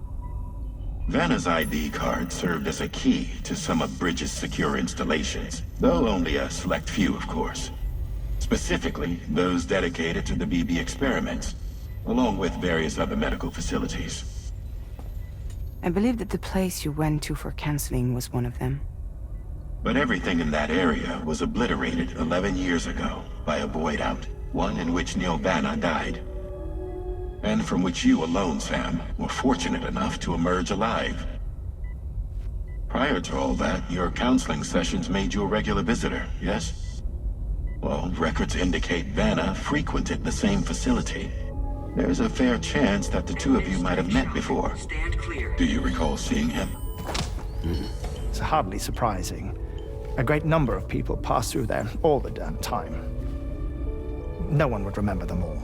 Vanna's ID card served as a key to some of Bridges' secure installations, though only a select few, of course. Specifically, those dedicated to the BB experiments, along with various other medical facilities. I believe that the place you went to for counseling was one of them. But everything in that area was obliterated 11 years ago by a void out, one in which Neil Vanna died. And from which you alone, Sam, were fortunate enough to emerge alive. Prior to all that, your counseling sessions made you a regular visitor, yes? Well, records indicate Vanna frequented the same facility. There's a fair chance that the two of you might have met before. Do you recall seeing him? It's hardly surprising. A great number of people pass through there all the damn time. No one would remember them all.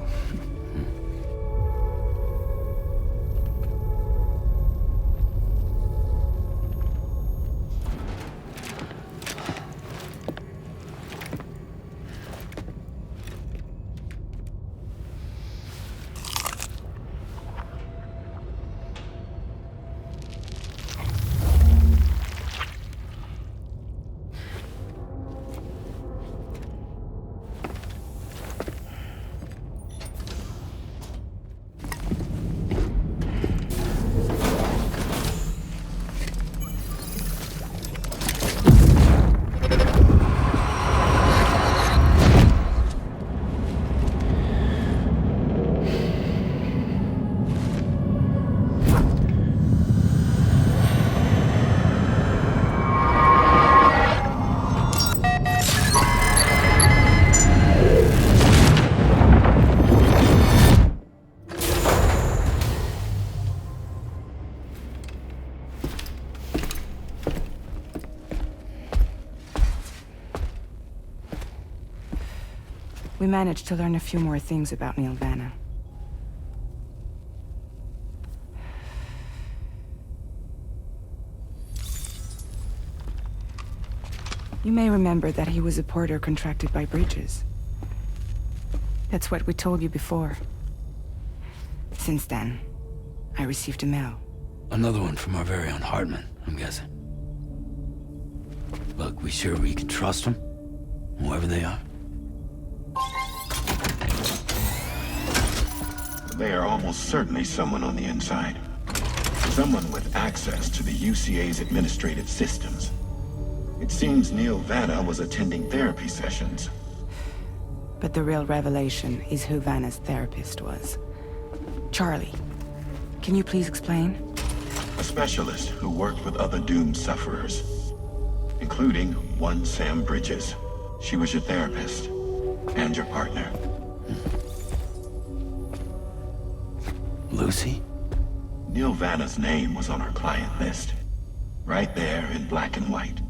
We managed to learn a few more things about Neil Vanna. You may remember that he was a porter contracted by Bridges. That's what we told you before. Since then, I received a mail. Another one from our very own Hartman, I'm guessing. Look, we sure we can trust them? Whoever they are? They are almost certainly someone on the inside. Someone with access to the UCA's administrative systems. It seems Neil Vanna was attending therapy sessions. But the real revelation is who Vanna's therapist was. Charlie, can you please explain? A specialist who worked with other doomed sufferers, including one Sam Bridges. She was your therapist and your partner. Lucy? Neil Vanna's name was on her client list. Right there in black and white.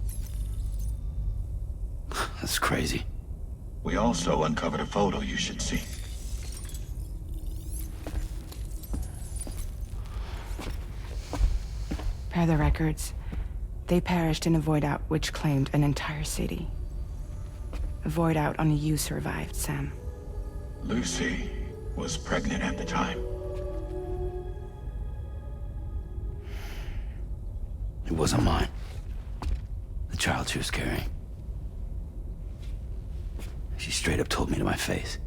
That's crazy. We also uncovered a photo you should see. Per the records, they perished in a void out which claimed an entire city. A void out only you survived, Sam. Lucy was pregnant at the time. It wasn't mine. The child she was carrying. She straight up told me to my face.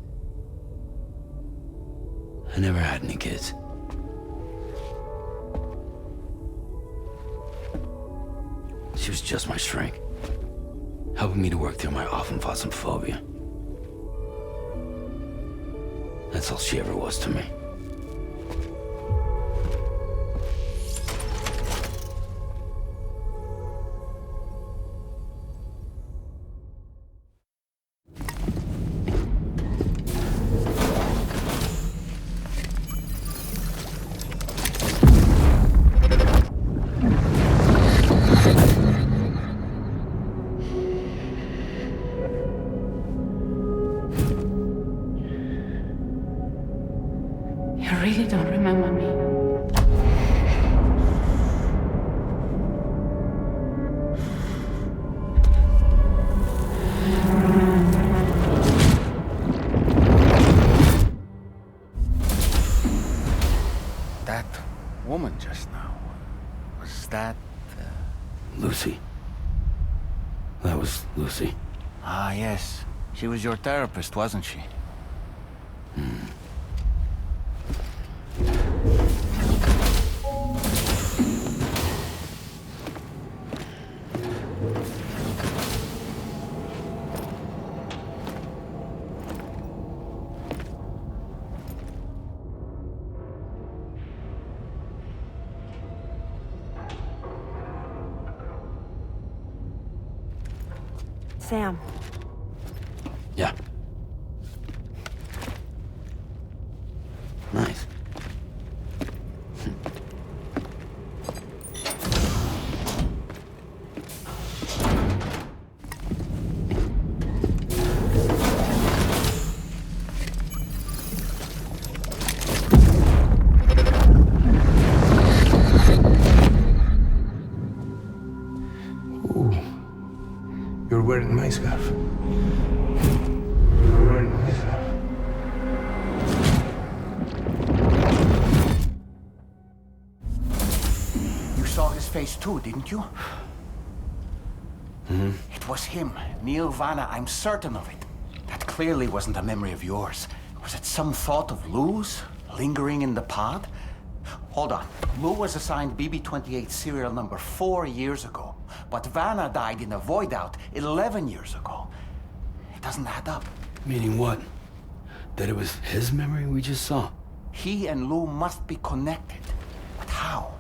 I never had any kids. She was just my shrink, helping me to work through my often phobia. That's all she ever was to me. Was that... Lucy. That was Lucy. Ah, yes. She was your therapist, wasn't she? Sam. Yeah. Nice. You're wearing my scarf. You're wearing my scarf. You saw his face too, didn't you? It was him, Neil Vanna, I'm certain of it. That clearly wasn't a memory of yours. Was it some thought of Lou's, lingering in the pod? Hold on. Lou was assigned BB-28 serial number 4 years ago, but Vanna died in a void out 11 years ago. It doesn't add up. Meaning what? That it was his memory we just saw? He and Lou must be connected. But how?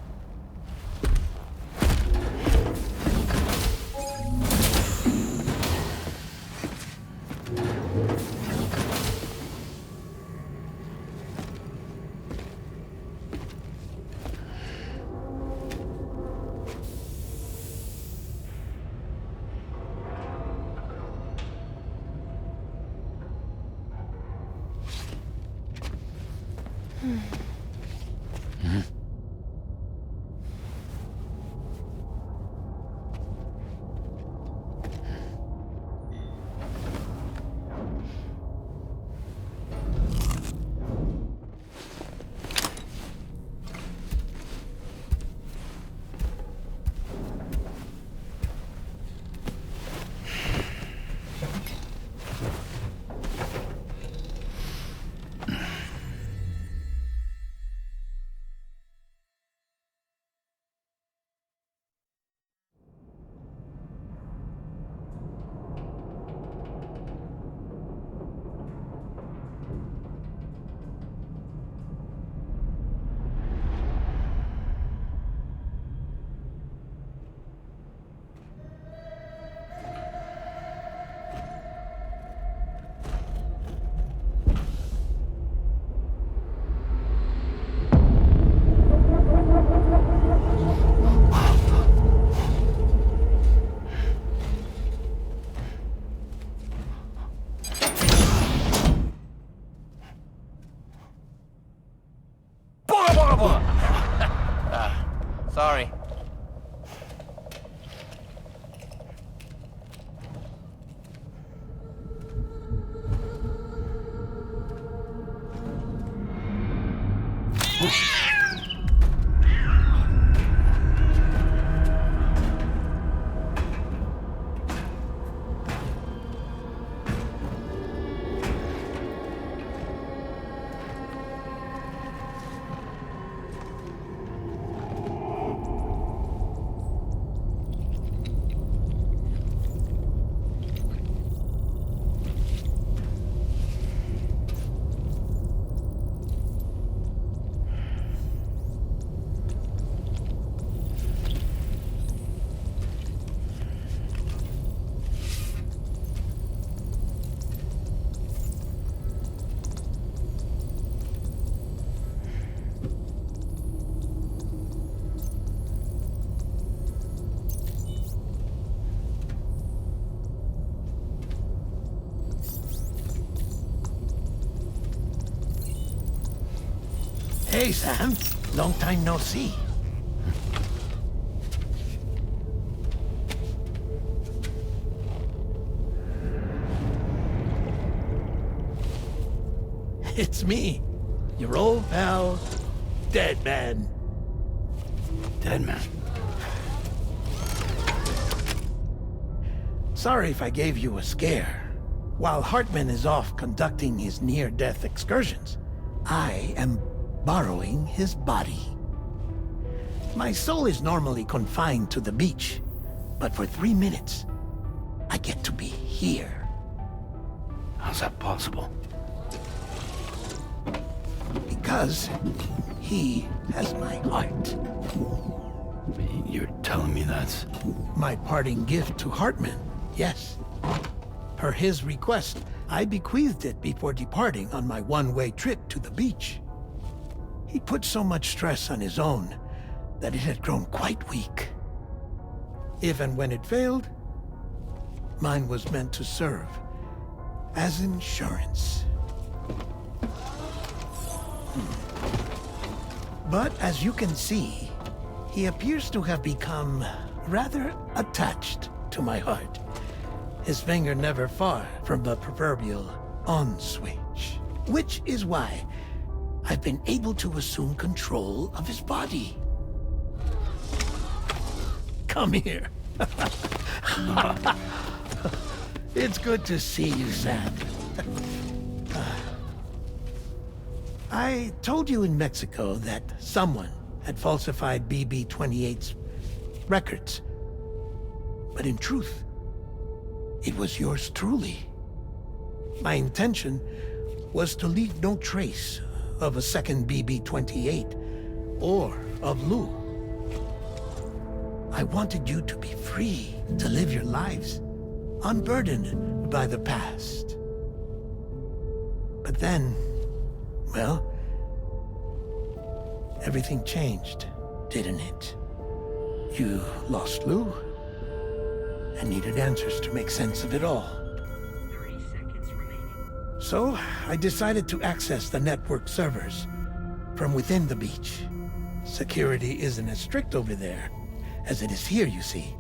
Sorry. Hey, Sam. Long time no see. It's me, your old pal, Dead Man. Dead Man? Sorry if I gave you a scare. While Hartman is off conducting his near-death excursions, I am borrowing his body. My soul is normally confined to the beach, but for 3 minutes, I get to be here. How's that possible? Because he has my heart. You're telling me that's... My parting gift to Hartman, yes. Per his request, I bequeathed it before departing on my one-way trip to the beach. He put so much stress on his own that it had grown quite weak. If and when it failed, mine was meant to serve as insurance. But as you can see, he appears to have become rather attached to my heart. His finger never far from the proverbial on switch. Which is why I've been able to assume control of his body. Come here. It's good to see you, Sam. I told you in Mexico that someone had falsified BB-28's records. But in truth, it was yours truly. My intention was to leave no trace of a second BB-28 or of Lou. I wanted you to be free to live your lives, unburdened by the past. But then, well, everything changed, didn't it? You lost Lou, and needed answers to make sense of it all. 30 seconds remaining. So, I decided to access the network servers from within the beach. Security isn't as strict over there as it is here, you see.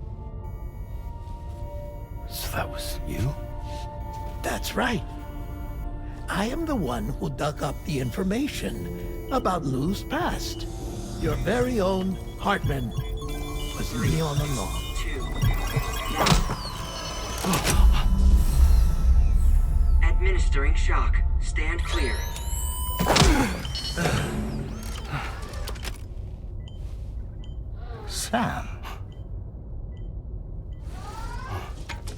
So that was you? That's right. I am the one who dug up the information about Lou's past. Your very own Hartman was me all along. 2. Administering shock. Stand clear. Sam?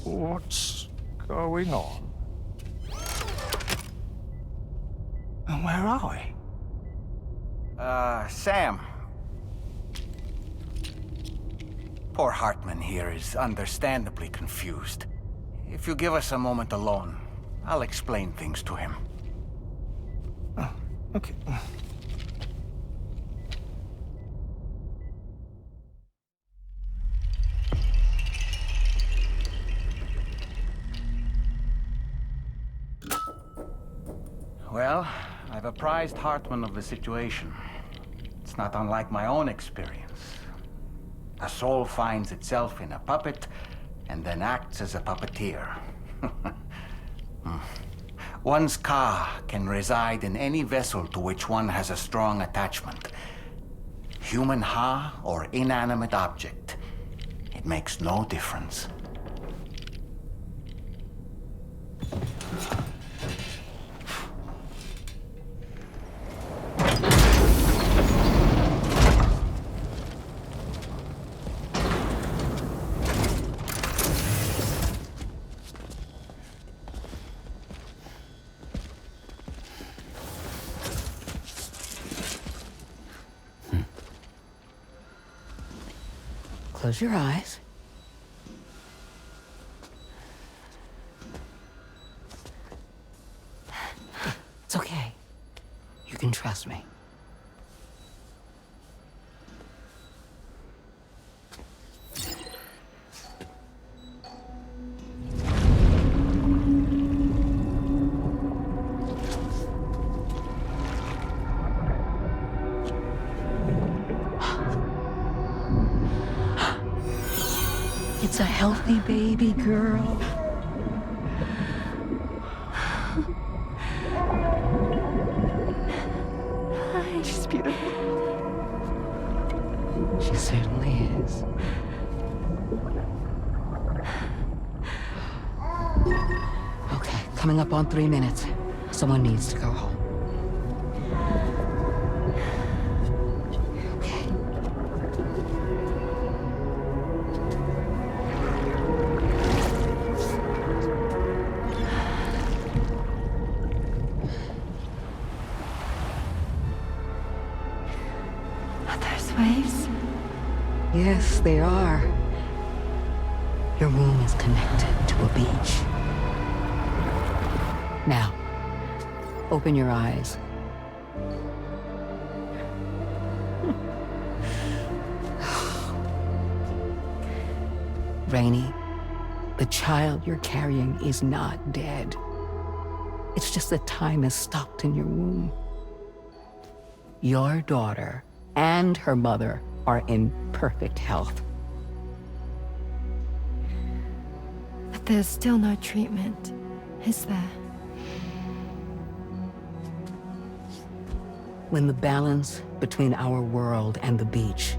What's going on? And where are we? Sam. Poor Hartman here is understandably confused. If you give us a moment alone, I'll explain things to him. Oh, okay. Well, I've apprised Hartman of the situation. It's not unlike my own experience. A soul finds itself in a puppet and then acts as a puppeteer. One's ka can reside in any vessel to which one has a strong attachment. Human ha or inanimate object. It makes no difference. Close your eyes. It's okay. You can trust me. It's a healthy baby girl. She's beautiful. She certainly is. coming up on 3 minutes. Someone needs to go home. Waves? Yes, they are. Your womb is connected to a beach. Now, open your eyes. Rainey, the child you're carrying is not dead. It's just that time has stopped in your womb. Your daughter and her mother are in perfect health. But there's still no treatment, is there? When the balance between our world and the beach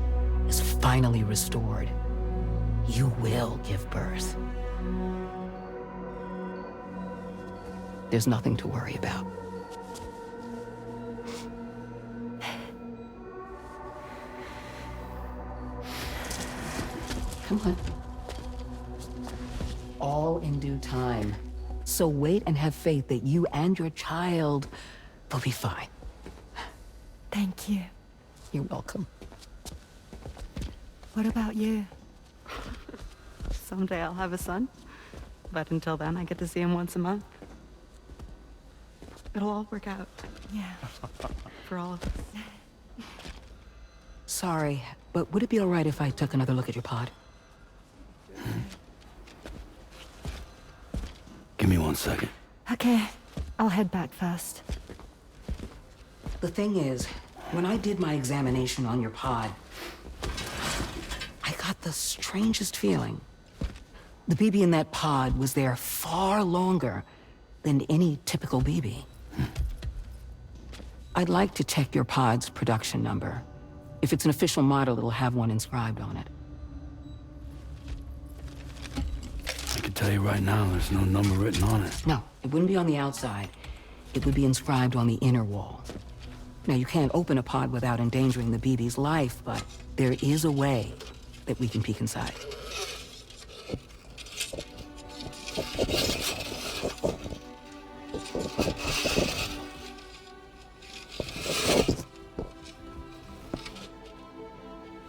is finally restored, you will give birth. There's nothing to worry about. Come on. All in due time. So wait and have faith that you and your child will be fine. Thank you. You're welcome. What about you? Someday I'll have a son. But until then, I get to see him once a month. It'll all work out. Yeah. For all of us. Sorry, but would it be all right if I took another look at your pod? Give me 1 second. Okay, I'll head back first. The thing is, when I did my examination on your pod, I got the strangest feeling. The BB in that pod was there far longer than any typical BB. I'd like to check your pod's production number. If it's an official model, it'll have one inscribed on it. I can tell you right now, there's no number written on it. No, it wouldn't be on the outside. It would be inscribed on the inner wall. Now, you can't open a pod without endangering the BB's life, but there is a way that we can peek inside.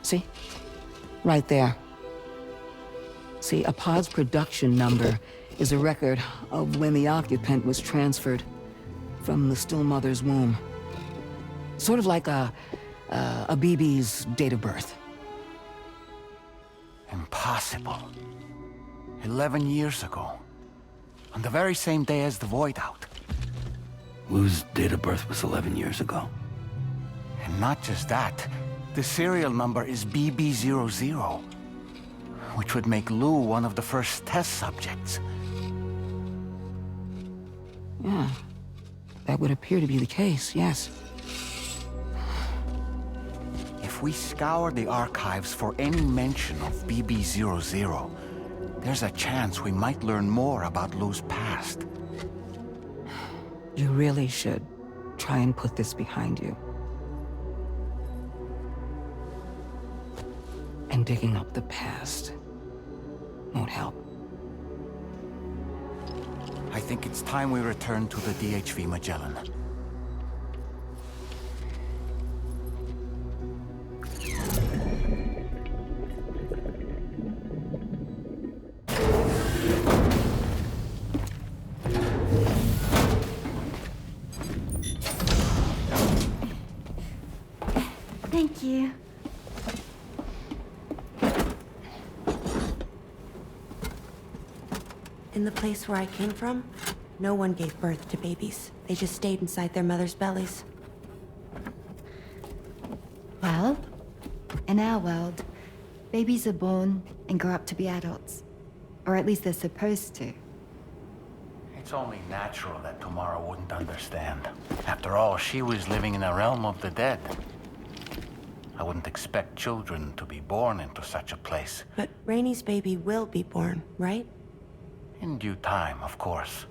See? Right there. See, a pod's production number is a record of when the occupant was transferred from the still mother's womb. Sort of like a BB's date of birth. Impossible. 11 years ago. On the very same day as the void out. Lou's date of birth was 11 years ago. And not just that, the serial number is BB00, which would make Lou one of the first test subjects. Yeah, that would appear to be the case, yes. If we scour the archives for any mention of BB00, there's a chance we might learn more about Lou's past. You really should try and put this behind you. And digging up the past won't help. I think it's time we return to the DHV Magellan. Thank you. In the place where I came from, no one gave birth to babies. They just stayed inside their mother's bellies. Well, in our world, babies are born and grow up to be adults. Or at least they're supposed to. It's only natural that Tamara wouldn't understand. After all, she was living in a realm of the dead. I wouldn't expect children to be born into such a place. But Rainey's baby will be born, right? In due time, of course.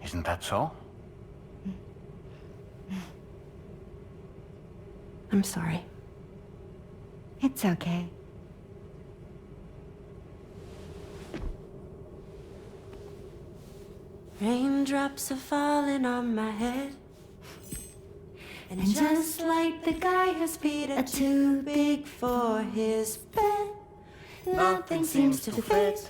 Isn't that so? I'm sorry. It's okay. Raindrops are falling on my head. And just like the guy whose feet are too big for his bed, nothing seems to fit.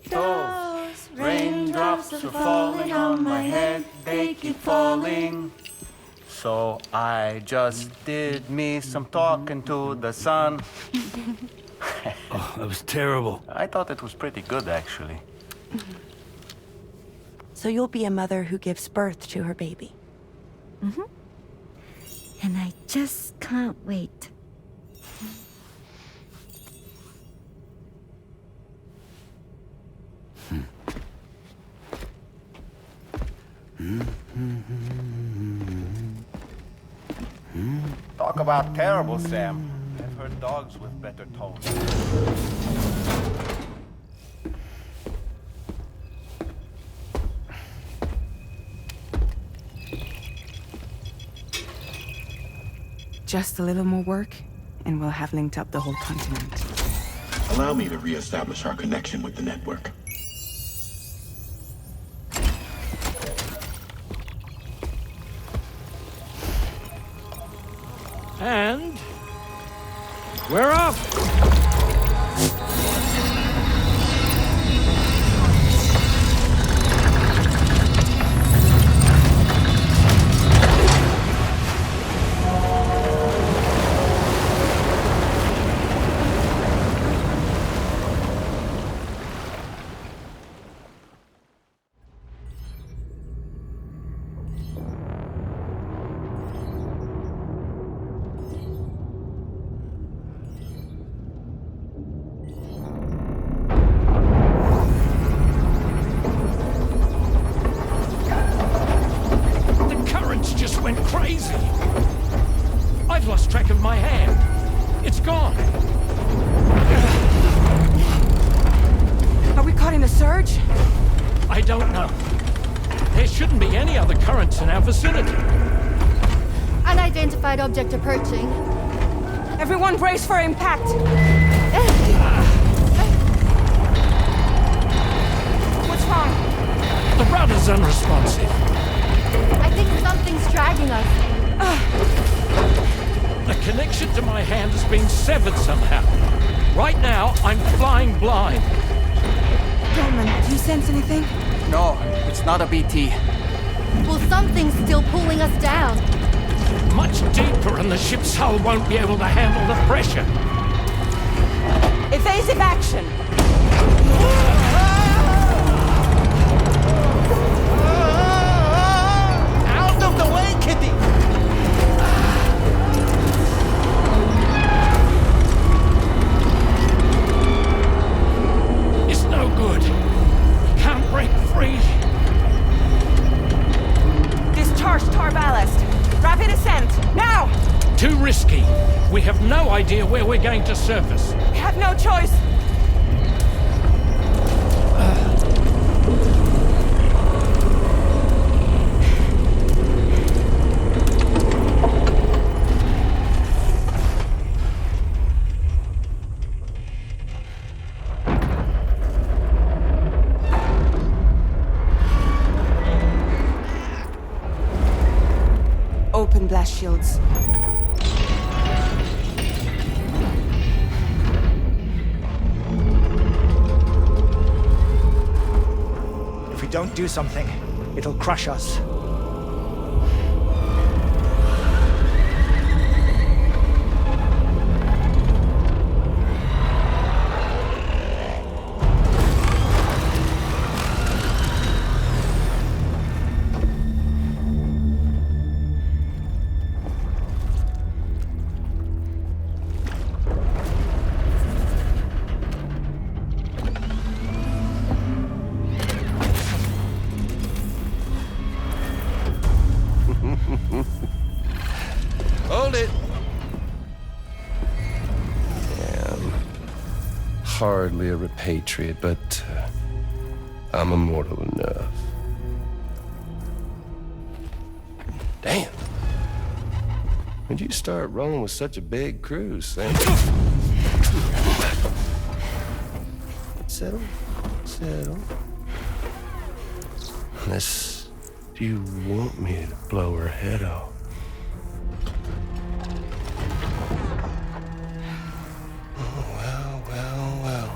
Those raindrops are falling on my head, they keep falling. So I just did me some talking to the sun. Oh, that was terrible. I thought it was pretty good, actually. So you'll be a mother who gives birth to her baby. Mm-hmm. And I just can't wait. Talk about terrible, Sam. I've heard dogs with better tones. Just a little more work, and we'll have linked up the whole continent. Allow me to reestablish our connection with the network. And we're off! Went crazy. I've lost track of my hand. It's gone. Are we caught in a surge? I don't know. There shouldn't be any other currents in our vicinity. Unidentified object approaching. Everyone brace for impact. What's wrong? The rudder's unresponsive. I think something's dragging us. The connection to my hand has been severed somehow. Right now, I'm flying blind. Dolman, do you sense anything? No, it's not a BT. Well, something's still pulling us down. Much deeper, and the ship's hull won't be able to handle the pressure. Evasive action! Out of the way, Kitty! It's no good. Can't break free. Discharge tar ballast. Rapid ascent, now! Too risky. We have no idea where we're going to surface. We have no choice. Open blast shields. If we don't do something, it'll crush us. Hold it! Damn. Hardly a repatriate, but I'm immortal enough. Damn. When'd you start rolling with such a big crew, Sam? Settle. Unless you want me to blow her head off. Oh, well.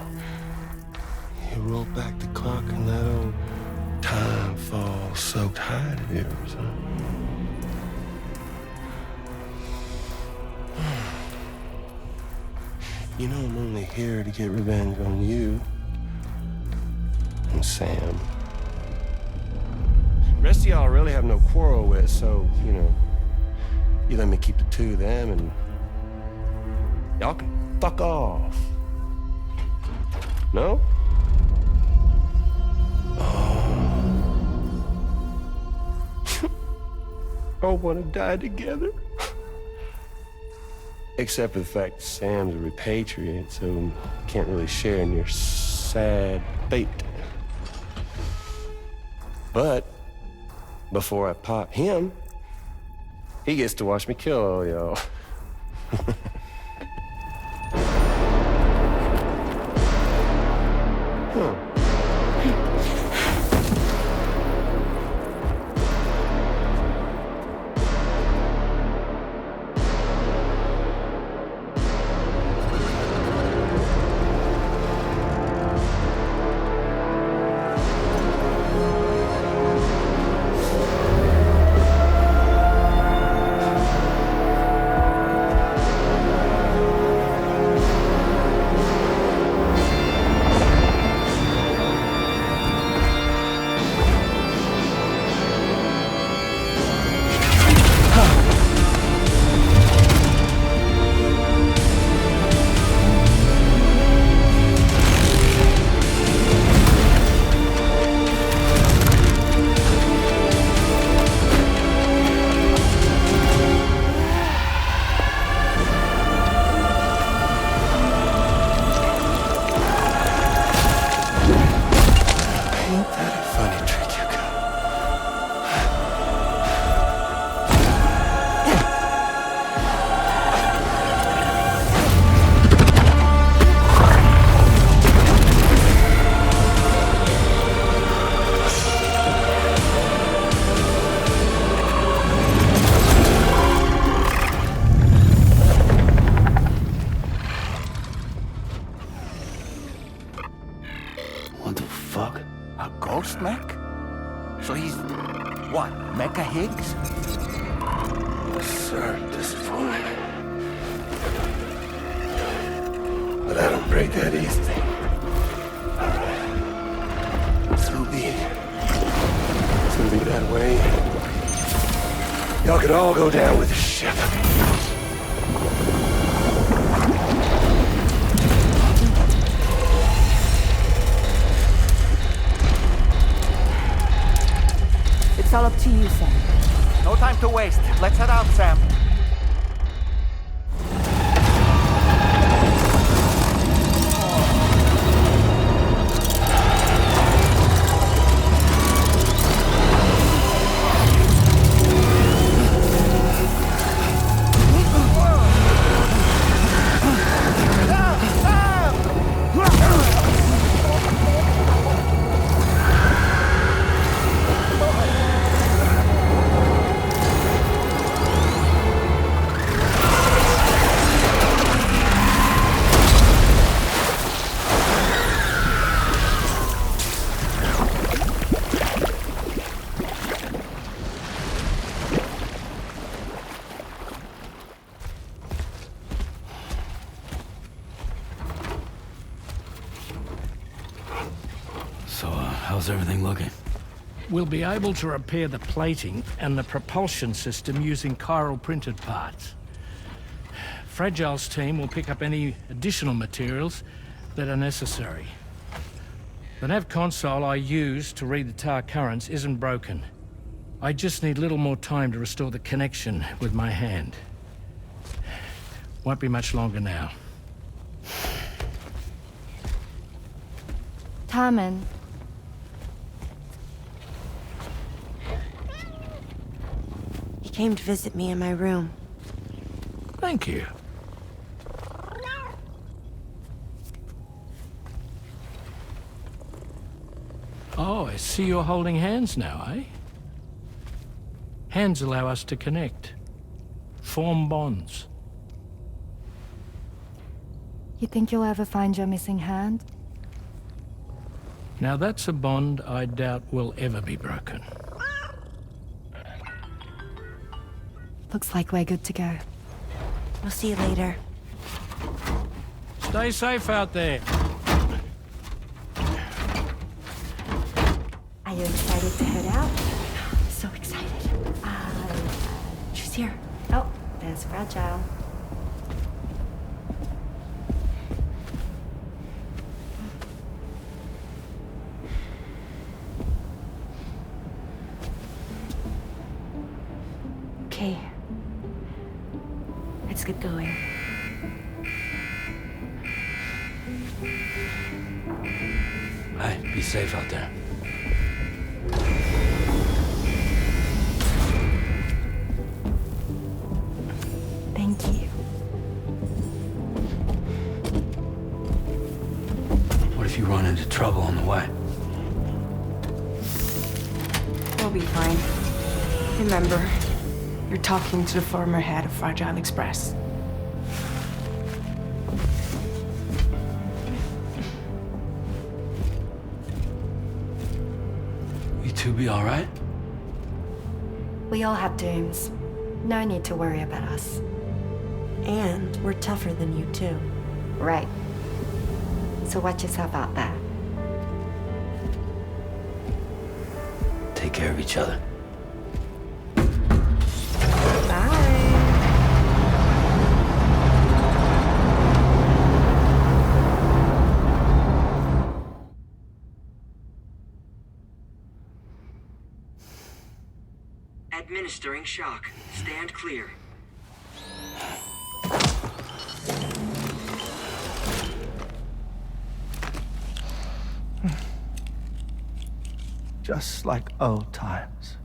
You roll back the clock in that old time-fall-soaked hide of yours, huh? You know I'm only here to get revenge on you and Sam. The rest of y'all I really have no quarrel with, so, you know, you let me keep the two of them and y'all can fuck off. No? All want to die together. Except for the fact that Sam's a repatriate, so can't really share in your sad fate. But before I pop him, he gets to watch me kill all y'all. What the fuck? A ghost mech? So he's, what, Mecha Higgs? Sir, disappointed. But I don't break that easy. All right. So be it. It's gonna be that way. Y'all could all go down with the ship. It's all up to you, Sam. No time to waste. Let's head out, Sam. So, how's everything looking? We'll be able to repair the plating and the propulsion system using chiral printed parts. Fragile's team will pick up any additional materials that are necessary. The nav console I use to read the tower currents isn't broken. I just need a little more time to restore the connection with my hand. Won't be much longer now. Tommen. came to visit me in my room. Thank you. Oh, I see you're holding hands now, eh? Hands allow us to connect, form bonds. You think you'll ever find your missing hand? Now that's a bond I doubt will ever be broken. Looks like we're good to go. We'll see you later. Stay safe out there. Are you excited to head out? So excited. She's here. Oh, there's Fragile. Okay. Let's get going. Hey, be safe out there. Thank you. What if you run into trouble on the way? We'll be fine. Remember, you're talking to the former head of Fragile Express. You two be all right? We all have dooms. No need to worry about us. And we're tougher than you, too. Right. So watch yourself out there. Take care of each other. Administering shock. Stand clear. Just like old times.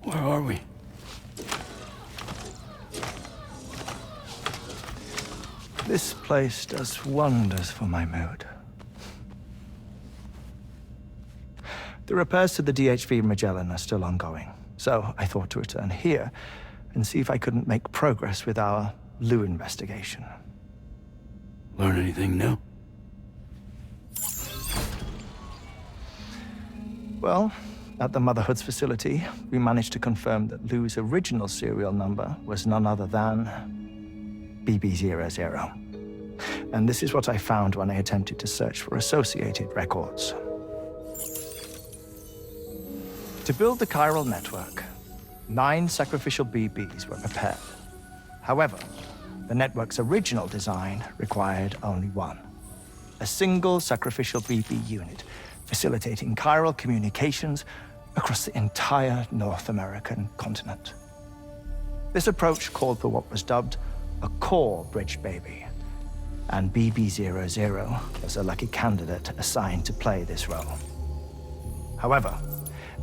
Where are we? This place does wonders for my mood. The repairs to the DHV Magellan are still ongoing, so I thought to return here and see if I couldn't make progress with our Lou investigation. Learn anything new? Well, at the Motherhood's facility, we managed to confirm that Lou's original serial number was none other than BB00. And this is what I found when I attempted to search for associated records. To build the chiral network, 9 sacrificial BBs were prepared. However, the network's original design required only 1. A single sacrificial BB unit, facilitating chiral communications across the entire North American continent. This approach called for what was dubbed a core bridge baby, and BB00 was a lucky candidate assigned to play this role. However,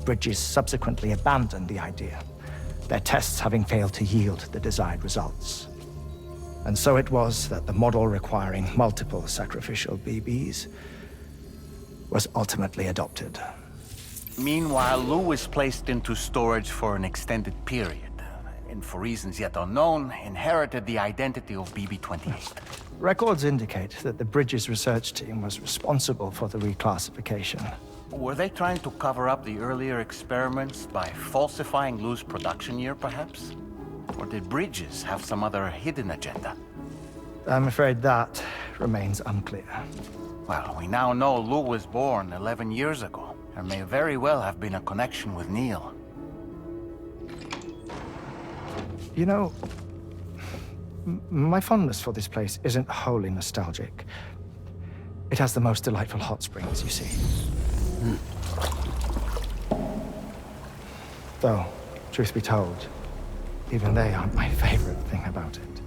Bridges subsequently abandoned the idea, their tests having failed to yield the desired results. And so it was that the model requiring multiple sacrificial BBs was ultimately adopted. Meanwhile, Lou was placed into storage for an extended period, and for reasons yet unknown, inherited the identity of BB-28. Records indicate that the Bridges research team was responsible for the reclassification. Were they trying to cover up the earlier experiments by falsifying Lou's production year, perhaps? Or did Bridges have some other hidden agenda? I'm afraid that remains unclear. Well, we now know Lou was born 11 years ago. There may very well have been a connection with Neil. You know, my fondness for this place isn't wholly nostalgic. It has the most delightful hot springs, you see. Though, truth be told, even they aren't my favorite thing about it.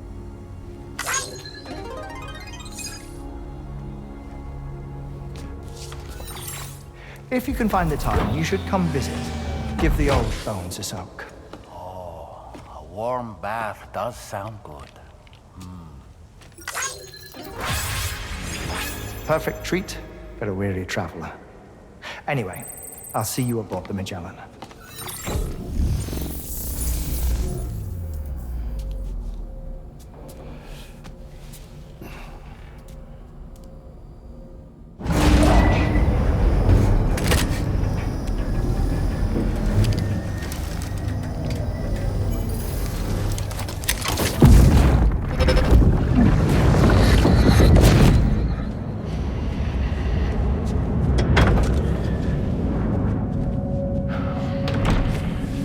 If you can find the time, you should come visit. Give the old bones a soak. Oh, a warm bath does sound good. Perfect treat for a weary traveler. Anyway, I'll see you aboard the Magellan.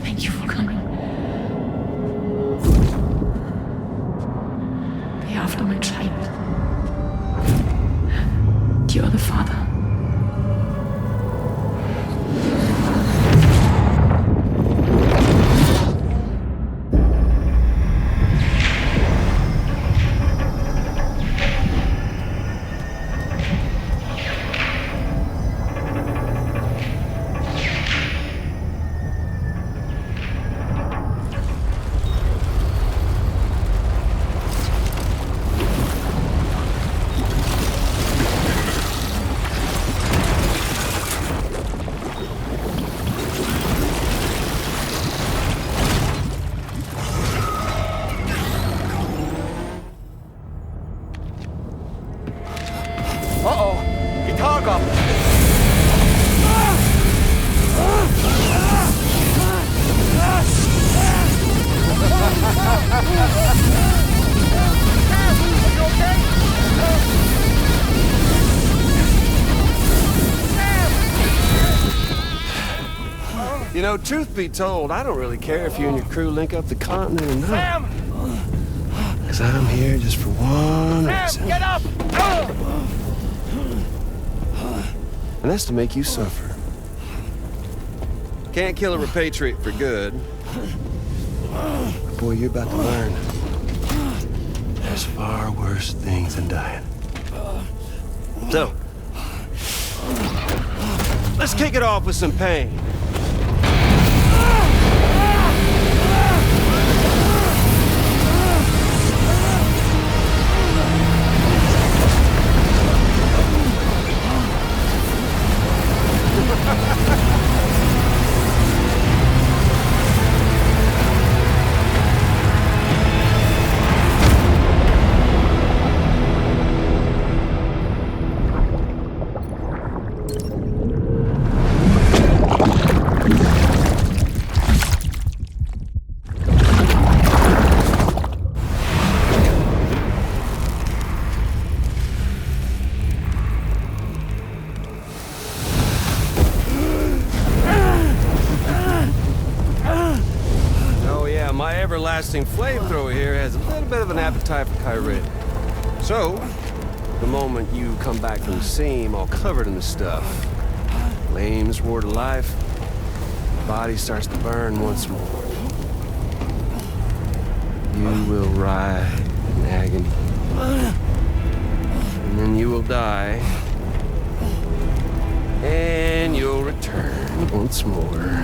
Thank you for coming. They are from a tribe. You are the father. Uh-oh! Itarga! You know, truth be told, I don't really care if you and your crew link up the continent or not. Because I'm here just for one reason. Get up! And that's to make you suffer. Can't kill a repatriate for good. But boy, you're about to learn. There's far worse things than dying. So, let's kick it off with some pain. My everlasting flamethrower here has a little bit of an appetite for Kyrie. So, the moment you come back from the seam all covered in the stuff, flames roar to life, the body starts to burn once more. You will writhe in agony. And then you will die. And you'll return once more.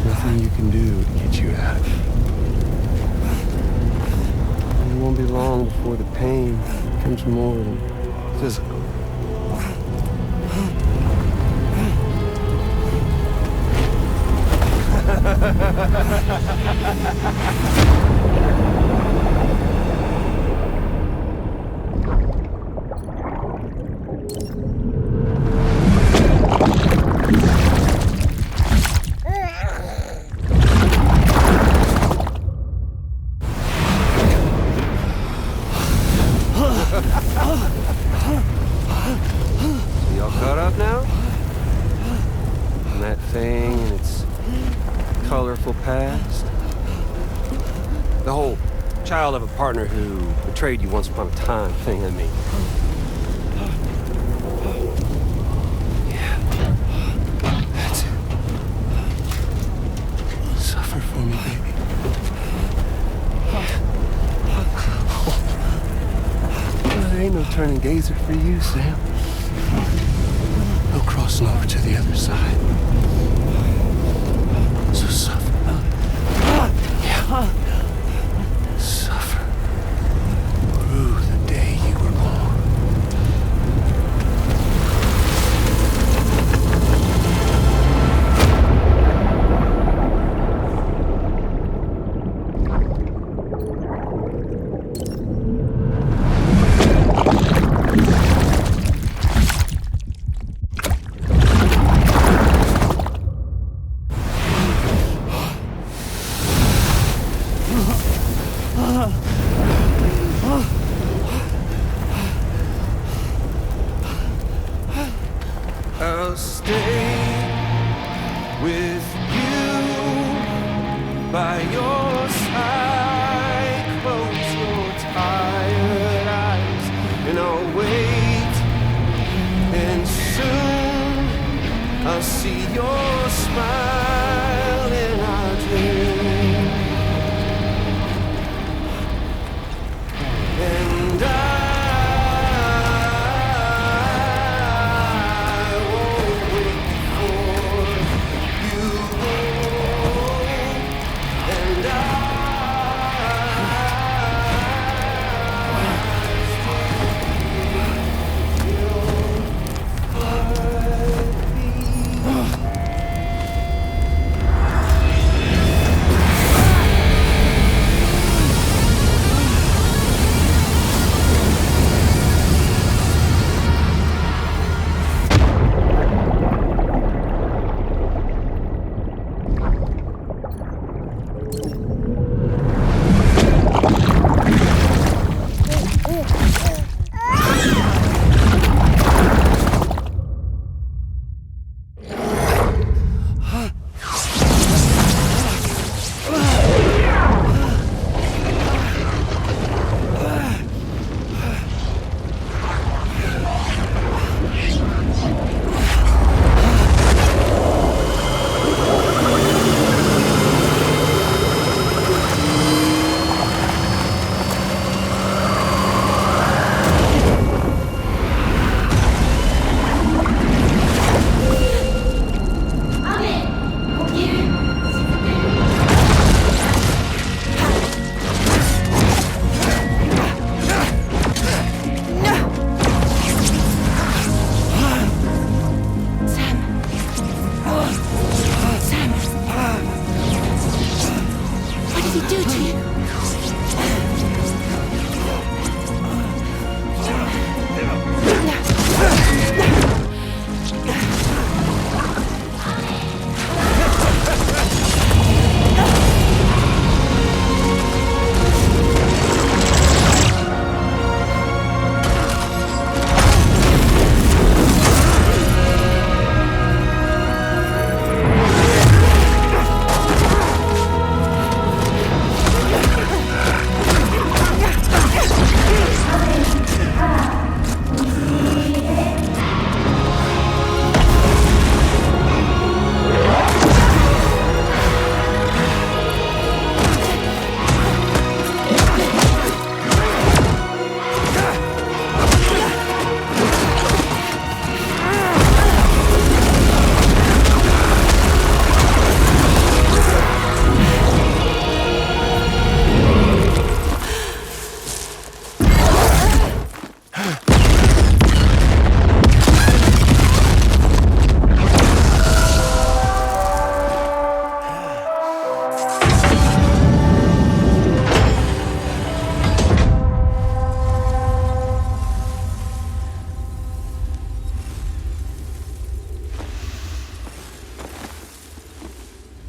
Nothing you can do to get you out of it. And it won't be long before the pain becomes more than physical. Y'all caught up now? And that thing and its colorful past? The whole child of a partner who betrayed you once upon a time thing, I mean. Yeah. That's it. Suffer for me, baby. There ain't no turning gazer for you, Sam. crossing over to the other side. So suffer. Yeah. Suffer. Through the day you were born. I'll stay with you by your side. Close your tired eyes, and I'll wait. And soon I'll see your smile in our dream. And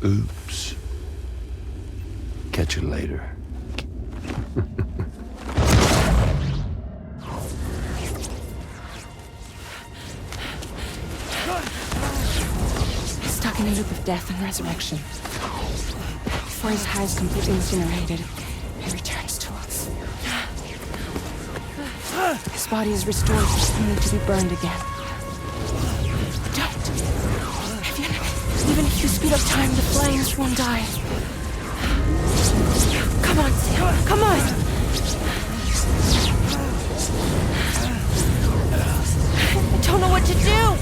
Oops. Catch you later. Stuck in a loop of death and resurrection. Before his hive is completely incinerated, he returns to us. His body is restored, only to be burned again. Don't! Even if you speed up time, the flames won't die. Come on, Sam. Come on! I don't know what to do!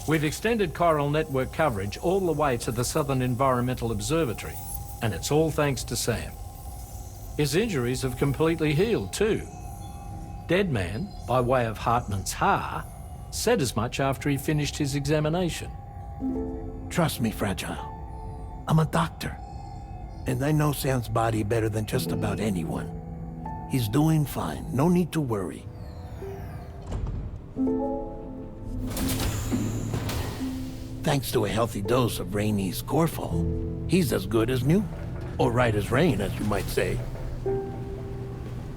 We've extended Chiral network coverage all the way to the Southern Environmental Observatory, and it's all thanks to Sam. His injuries have completely healed too. Deadman, by way of Hartman's Ha, said as much after he finished his examination. Trust me, Fragile. I'm a doctor, and I know Sam's body better than just about anyone. He's doing fine. No need to worry. Thanks to a healthy dose of Rainey's Corfol, he's as good as new. Or right as rain, as you might say.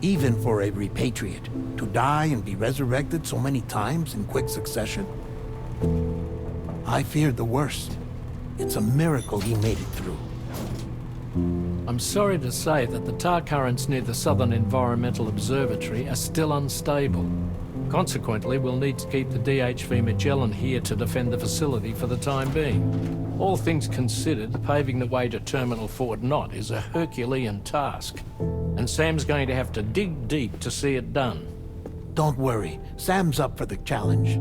Even for a repatriate, to die and be resurrected so many times in quick succession? I feared the worst. It's a miracle he made it through. I'm sorry to say that the tar currents near the Southern Environmental Observatory are still unstable. Consequently, we'll need to keep the DHV Magellan here to defend the facility for the time being. All things considered, paving the way to Terminal Fort Knott is a Herculean task, and Sam's going to have to dig deep to see it done. Don't worry, Sam's up for the challenge.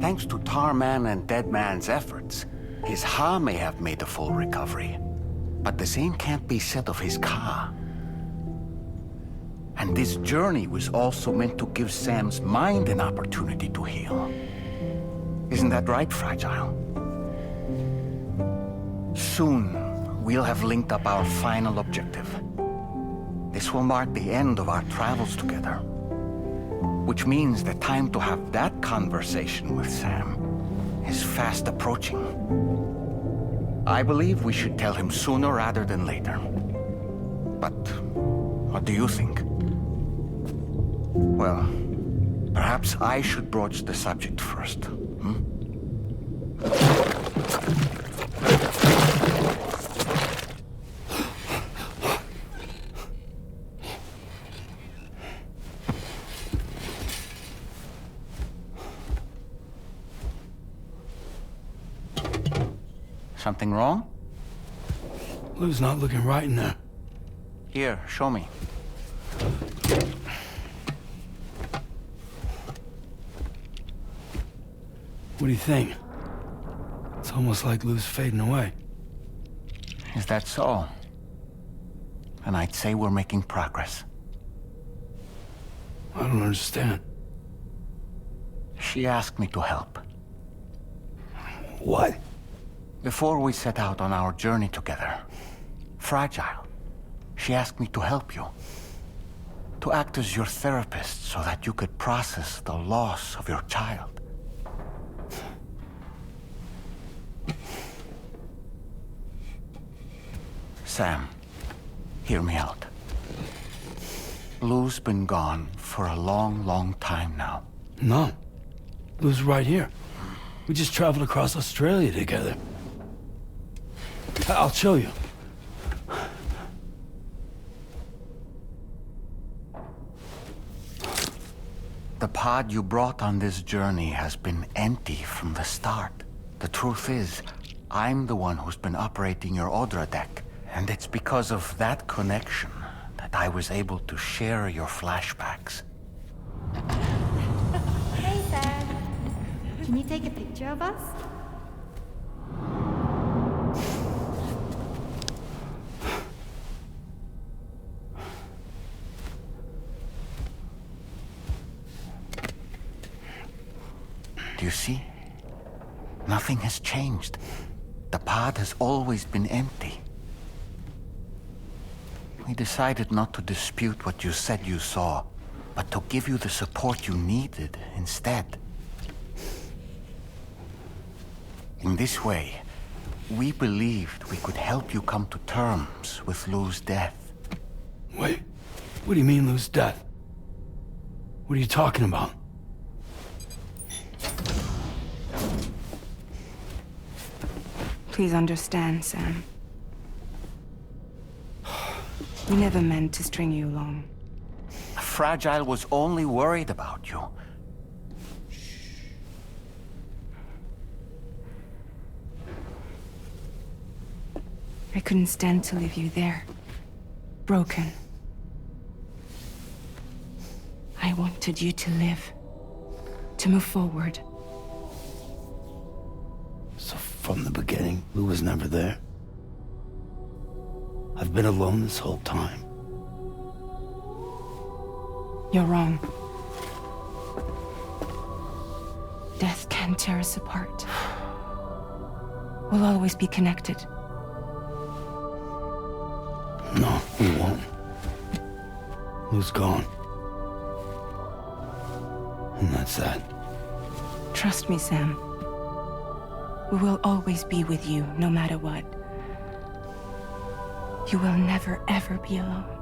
Thanks to Tarman and Deadman's efforts, his Ha may have made a full recovery. But the same can't be said of his Ka. And this journey was also meant to give Sam's mind an opportunity to heal. Isn't that right, Fragile? Soon, we'll have linked up our final objective. This will mark the end of our travels together. Which means the time to have that conversation with Sam is fast approaching. I believe we should tell him sooner rather than later. But what do you think? Well, perhaps I should broach the subject first, Something wrong? Lou's not looking right in there. Here, show me. What do you think? It's almost like Lou's fading away. Is that so? And I'd say we're making progress. I don't understand. She asked me to help. What? Before we set out on our journey together, Fragile, she asked me to help you. To act as your therapist so that you could process the loss of your child. Sam, hear me out. Lou's been gone for a long, long time now. No. Lou's right here. We just traveled across Australia together. I'll show you. The pod you brought on this journey has been empty from the start. The truth is, I'm the one who's been operating your Odra deck, and it's because of that connection that I was able to share your flashbacks. Hey, Sam. Can you take a picture of us? Do you see? Nothing has changed. The pod has always been empty. We decided not to dispute what you said you saw, but to give you the support you needed instead. In this way, we believed we could help you come to terms with Lou's death. Wait, what do you mean Lou's death? What are you talking about? Please understand, Sam. We never meant to string you along. Fragile was only worried about you. I couldn't stand to leave you there, broken. I wanted you to live, to move forward. From the beginning, Lou was never there. I've been alone this whole time. You're wrong. Death can tear us apart. We'll always be connected. No, we won't. Lou's gone. And that's that. Trust me, Sam. We will always be with you, no matter what. You will never, ever be alone.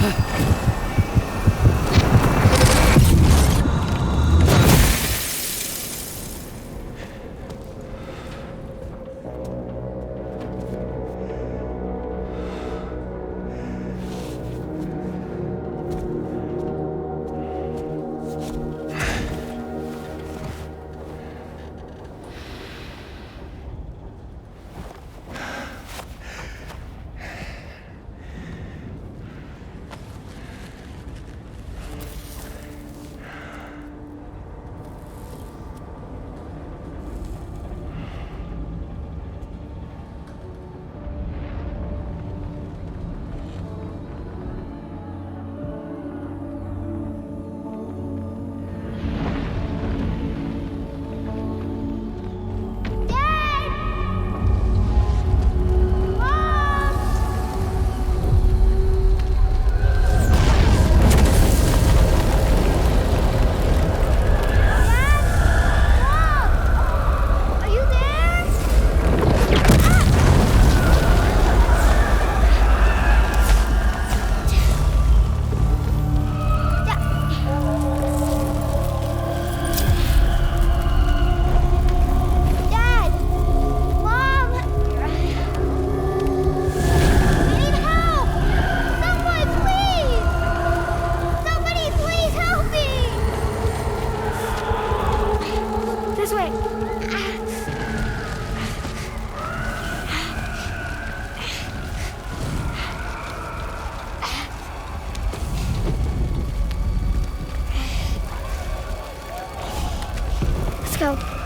Let's go.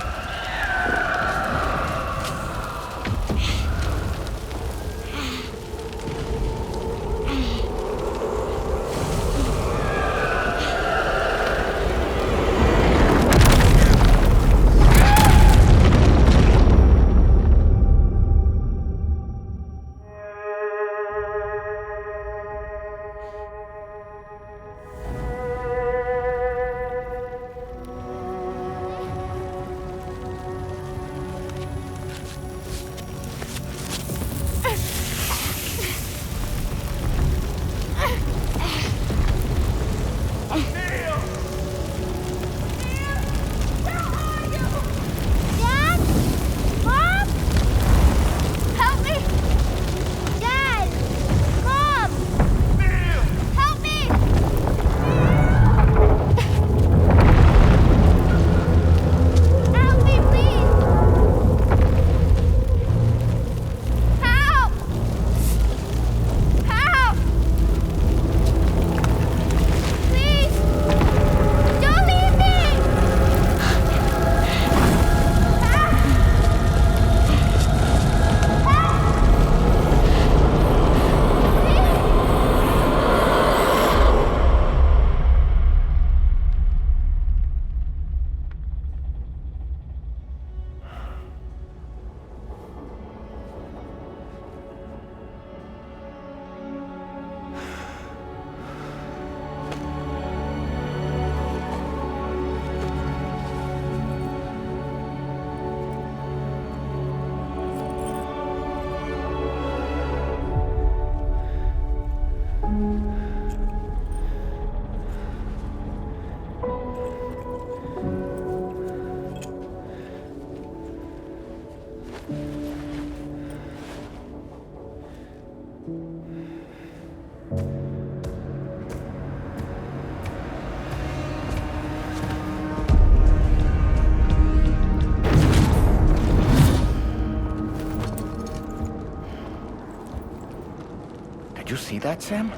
Did you see that, Sam?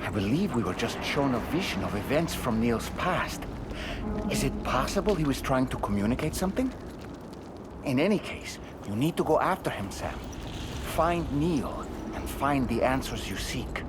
I believe we were just shown a vision of events from Neil's past. Is it possible he was trying to communicate something? In any case, you need to go after him, Sam. Find Neil, and find the answers you seek.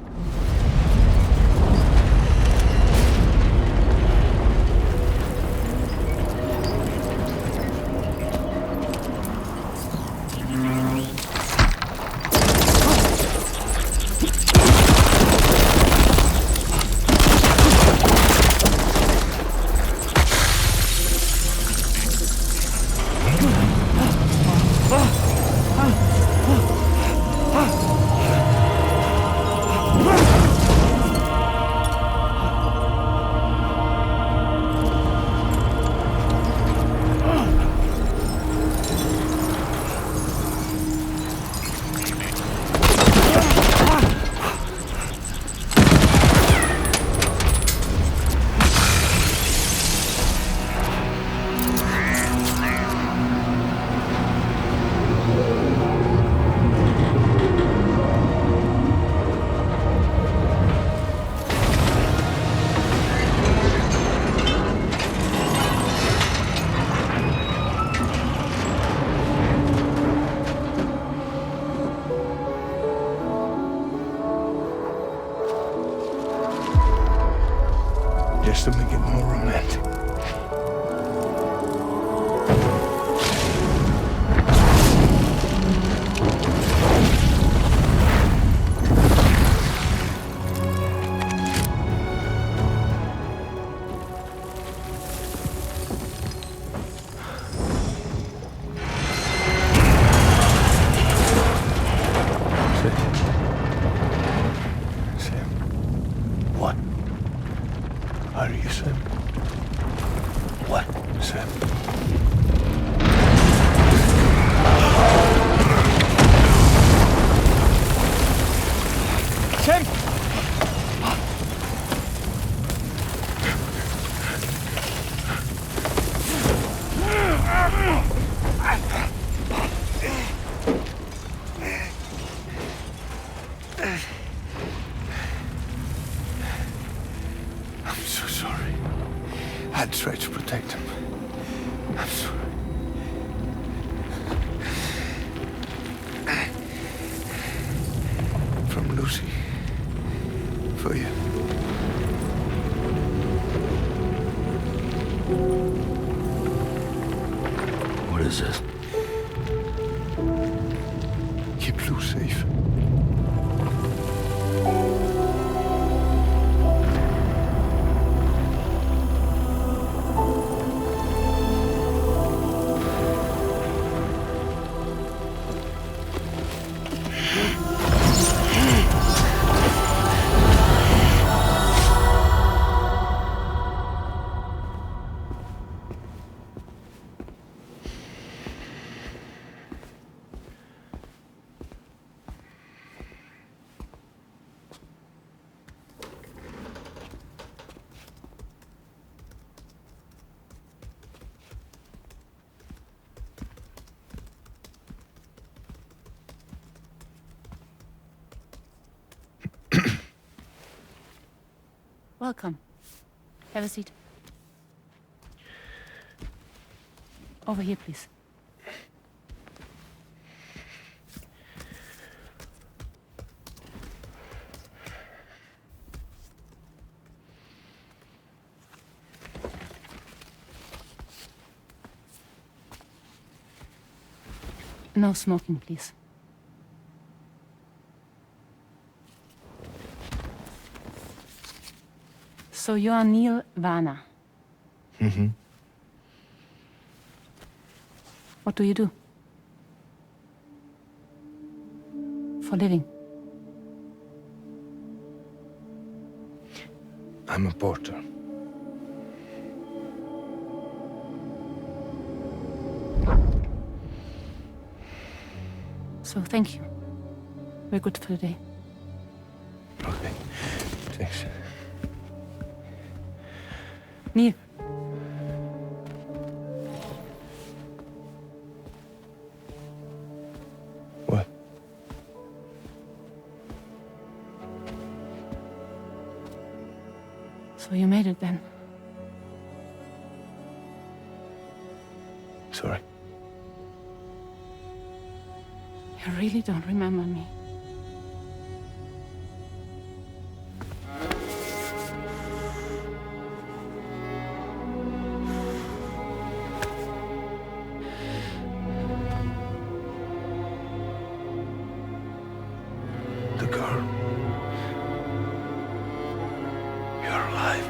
just to make it more romantic. I'm so sorry. I tried to protect him. I'm sorry. From Lucy. For you. What is this? Keep Lou safe. Welcome. Have a seat. Over here, please. No smoking, please. So you are Neil Varner. Mm-hmm. What do you do? For living? I'm a porter. So thank you. We're good for the day. Okay. Thanks. Neil. What? So you made it then? Sorry. You really don't remember me. The girl. You're alive.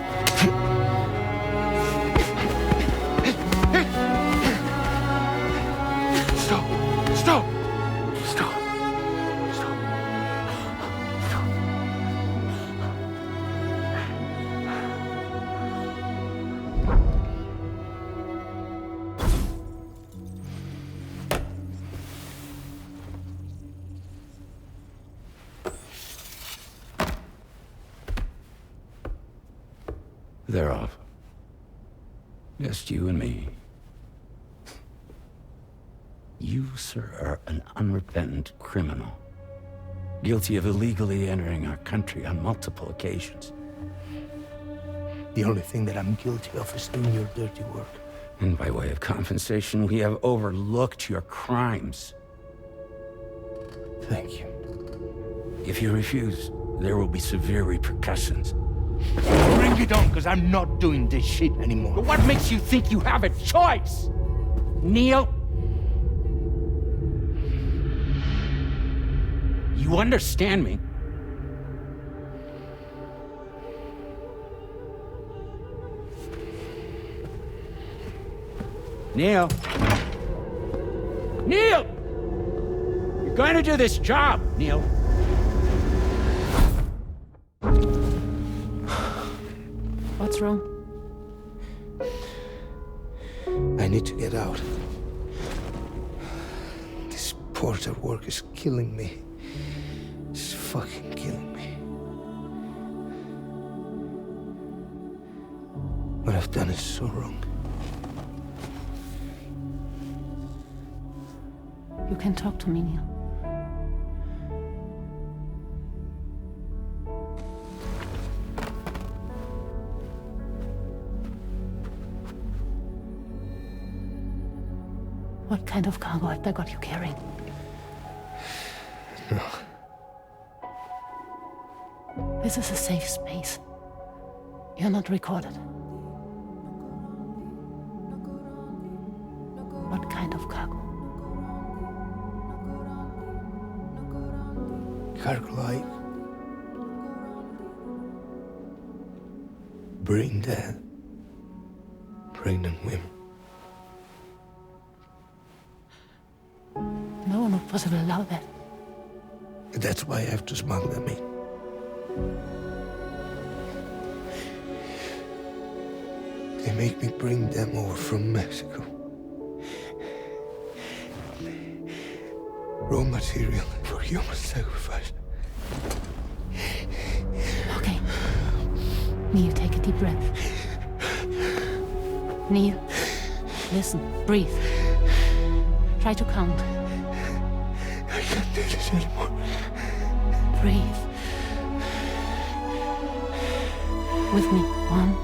Stop! Stop! Stop! Stop! Stop! They're off. Just you and me. You, sir, are an unrepentant criminal. Guilty of illegally entering our country on multiple occasions. The only thing that I'm guilty of is doing your dirty work. And by way of compensation, we have overlooked your crimes. Thank you. If you refuse, there will be severe repercussions. Bring it on, because I'm not doing this shit anymore. But what makes you think you have a choice? Neil? You understand me? Neil? Neil! You're going to do this job, Neil. What's wrong? I need to get out. This porter work is killing me. It's fucking killing me. What I've done is so wrong. You can talk to me, Neil. What kind of cargo have they got you carrying? No. This is a safe space. You're not recorded. What kind of cargo? Cargo like bring dead, pregnant women. No one would possibly allow that. That's why I have to smuggle them in. They make me bring them over from Mexico. Raw material for human sacrifice. Okay. Neil, take a deep breath. Neil, listen, breathe. Try to count. I can't do this anymore. Breathe. With me. 1.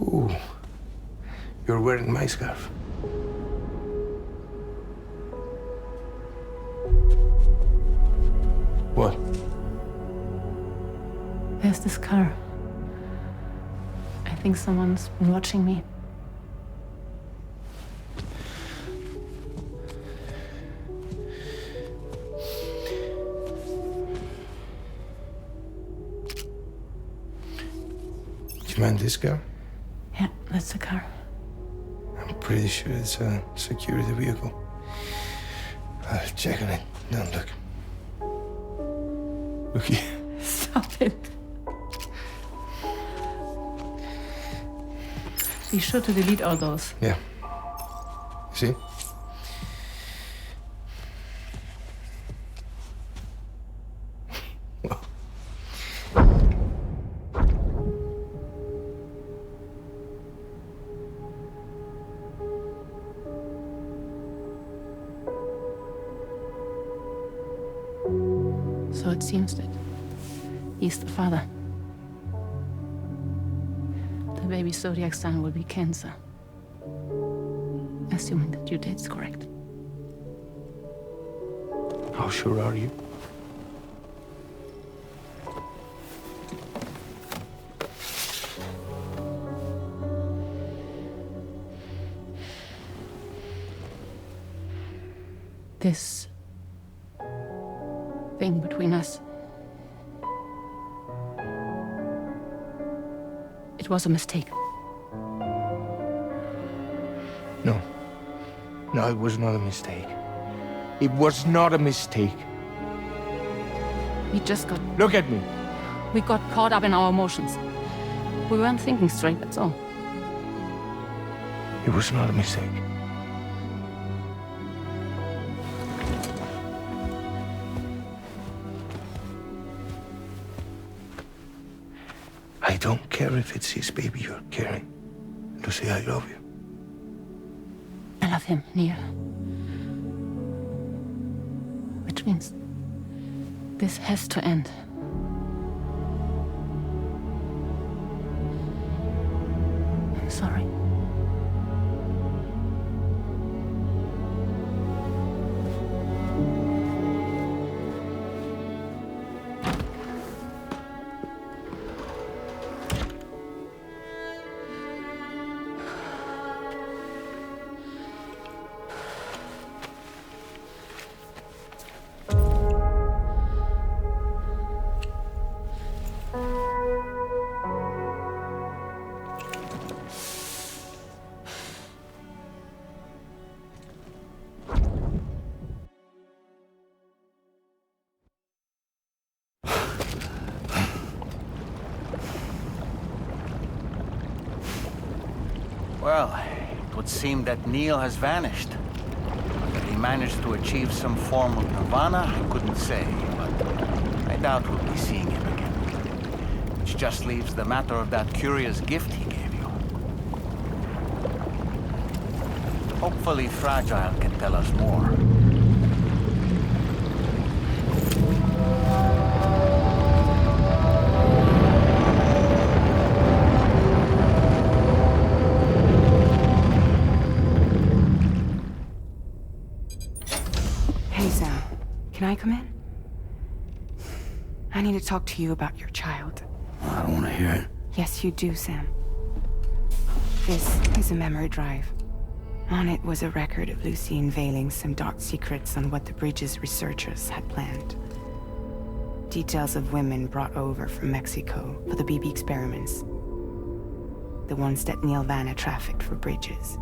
Ooh, you're wearing my scarf. What? There's this car. I think someone's been watching me. Do you mind this car? Yeah, that's the car. I'm pretty sure it's a security vehicle. I'll check on it. Now look. Look here. Stop it. Be sure to delete all those. Yeah. See? So it seems that he's the father. The baby zodiac sign will be Cancer. Assuming that due date's correct. How sure are you? This thing between us. It was a mistake. No. No, it was not a mistake. It was not a mistake. We just got... Look at me. We got caught up in our emotions. We weren't thinking straight, that's all. It was not a mistake. I don't care if it's his baby you're carrying. Lucy, I love you. I love him, Neil. Which means this has to end. I'm sorry. Well, it would seem that Neil has vanished. Whether he managed to achieve some form of nirvana, I couldn't say, but I doubt we'll be seeing him again. Which just leaves the matter of that curious gift he gave you. Hopefully Fragile can tell us more. Hey, Sam. Can I come in? I need to talk to you about your child. I don't want to hear it. Yes, you do, Sam. This is a memory drive. On it was a record of Lucy unveiling some dark secrets on what the Bridges researchers had planned. Details of women brought over from Mexico for the BB experiments. The ones that Neil Vanna trafficked for Bridges.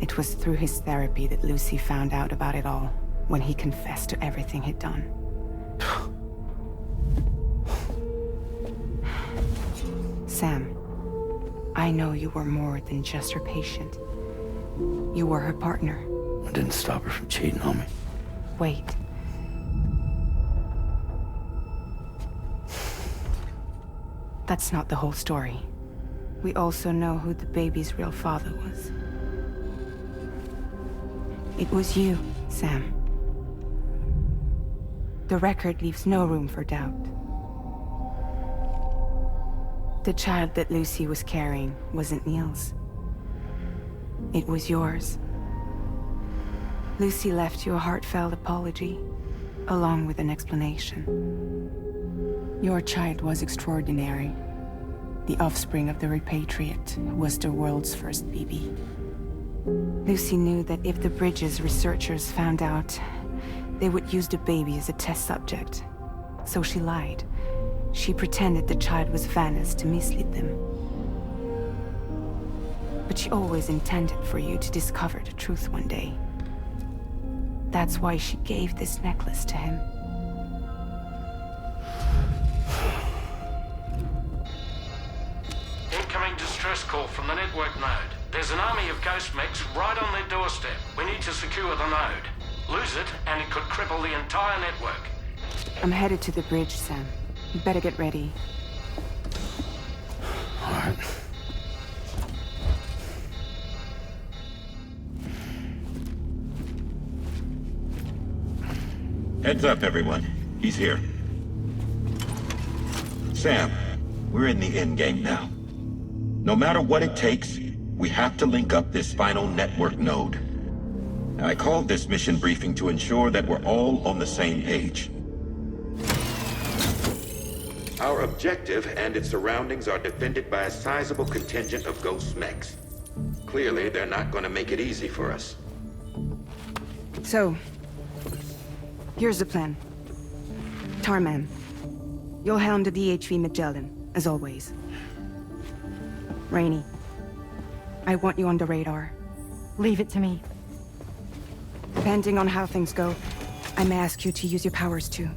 It was through his therapy that Lucy found out about it all, when he confessed to everything he'd done. Sam, I know you were more than just her patient. You were her partner. I didn't stop her from cheating on me. Wait. That's not the whole story. We also know who the baby's real father was. It was you, Sam. The record leaves no room for doubt. The child that Lucy was carrying wasn't Neil's. It was yours. Lucy left you a heartfelt apology, along with an explanation. Your child was extraordinary. The offspring of the repatriate who was the world's first BB. Lucy knew that if the Bridges researchers found out, they would use the baby as a test subject. So she lied. She pretended the child was Vanna's to mislead them. But she always intended for you to discover the truth one day. That's why she gave this necklace to him. Incoming distress call from the network node. There's an army of ghost mechs right on their doorstep. We need to secure the node. Lose it, and it could cripple the entire network. I'm headed to the bridge, Sam. You better get ready. All right. Heads up, everyone. He's here. Sam, we're in the endgame now. No matter what it takes, we have to link up this final network node. I called this mission briefing to ensure that we're all on the same page. Our objective and its surroundings are defended by a sizable contingent of ghost mechs. Clearly, they're not going to make it easy for us. So, here's the plan. Tarman, you'll helm the DHV Magellan, as always. Rainey, I want you on the radar. Leave it to me. Depending on how things go, I may ask you to use your powers too.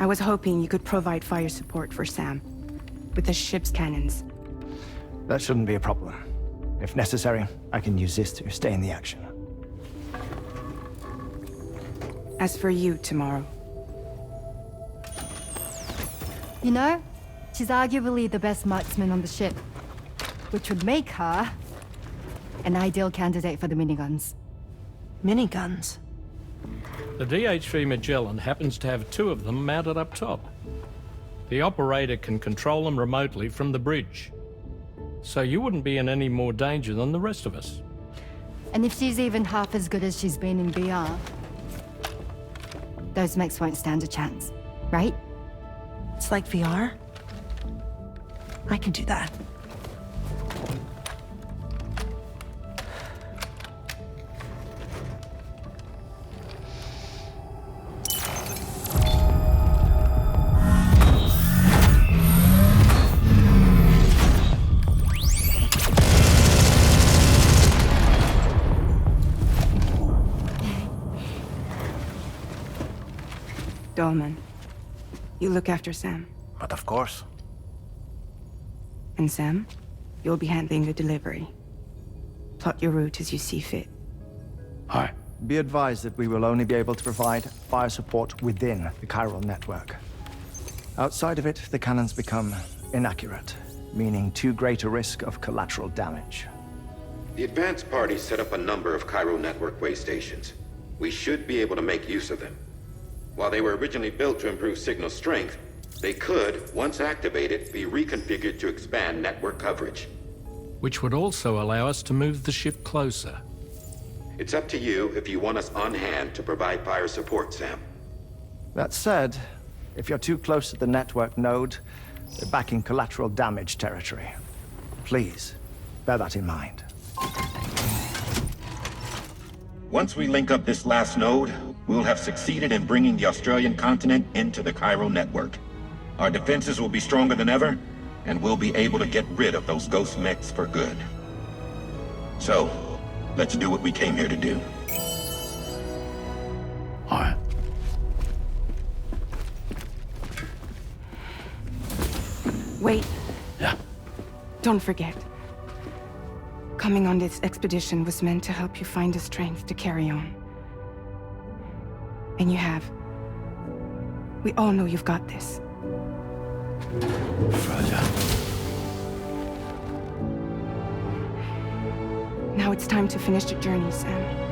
I was hoping you could provide fire support for Sam, with the ship's cannons. That shouldn't be a problem. If necessary, I can use this to stay in the action. As for you, tomorrow. You know, she's arguably the best marksman on the ship, which would make her an ideal candidate for the miniguns. Miniguns? The DHV Magellan happens to have 2 of them mounted up top. The operator can control them remotely from the bridge. So you wouldn't be in any more danger than the rest of us. And if she's even half as good as she's been in BR, those mechs won't stand a chance, right? It's like VR? I can do that. Dolman, you look after Sam. But of course. And Sam, you'll be handling the delivery. Plot your route as you see fit. All right. Be advised that we will only be able to provide fire support within the chiral network. Outside of it, the cannons become inaccurate, meaning too great a risk of collateral damage. The advanced party set up a number of chiral network way stations. We should be able to make use of them. While they were originally built to improve signal strength, they could, once activated, be reconfigured to expand network coverage. Which would also allow us to move the ship closer. It's up to you if you want us on hand to provide fire support, Sam. That said, if you're too close to the network node, you're back in collateral damage territory. Please, bear that in mind. Once we link up this last node, we'll have succeeded in bringing the Australian continent into the chiral network. Our defenses will be stronger than ever, and we'll be able to get rid of those ghost mechs for good. So, let's do what we came here to do. All right. Wait. Yeah. Don't forget. Coming on this expedition was meant to help you find the strength to carry on. And you have. We all know you've got this. Fragile. Now it's time to finish the journey, Sam.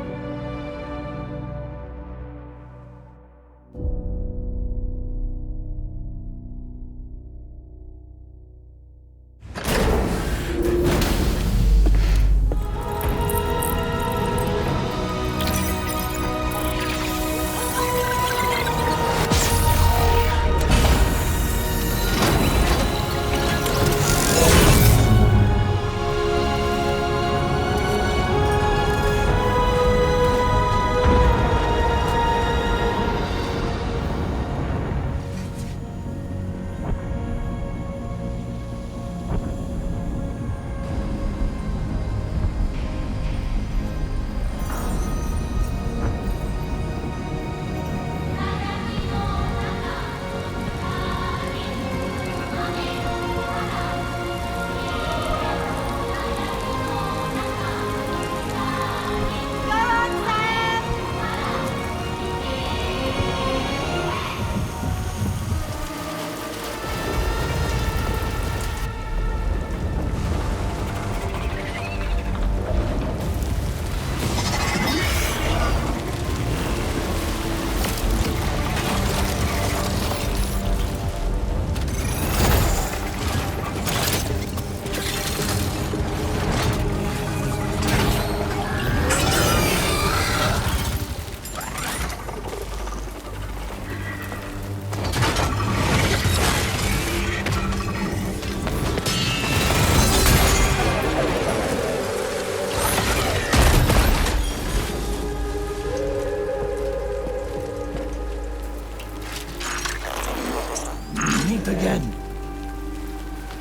Again.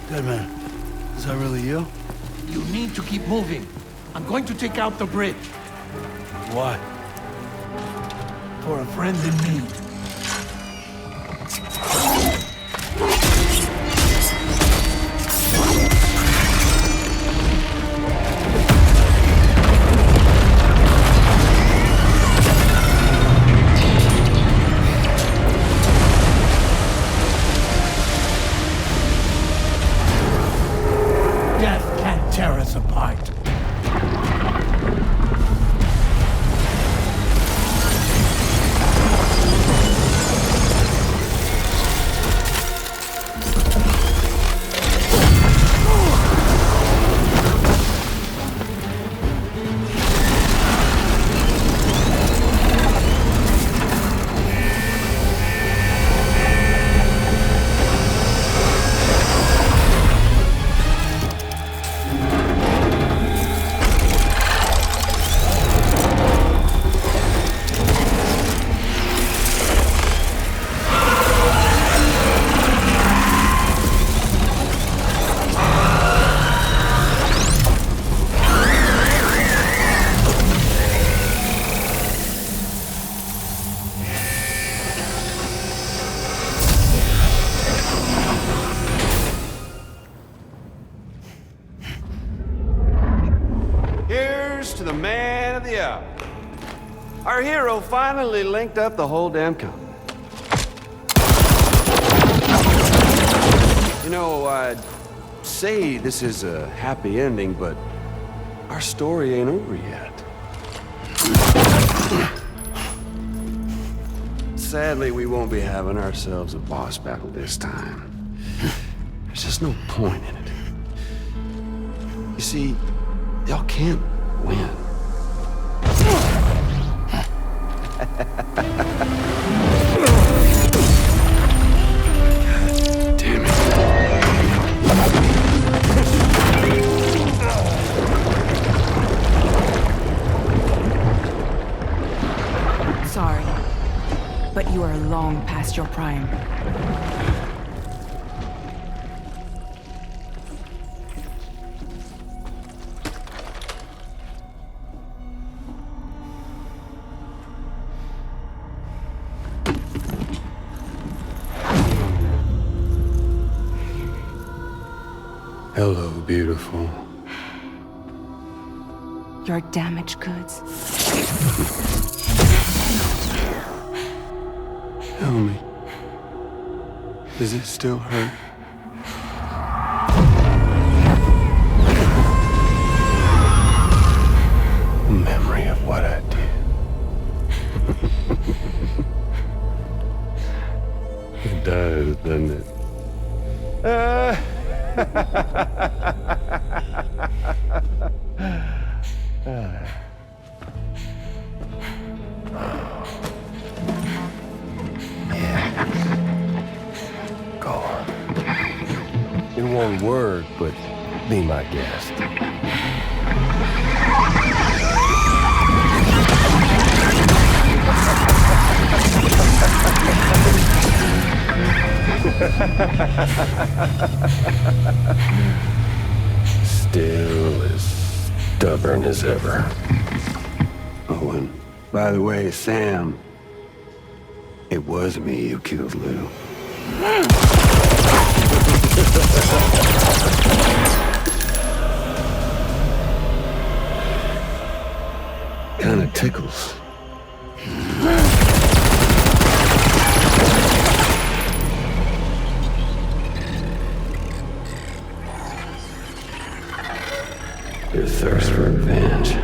Dead man, is that really you? You need to keep moving. I'm going to take out the bridge. Why? For a friend in need. Tear us apart. to the man of the hour. Our hero finally linked up the whole damn continent. You know, I'd say this is a happy ending, but our story ain't over yet. Sadly, we won't be having ourselves a boss battle this time. There's just no point in it. You see, y'all can't win. Damn it. Sorry, but you are long past your prime. Hello, beautiful. Your damaged goods. Tell me, does it still hurt? A memory of what I did. It does, doesn't it? Go on. In one word, but be my guest. Still as stubborn as ever. Oh, and by the way, Sam, it was me who killed Lou. Kinda tickles. Your thirst for revenge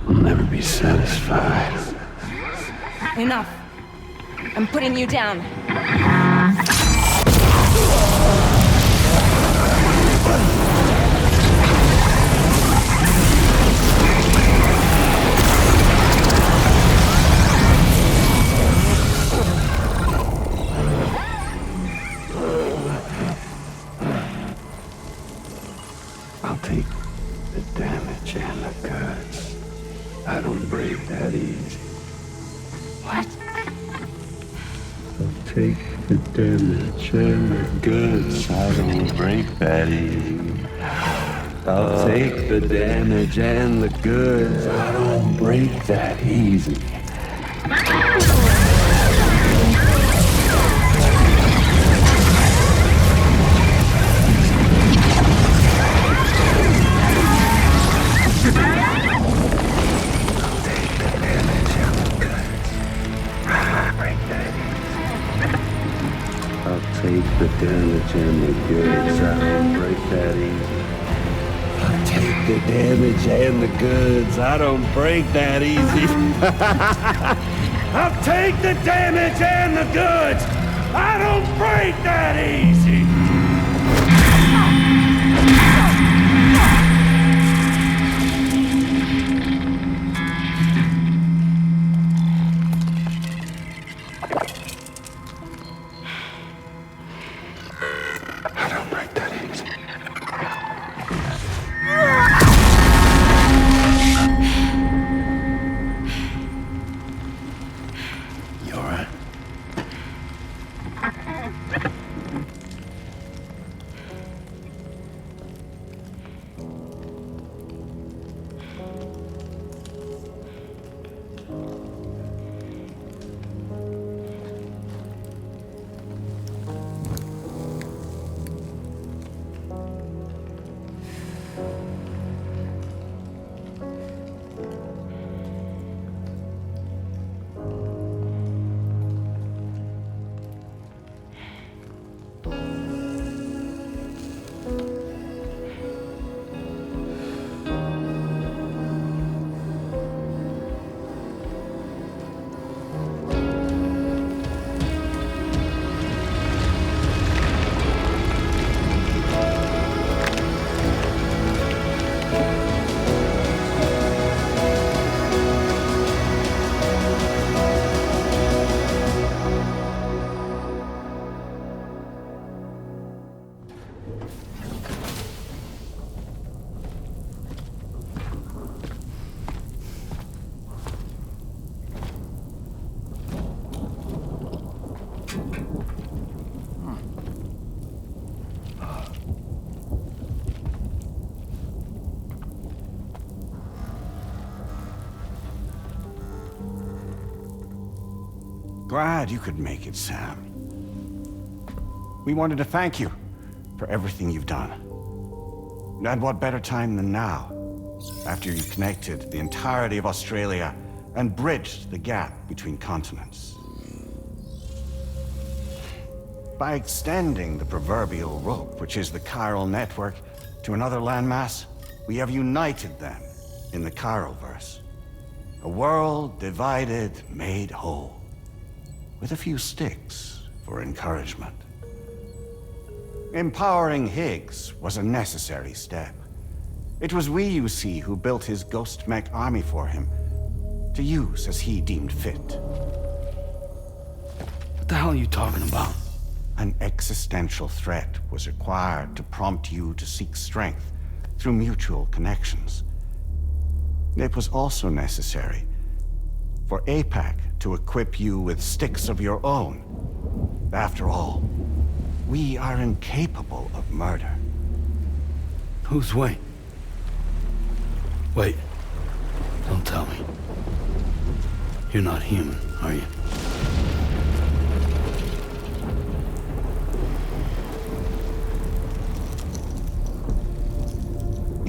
will never be satisfied. Enough. I'm putting you down. I'll take the damage and the goods. I don't break that easy. What? I'll take the damage and the goods. I don't break that easy. I'll take the damage and the goods. I don't break that easy. Take the damage and the goods. I don't break that easy. I'll take the damage and the goods. I don't break that easy. I'll take the damage and the goods. I don't break that easy. glad you could make it, Sam. We wanted to thank you for everything you've done. And what better time than now, after you connected the entirety of Australia and bridged the gap between continents. By extending the proverbial rope, which is the chiral network, to another landmass, we have united them in the Chiroverse. A world divided, made whole, with a few sticks for encouragement. Empowering Higgs was a necessary step. It was we, you see, who built his ghost mech army for him, to use as he deemed fit. What the hell are you talking about? An existential threat was required to prompt you to seek strength through mutual connections. It was also necessary for APAC to equip you with sticks of your own. After all, we are incapable of murder. Who's we? Wait. Don't tell me. You're not human, are you?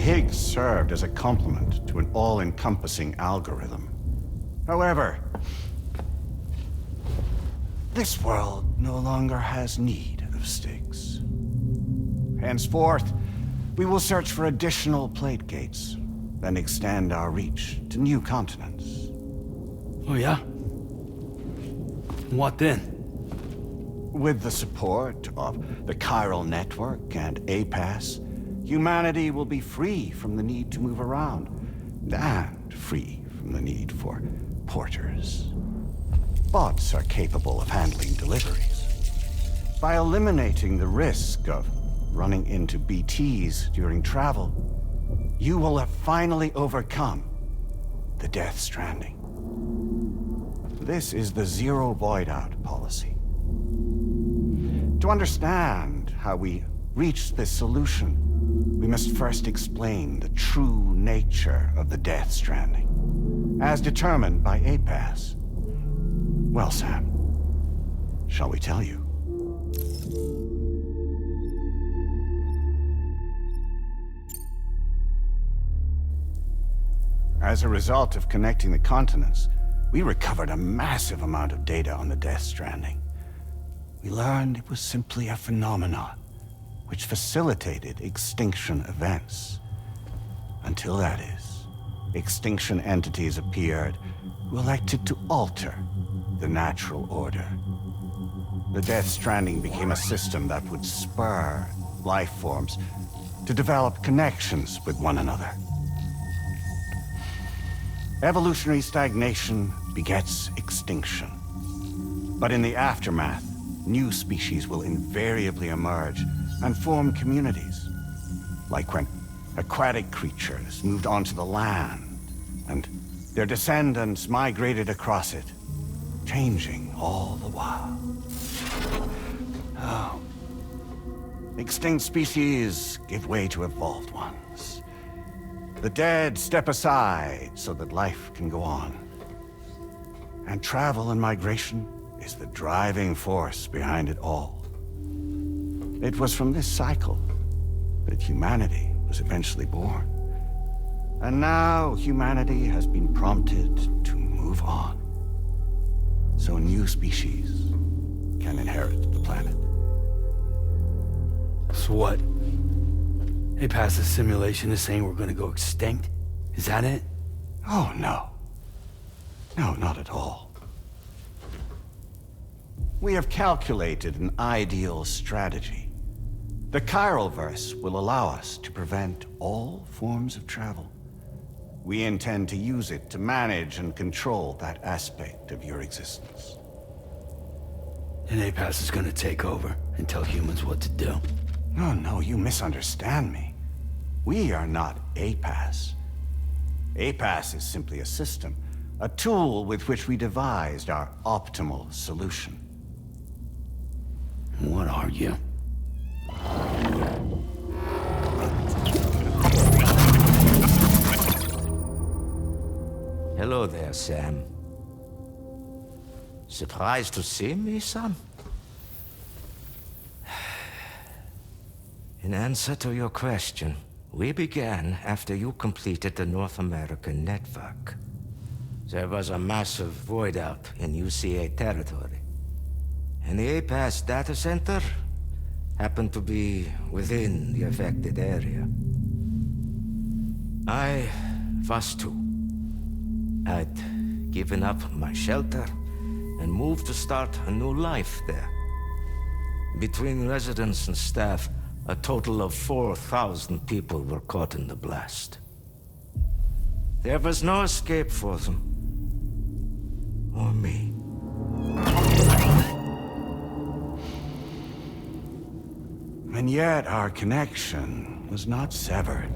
Higgs served as a complement to an all-encompassing algorithm. However, this world no longer has need of sticks. Henceforth, we will search for additional plate gates, then extend our reach to new continents. Oh yeah? What then? With the support of the chiral network and APAS, humanity will be free from the need to move around, and free from the need for porters. Bots are capable of handling deliveries. By eliminating the risk of running into BTs during travel, you will have finally overcome the Death Stranding. This is the Zero Void Out policy. To understand how we reached this solution, we must first explain the true nature of the Death Stranding, as determined by APAS. Well, Sam, shall we tell you? As a result of connecting the continents, we recovered a massive amount of data on the Death Stranding. We learned it was simply a phenomenon which facilitated extinction events. Until that is, extinction entities appeared who elected to alter the natural order. The Death Stranding became a system that would spur life forms to develop connections with one another. Evolutionary stagnation begets extinction. But in the aftermath, new species will invariably emerge and form communities. Like when aquatic creatures moved onto the land, and their descendants migrated across it, changing all the while. Oh. Extinct species give way to evolved ones. The dead step aside so that life can go on. And travel and migration is the driving force behind it all. It was from this cycle that humanity was eventually born. And now humanity has been prompted to move on, so new species can inherit the planet. So what? APAS' simulation is saying we're gonna go extinct? Is that it? Oh, no. No, not at all. We have calculated an ideal strategy. The Chiroverse will allow us to prevent all forms of travel. We intend to use it to manage and control that aspect of your existence. And APAS is gonna take over and tell humans what to do. No, you misunderstand me. We are not APAS. APAS is simply a system, a tool with which we devised our optimal solution. What are you? Hello there, Sam. Surprised to see me, son? In answer to your question, we began after you completed the North American network. There was a massive void out in UCA territory. And the APAS data center happened to be within the affected area. I was too. I'd given up my shelter and moved to start a new life there. Between residents and staff, a total of 4,000 people were caught in the blast. There was no escape for them. Or me. And yet our connection was not severed.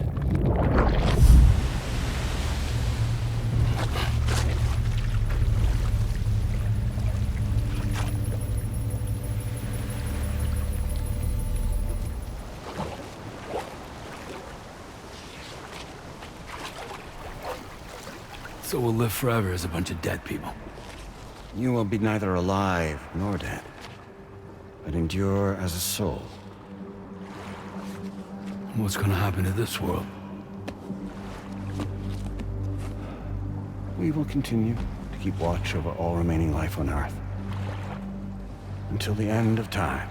So we'll live forever as a bunch of dead people. You will be neither alive nor dead, but endure as a soul. What's gonna happen to this world? We will continue to keep watch over all remaining life on Earth. Until the end of time.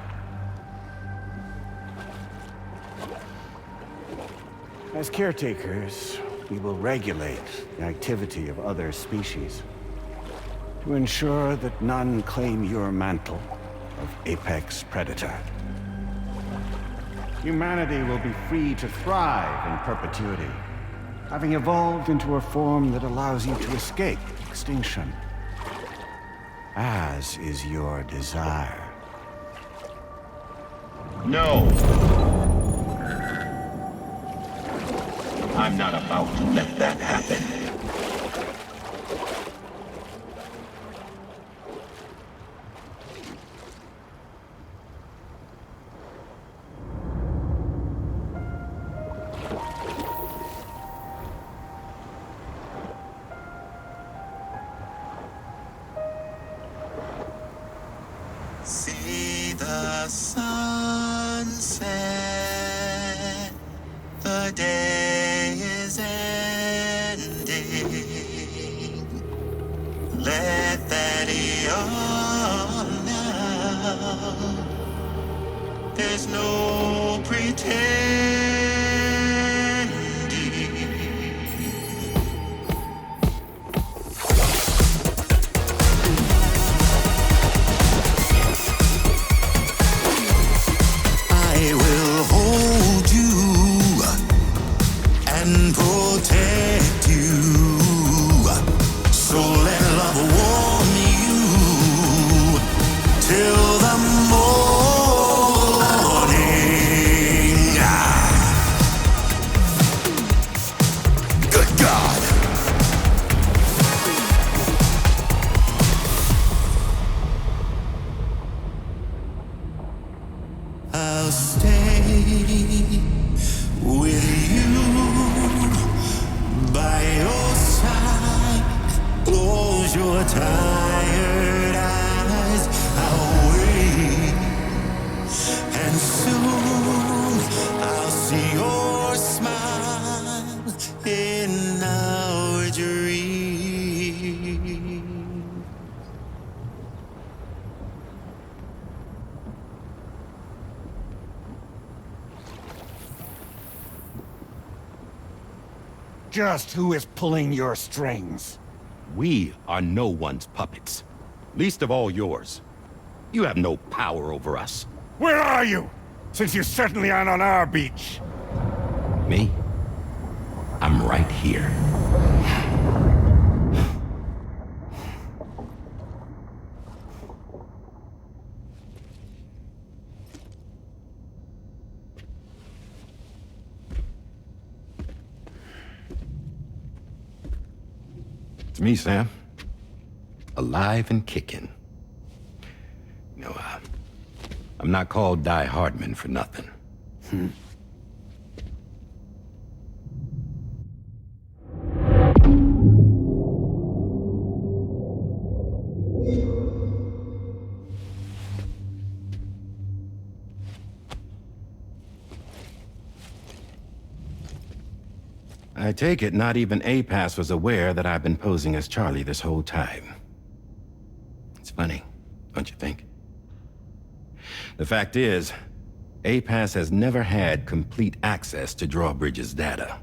As caretakers, we will regulate the activity of other species to ensure that none claim your mantle of apex predator. Humanity will be free to thrive in perpetuity, having evolved into a form that allows you to escape extinction, as is your desire. No! I'm not about to let that happen. See the sunset, the day is ending. Let that yawn out. There's no pretending. I will hold you and protect you. So let love warm you till the morning. Good God. I'll stay with you by your side. Close your tired eyes. I'll wait, and soon I'll see your smile in our dream. Just who is pulling your strings? We are no one's puppets. Least of all yours. You have no power over us. Where are you? Since you certainly aren't on our beach. Me? I'm right here. It's me, Sam. Alive and kicking. You know, I'm not called Die Hardman for nothing. I take it not even APAS was aware that I've been posing as Charlie this whole time. It's funny, don't you think? The fact is, APAS has never had complete access to Drawbridge's data.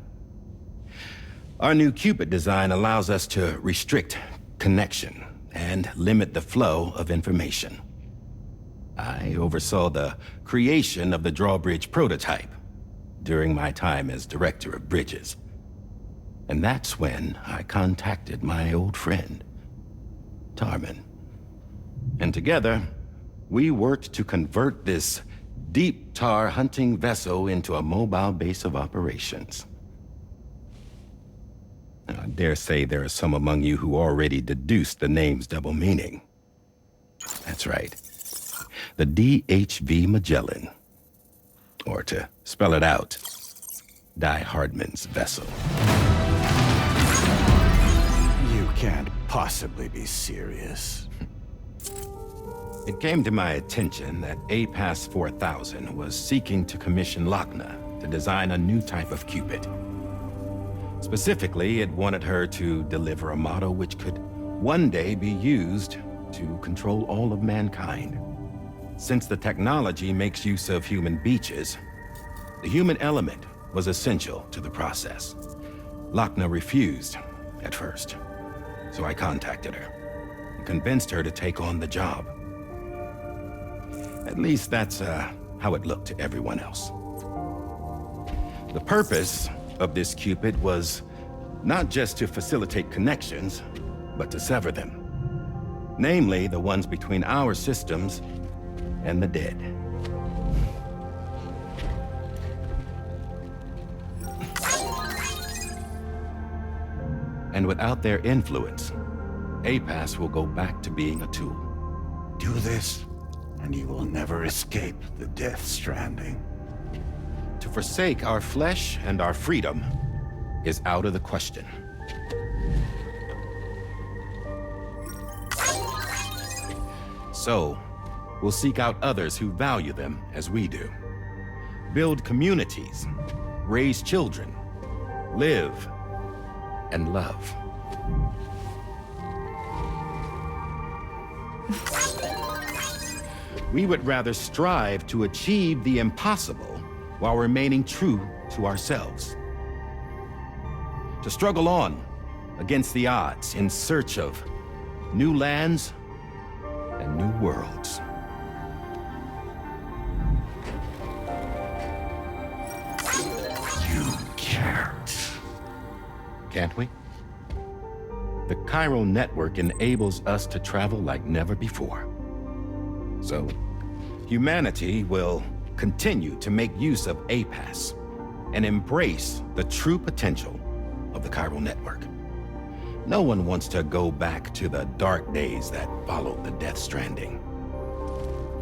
Our new Cupid design allows us to restrict connection and limit the flow of information. I oversaw the creation of the Drawbridge prototype during my time as Director of Bridges. And that's when I contacted my old friend, Tarman. And together, we worked to convert this deep tar hunting vessel into a mobile base of operations. Now, I dare say there are some among you who already deduced the name's double meaning. That's right. The DHV Magellan. Or to spell it out, Die Hardman's vessel. You can't possibly be serious. It came to my attention that APAS 4000 was seeking to commission Lochna to design a new type of Cupid. Specifically, it wanted her to deliver a model which could one day be used to control all of mankind. Since the technology makes use of human beaches, the human element was essential to the process. Lochna refused at first, so I contacted her and convinced her to take on the job. At least that's how it looked to everyone else. The purpose of this Cupid was not just to facilitate connections, but to sever them. Namely, the ones between our systems and the dead. And without their influence, APAS will go back to being a tool. Do this, and you will never escape the death stranding. To forsake our flesh and our freedom is out of the question. So, we'll seek out others who value them as we do. Build communities, raise children, live, and love. We would rather strive to achieve the impossible while remaining true to ourselves. To struggle on against the odds in search of new lands and new worlds. You can't. Can't we? The chiral network enables us to travel like never before. So, humanity will continue to make use of APAS and embrace the true potential of the chiral network. No one wants to go back to the dark days that followed the Death Stranding.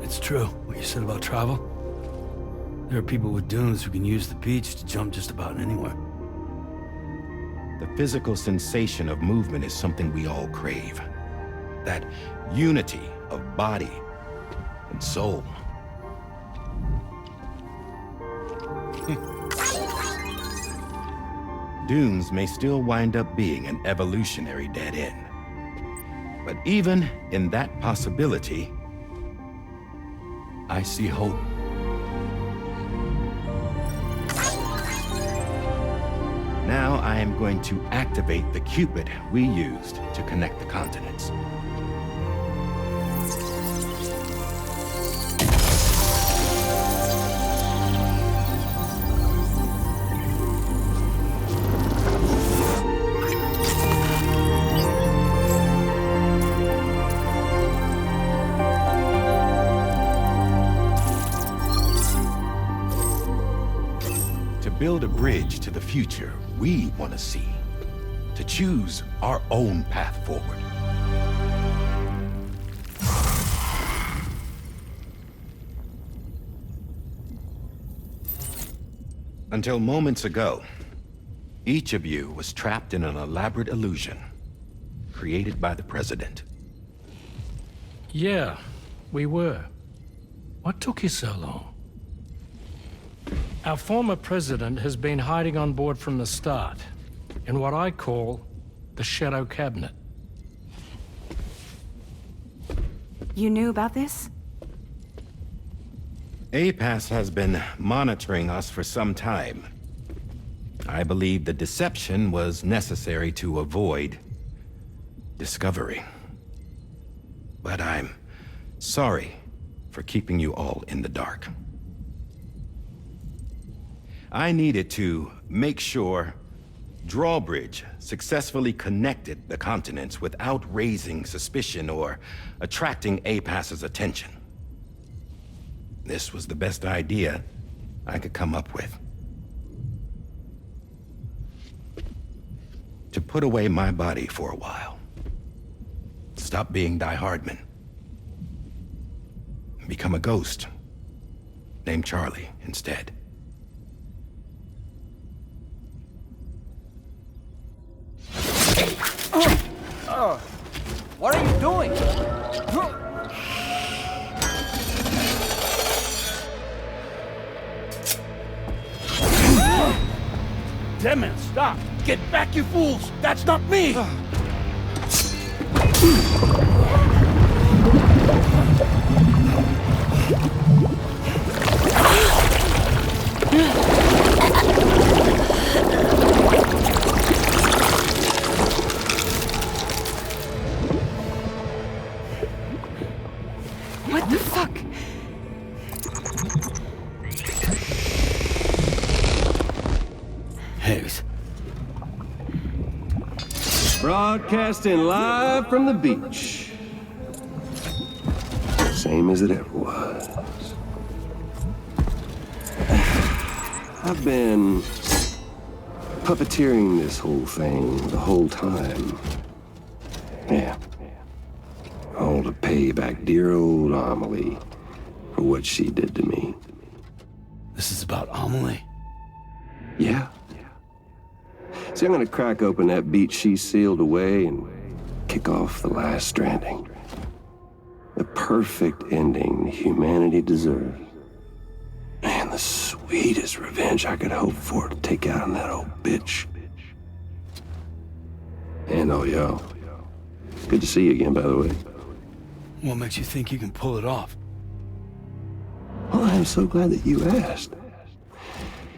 It's true, what you said about travel. There are people with dunes who can use the beach to jump just about anywhere. The physical sensation of movement is something we all crave. That unity of body and soul. Dunes may still wind up being an evolutionary dead end. But even in that possibility, I see hope. Now I am going to activate the Cupid we used to connect the continents. Build a bridge to the future we want to see, to choose our own path forward. Until moments ago, each of you was trapped in an elaborate illusion created by the President. Yeah, we were. What took you so long? Our former president has been hiding on board from the start. in what I call the Shadow Cabinet. You knew about this? APAS has been monitoring us for some time. I believe the deception was necessary to avoid discovery. But I'm sorry for keeping you all in the dark. I needed to make sure Drawbridge successfully connected the continents without raising suspicion or attracting APAS's attention. This was the best idea I could come up with. To put away my body for a while. Stop being Die Hardman. Become a ghost. Named Charlie instead. What are you doing? Damn man, stop! Get back, you fools! That's not me! What the fuck? Higgs. Broadcasting live from the beach. Same as it ever was. I've been puppeteering this whole thing the whole time. Yeah. All to pay back dear old Amelie for what she did to me. This is about Amelie? Yeah. See, I'm gonna crack open that beach she sealed away and kick off the last Stranding. The perfect ending humanity deserves. Man, the sweetest revenge I could hope for to take out on that old bitch. And oh, yo. Good to see you again, by the way. What makes you think you can pull it off? Well, I'm so glad that you asked.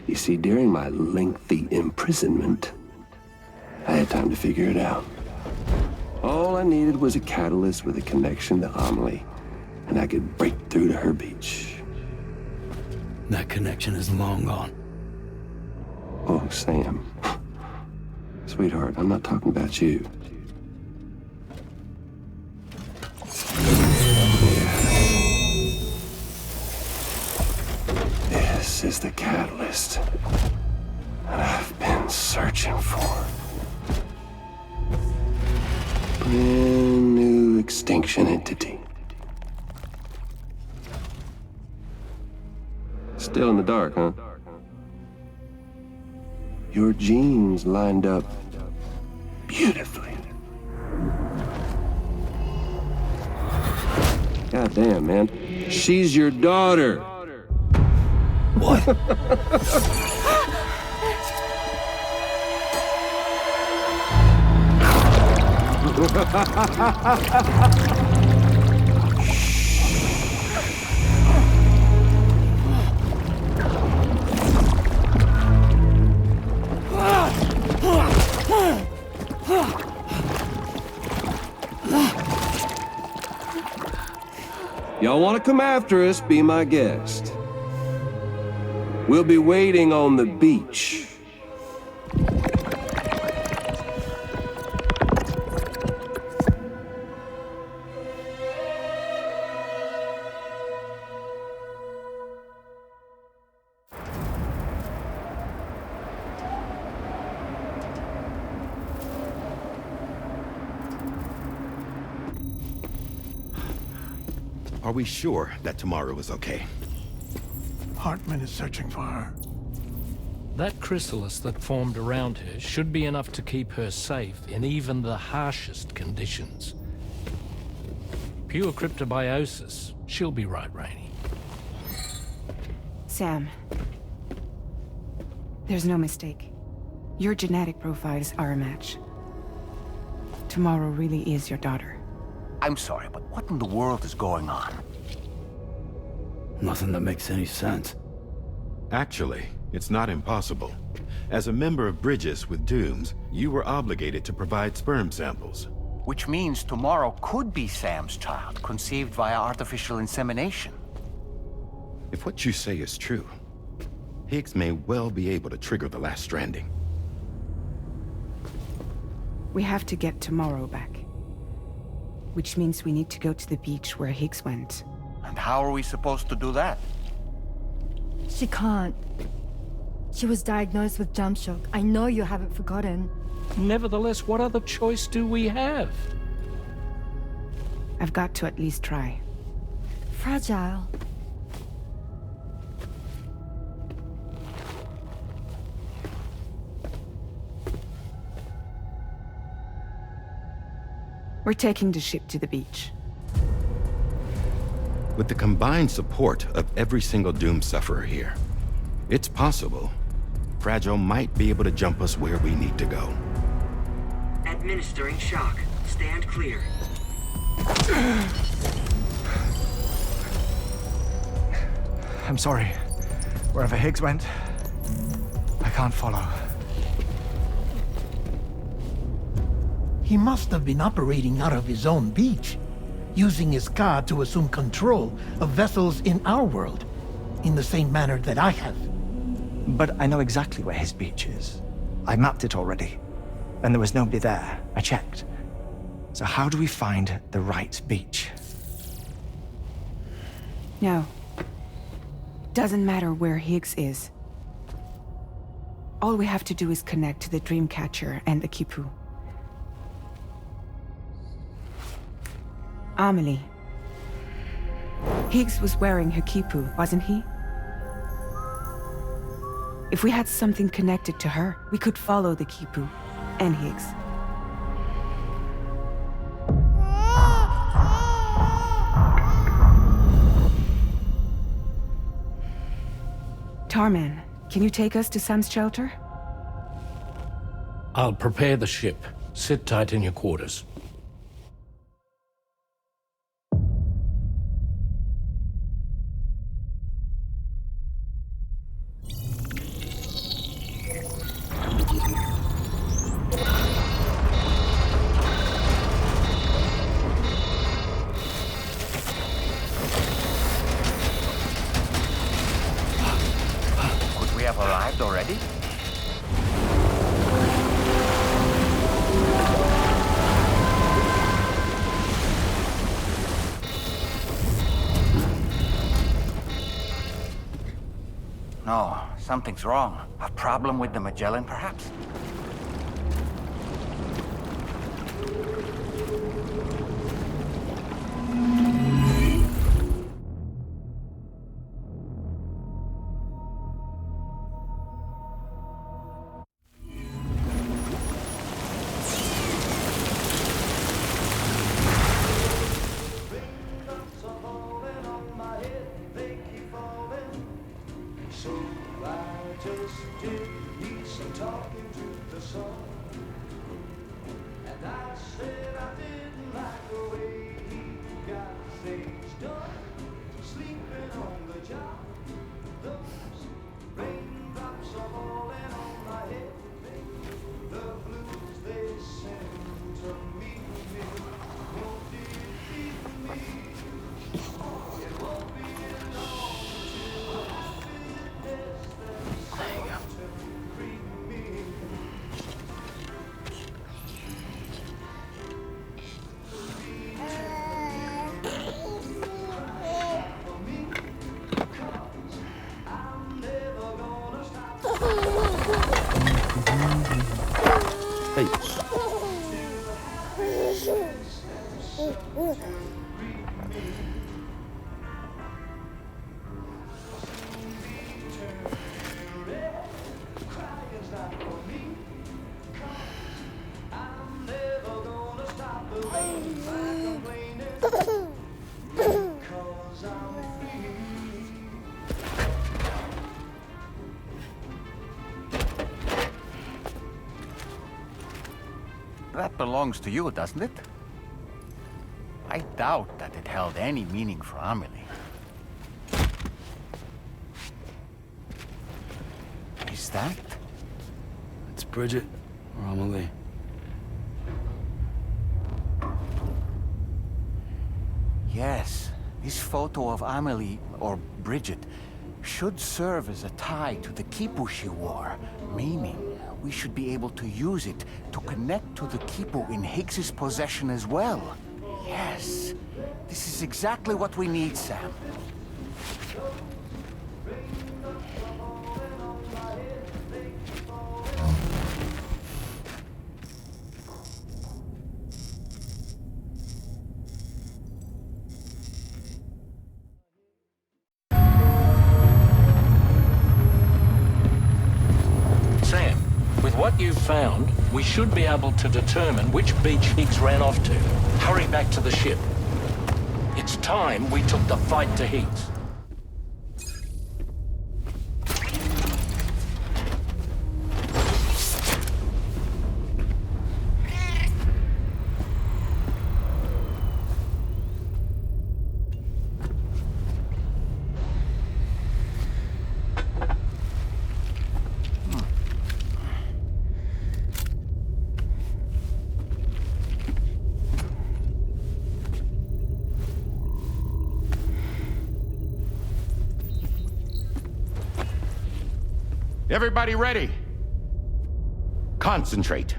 You see, during my lengthy imprisonment, I had time to figure it out. All I needed was a catalyst with a connection to Amelie, and I could break through to her beach. That connection is long gone. Oh, Sam. Sweetheart, I'm not talking about you. This is the catalyst that I've been searching for. Brand new extinction entity. Still in the dark, huh? Your genes lined up beautifully. God damn, man. She's your daughter. What? Y'all want to come after us, be my guest. We'll be waiting on the beach. Are we sure that tomorrow is okay? Hartman is searching for her. That chrysalis that formed around her should be enough to keep her safe in even the harshest conditions. Pure cryptobiosis. She'll be right, Rainey. Sam. There's no mistake. Your genetic profiles are a match. Tomorrow really is your daughter. I'm sorry, but what in the world is going on? Nothing that makes any sense. Actually, it's not impossible. As a member of Bridges with Dooms, you were obligated to provide sperm samples. Which means tomorrow could be Sam's child, conceived via artificial insemination. If what you say is true, Higgs may well be able to trigger the last Stranding. We have to get Tomorrow back. Which means we need to go to the beach where Higgs went. And how are we supposed to do that? She can't. She was diagnosed with jump shock. I know you haven't forgotten. Nevertheless, what other choice do we have? I've got to at least try. Fragile. We're taking the ship to the beach. With the combined support of every single Doom sufferer here, it's possible Fragile might be able to jump us where we need to go. Administering shock. Stand clear. I'm sorry. Wherever Higgs went, I can't follow. He must have been operating out of his own beach, using his car to assume control of vessels in our world, in the same manner that I have. But I know exactly where his beach is. I mapped it already, and there was nobody there. I checked. So how do we find the right beach? No. Doesn't matter where Higgs is. All we have to do is connect to the Dreamcatcher and the Kipu. Amelie. Higgs was wearing her Kipu, wasn't he? If we had something connected to her, we could follow the Kipu and Higgs. Tarman, can you take us to Sam's shelter? I'll prepare the ship. Sit tight in your quarters. Could we have arrived already? No, something's wrong. A problem with the Magellan, perhaps? Hey. That belongs to you, doesn't it? I doubt that it held any meaning for Amelie. Is that? It's Bridget or Amelie. Yes, this photo of Amelie, or Bridget, should serve as a tie to the quipu she wore, meaning we should be able to use it to connect to the quipu in Higgs's possession as well. Yes, this is exactly what we need, Sam. Sam, with what you've found, we should be able to determine which beach Higgs ran off to. Hurry back to the ship. It's time we took the fight to Higgs. Everybody ready? Concentrate.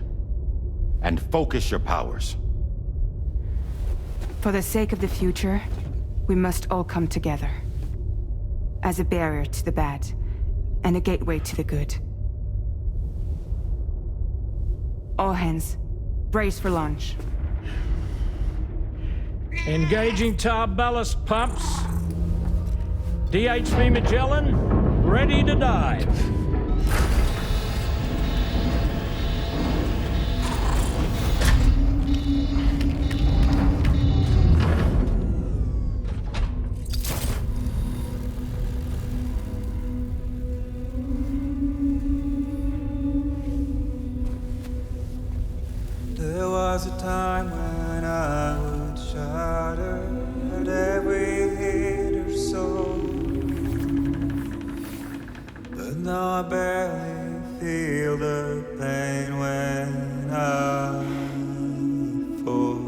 And focus your powers. For the sake of the future, we must all come together. As a barrier to the bad, and a gateway to the good. All hands, brace for launch. Engaging tar ballast pumps. DHV Magellan, ready to dive. There was a time when I would shatter at every hit or so, but now I barely feel the pain when I fall.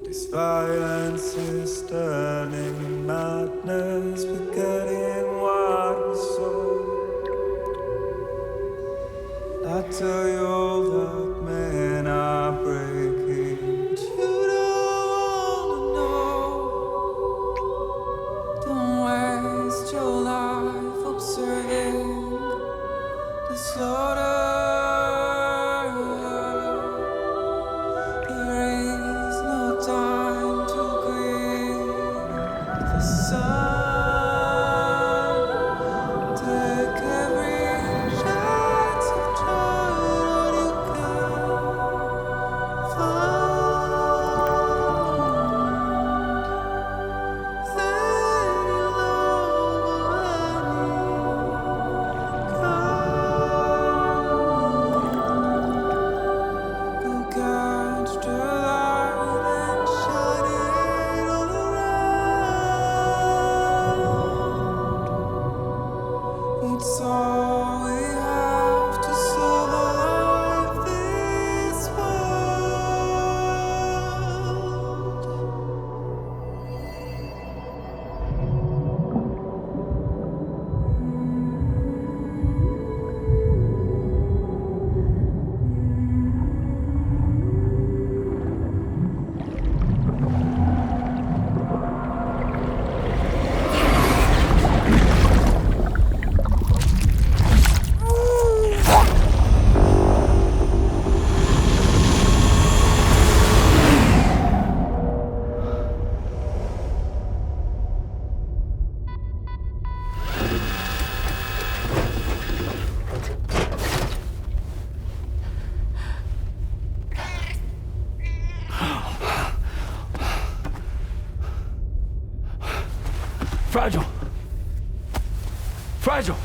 This violence is turning madness, forgetting what was so. I tell you all that men are breaking, but you don't wanna know. Don't waste your life observing the slaughter. There is no time to grieve the sun. Take every chance of trying all you can find. Then you'll know go catch the light and shine it all around. It's all we have to survive this world. Fragile! Fragile!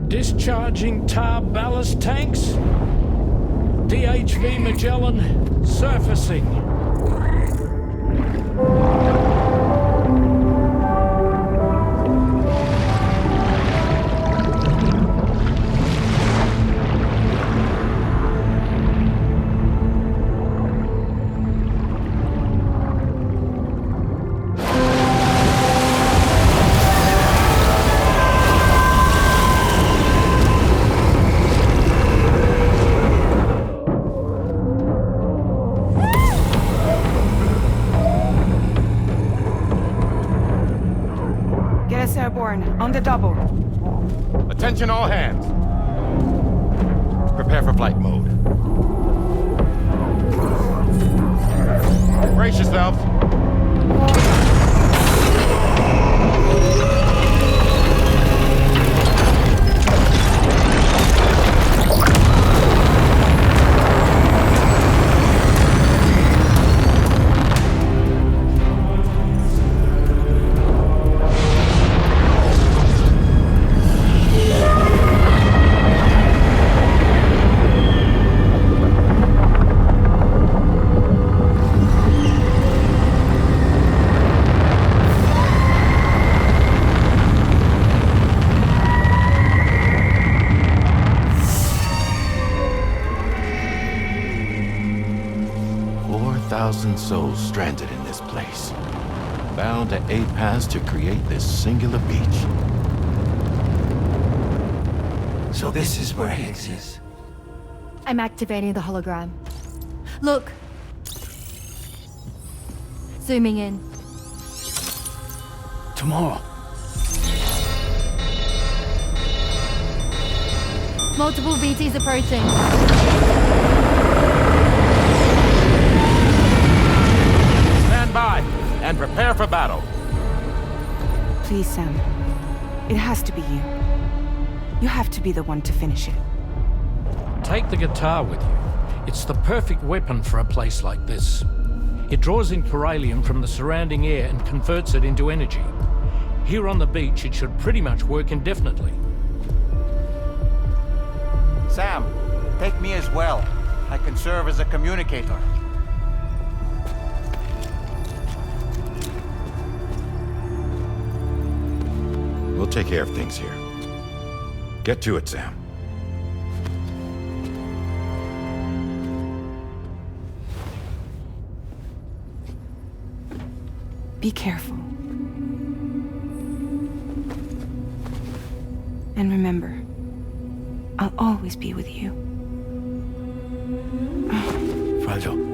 Discharging tar ballast tanks. DHV Magellan surfacing. On the double. Attention all hands. Prepare for flight mode. Brace yourselves. Souls stranded in this place, bound to A Pass to create this singular beach. So this is where Higgs is. I'm activating the hologram. Look. Zooming in. Tomorrow. Multiple BTs approaching. By and prepare for battle. Please, Sam. It has to be you. You have to be the one to finish it. Take the guitar with you. It's the perfect weapon for a place like this. It draws in chiralium from the surrounding air and converts it into energy. Here on the beach, it should pretty much work indefinitely. Sam, take me as well. I can serve as a communicator. We'll take care of things here. Get to it, Sam. Be careful. And remember, I'll always be with you. Fragile.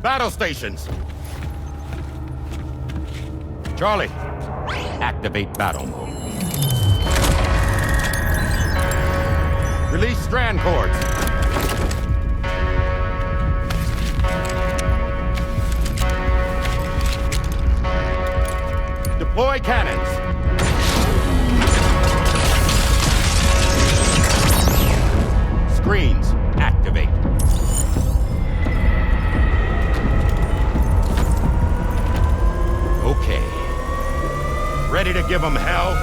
Battle stations. Charlie, activate battle mode. Release strand cords. Deploy cannons. Screens, activate. Okay. Ready to give them hell?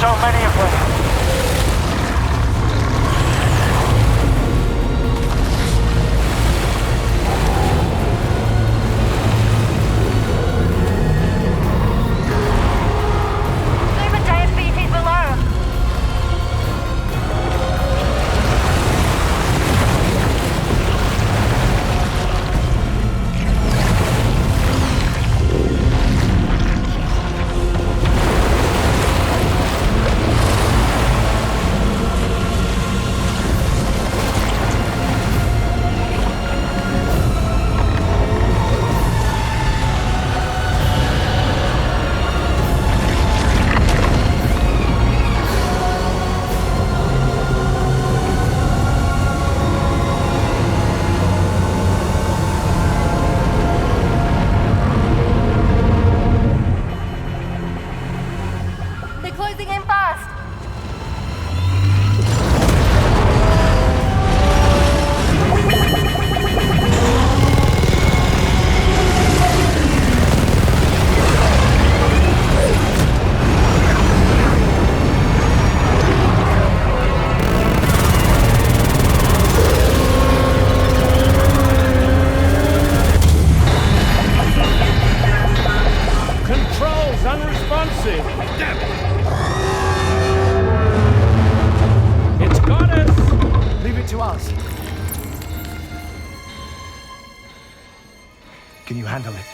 so many of them. Can you handle it?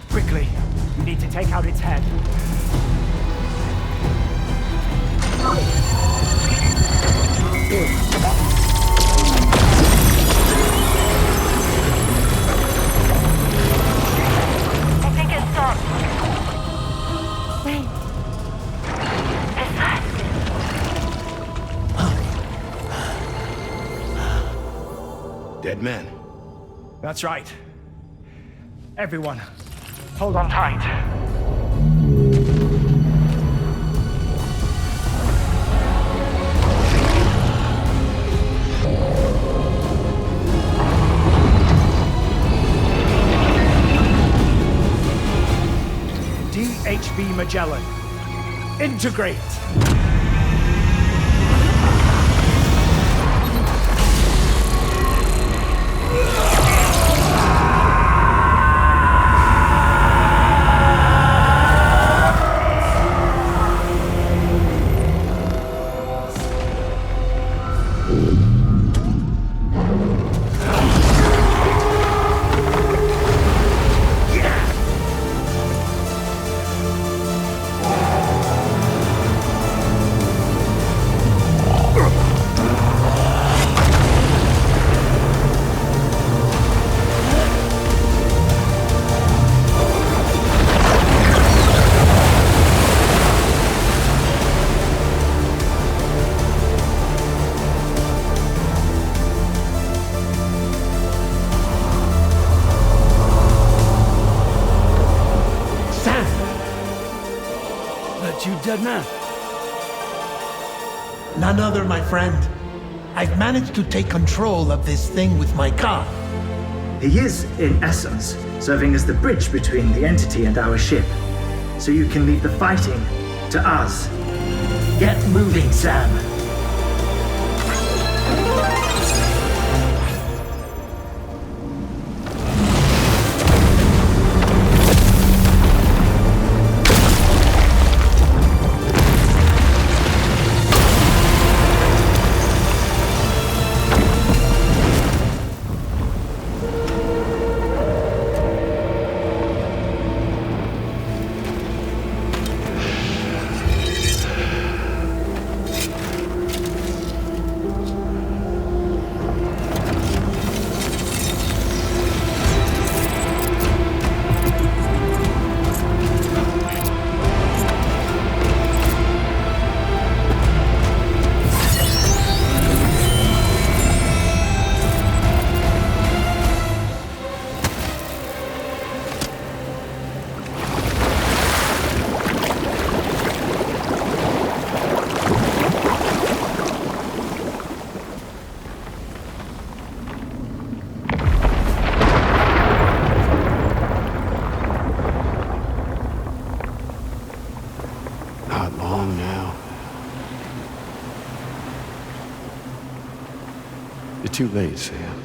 Quickly, we need to take out its head. I think it stopped. Wait. Dead man. That's right. Everyone, hold on tight. DHB Magellan, integrate! Dead man. None other, my friend. I've managed to take control of this thing with my car. He is, in essence, serving as the bridge between the entity and our ship. So you can leave the fighting to us. Get moving, Sam. You're too late, Sam.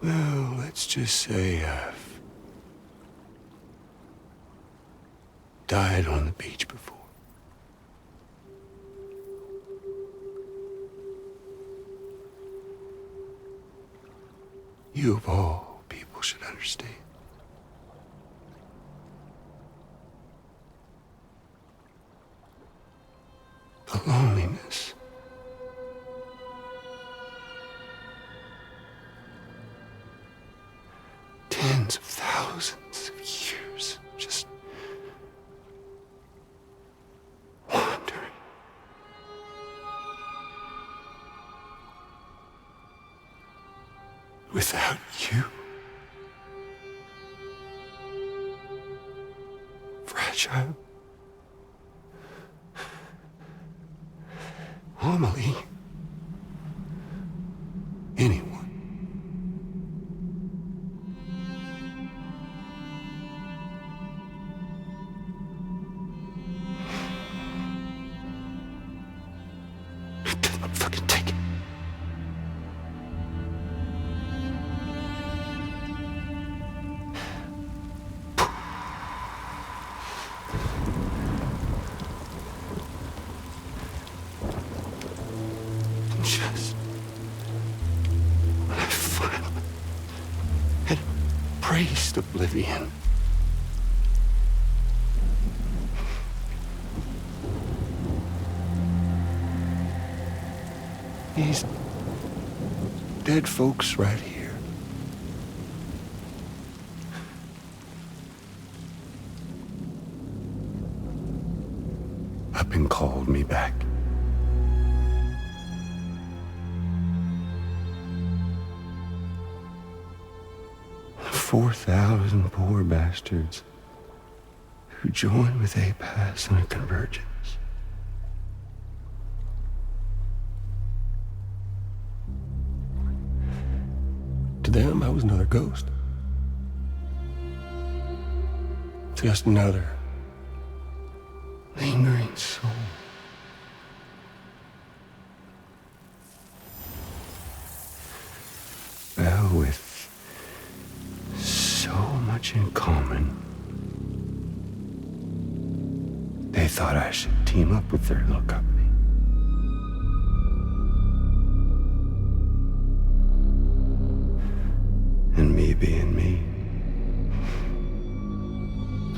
Well, let's just say I've died on the beach before. You of all people should understand. The loneliness. Tens of thousands of years just wandering. Without you. Fragile. Amelie. Anyone. Fucking take it. Just when I finally had embraced oblivion, these dead folks right here. Up and called me back. The 4,000 poor bastards who joined with APAS in a convergence. To them, I was another ghost. Just another lingering soul. Well, with so much in common, they thought I should team up with their little company. And me being me,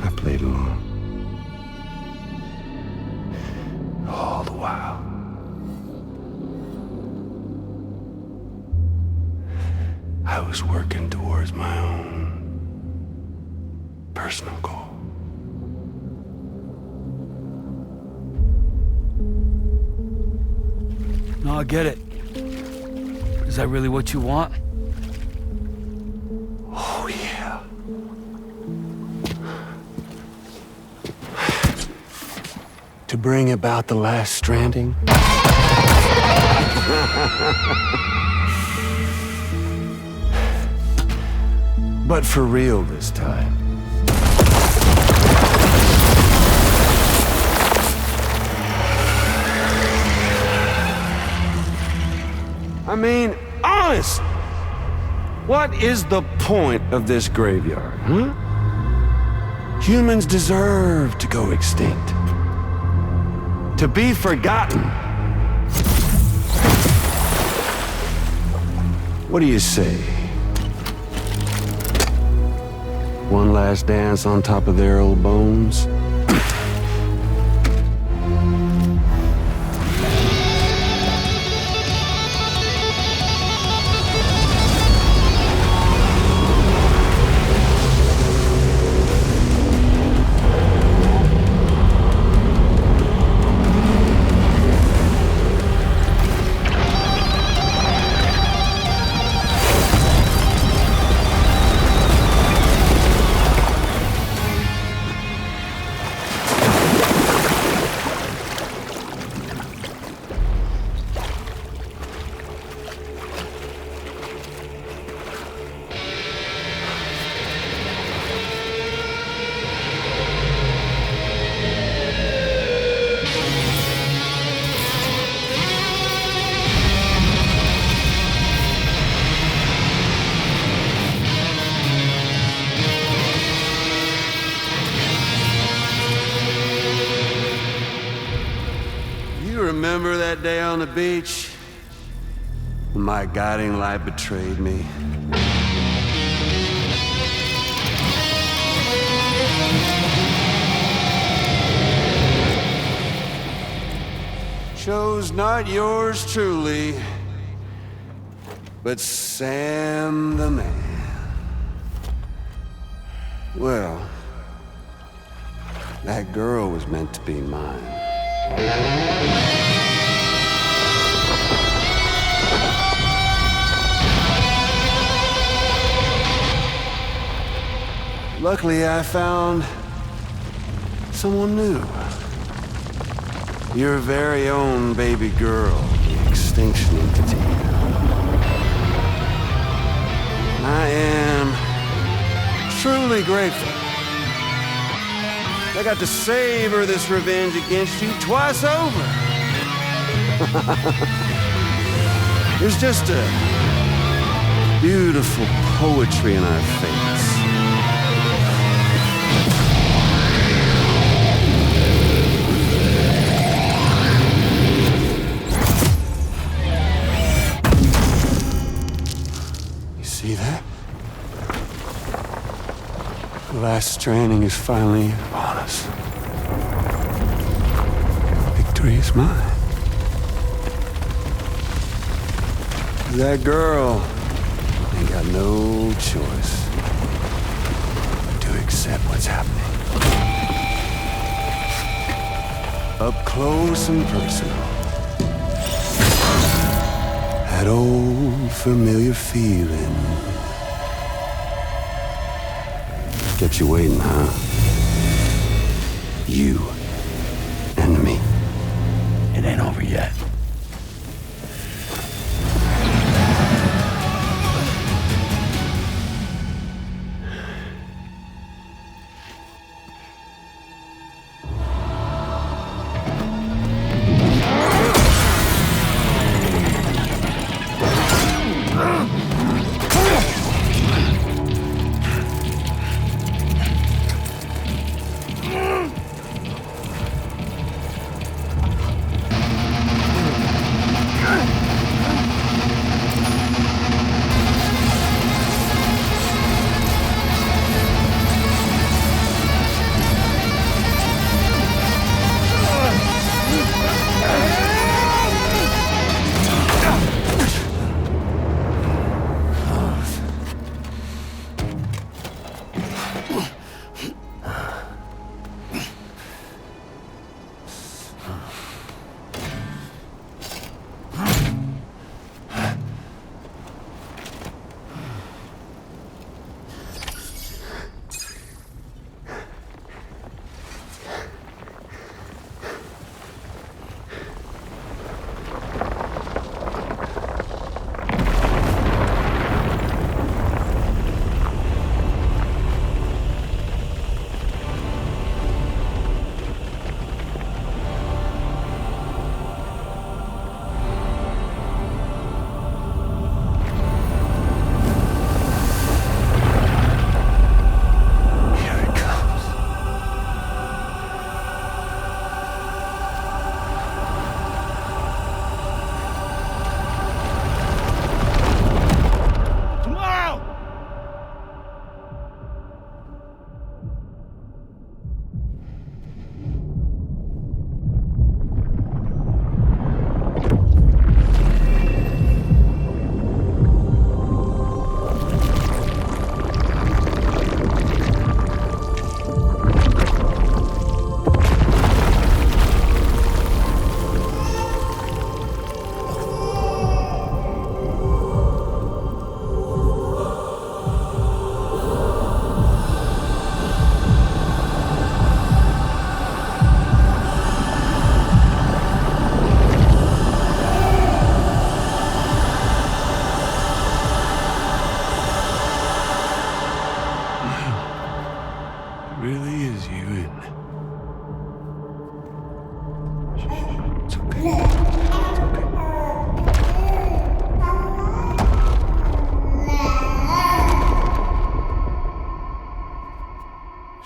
I played along. All the while. I was working towards my own personal goal. No, I get it. Is that really what you want? Oh, yeah. To bring about the last stranding. But for real this time. I mean, honest. What is the point of this graveyard, huh? Humans deserve to go extinct. To be forgotten. What do you say? One last dance on top of their old bones? day on the beach, my guiding light betrayed me. Chose not yours truly, but Sam the man. Well, that girl was meant to be mine. Luckily, I found someone new. Your very own baby girl, the Extinction Entity. I am truly grateful. I got to savor this revenge against you twice over. There's just a beautiful poetry in our fates. See that? The last stranding is finally upon us. Victory is mine. That girl ain't got no choice but to accept what's happening. Up close and personal. That old familiar feeling. Kept you waiting, huh? You and me. It ain't over yet.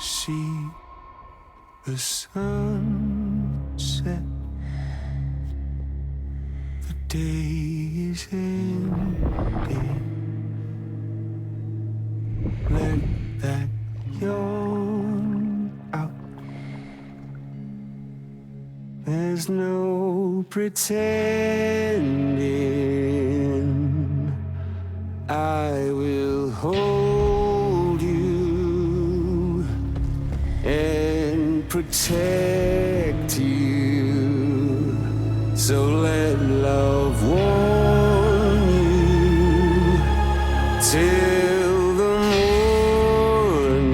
See, the sunset, day is ending. Let that yawn out. There's no pretending. I will hold you and protect you. So let love warm you till the morning.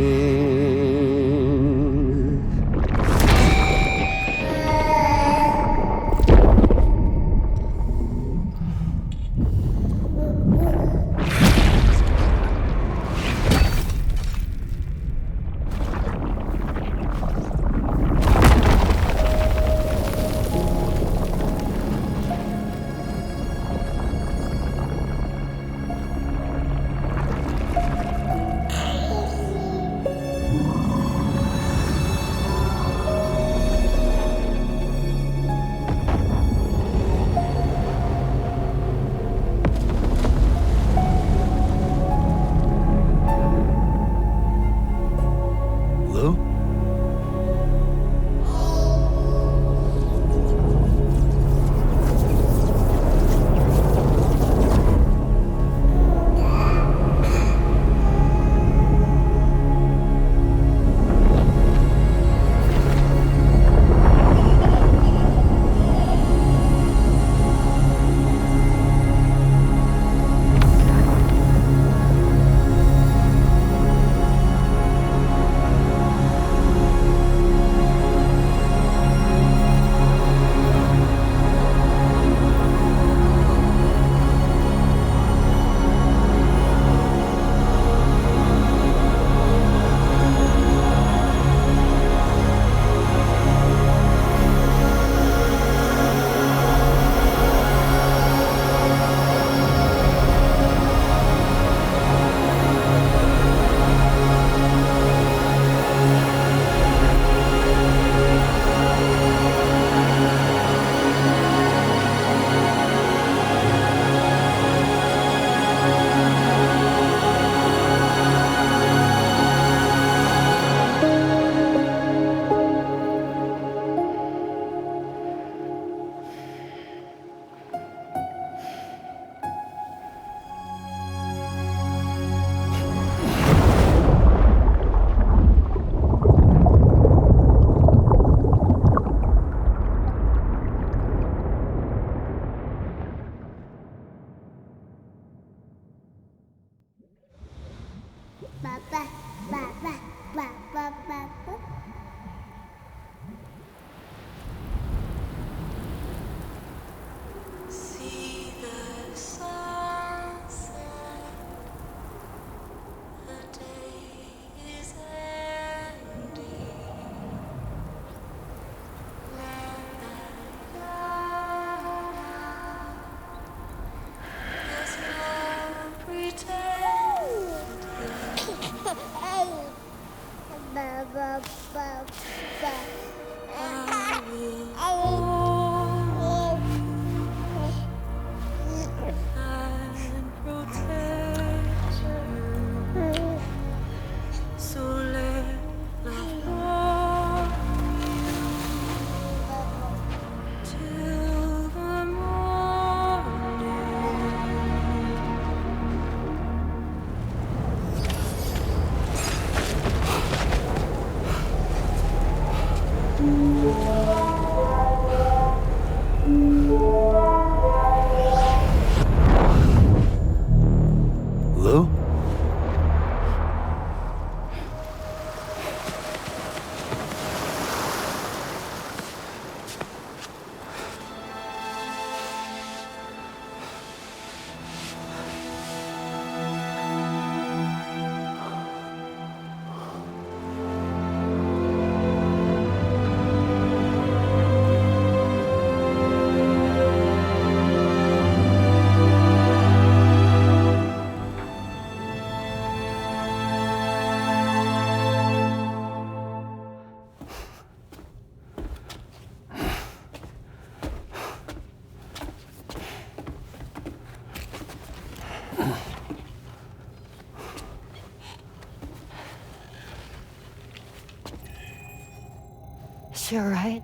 she all right?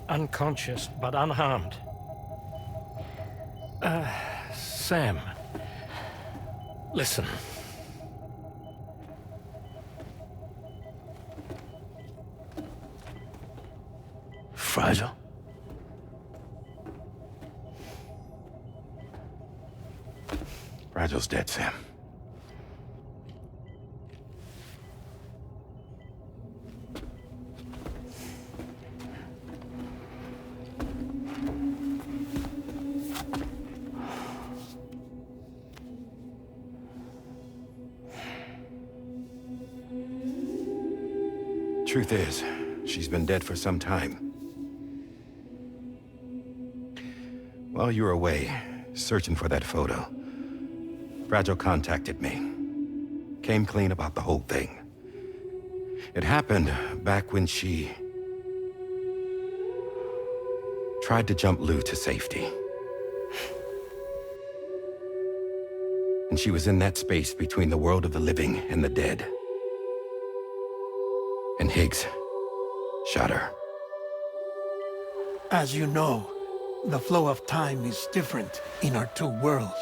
Unconscious, but unharmed. Sam. Listen. Fragile? Fragile's dead, Sam. Truth is, she's been dead for some time. While you were away, searching for that photo, Fragile contacted me. Came clean about the whole thing. It happened back when she tried to jump Lou to safety. And she was in that space between the world of the living and the dead. And Higgs shot her. As you know, the flow of time is different in our two worlds.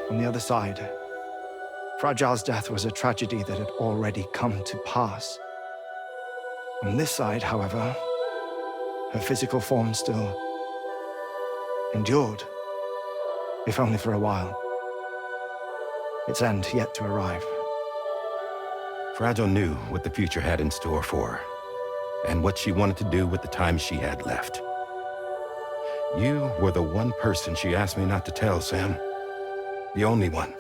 On the other side, Fragile's death was a tragedy that had already come to pass. On this side, however, her physical form still endured, if only for a while. Its end yet to arrive. Fragile knew what the future had in store for her, and what she wanted to do with the time she had left. You were the one person she asked me not to tell, Sam. The only one.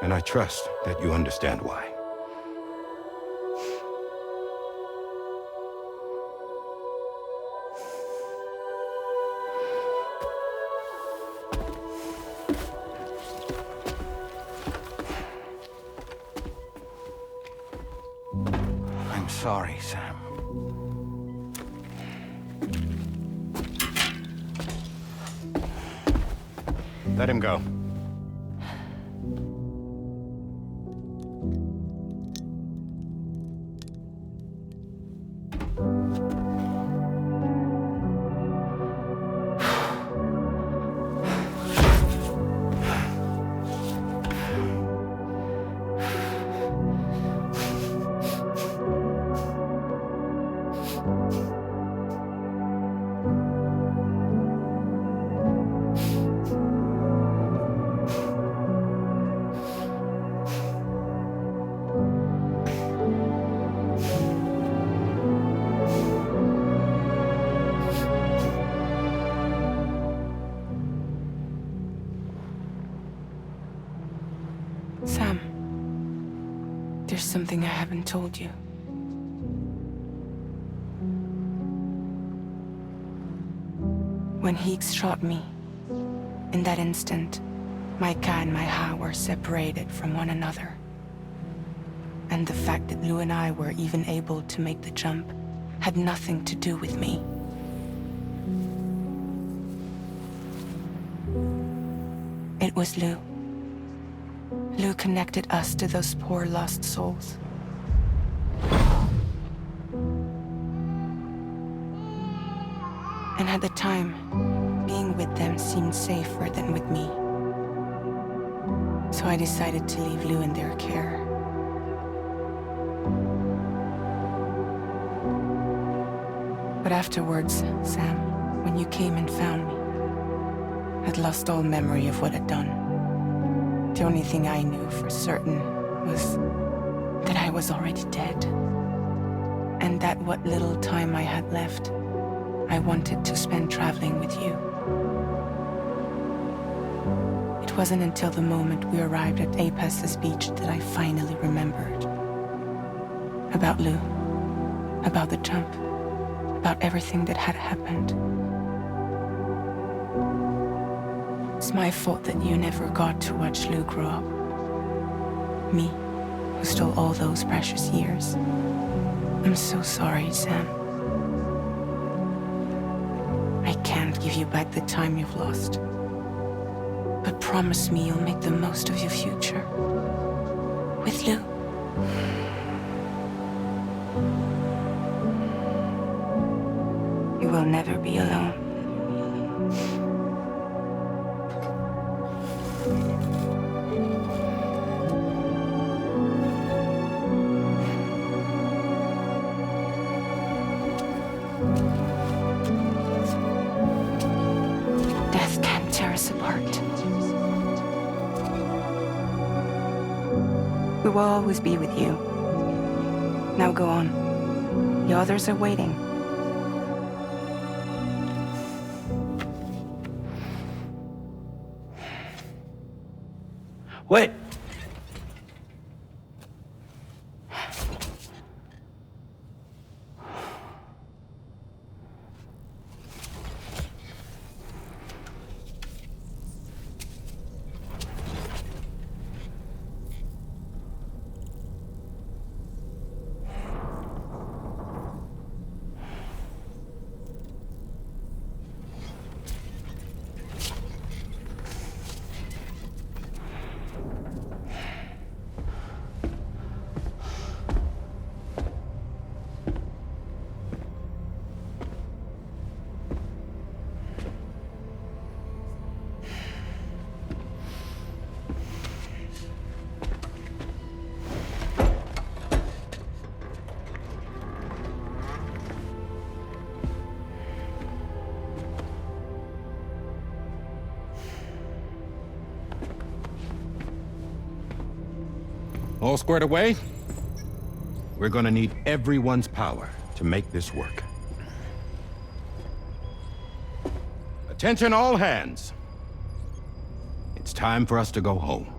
And I trust that you understand why. I'm sorry, Sam. Let him go. Sam, there's something I haven't told you. When Higgs shot me, in that instant, my Ka and my Ha were separated from one another. And the fact that Lou and I were even able to make the jump had nothing to do with me. It was Lou. Lou connected us to those poor lost souls. And at the time, being with them seemed safer than with me. So I decided to leave Lou in their care. But afterwards, Sam, when you came and found me, I'd lost all memory of what I'd done. The only thing I knew for certain was that I was already dead. And that what little time I had left, I wanted to spend traveling with you. It wasn't until the moment we arrived at Apas's beach that I finally remembered. About Lou, about the jump, about everything that had happened. It's my fault that you never got to watch Lou grow up. Me, who stole all those precious years. I'm so sorry, Sam. I can't give you back the time you've lost. But promise me you'll make the most of your future. With Lou. You will never be alone. Death can't tear us apart. We will always be with you. Now go on. The others are waiting. Wait! All squared away? We're gonna need everyone's power to make this work. Attention all hands. It's time for us to go home.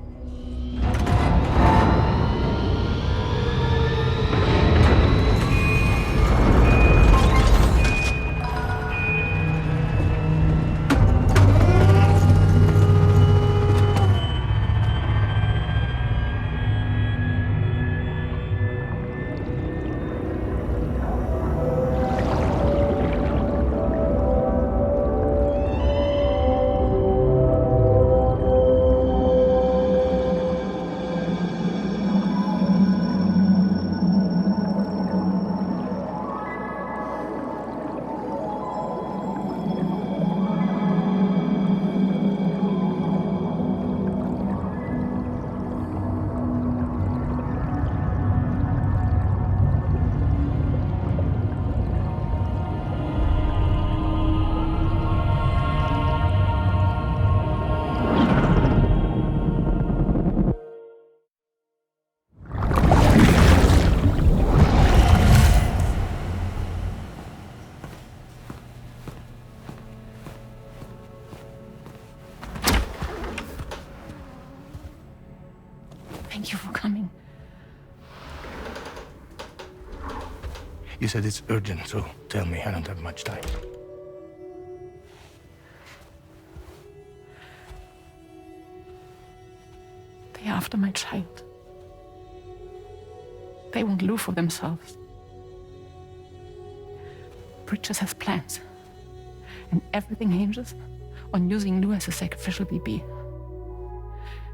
Thank you for coming. You said it's urgent, so tell me. I don't have much time. They're after my child. They want Lou for themselves. Bridges has plans. And everything hinges on using Lou as a sacrificial BB.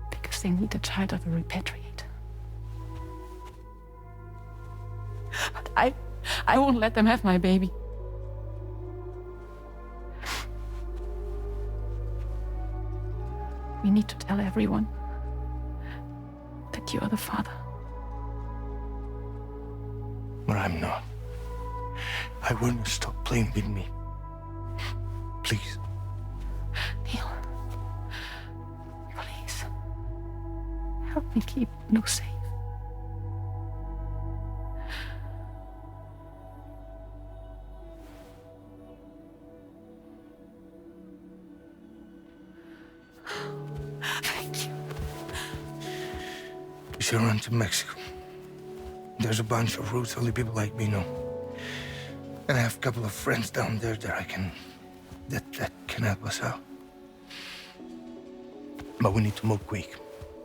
Because they need a child of a repatriate. But I won't let them have my baby. We need to tell everyone that you are the father. But I'm not. I want you to stop playing with me. Please. Neil. Please. Help me keep Lou safe. Thank you. We should run to Mexico. There's a bunch of routes only people like me know. And I have a couple of friends down there that can help us out. But we need to move quick.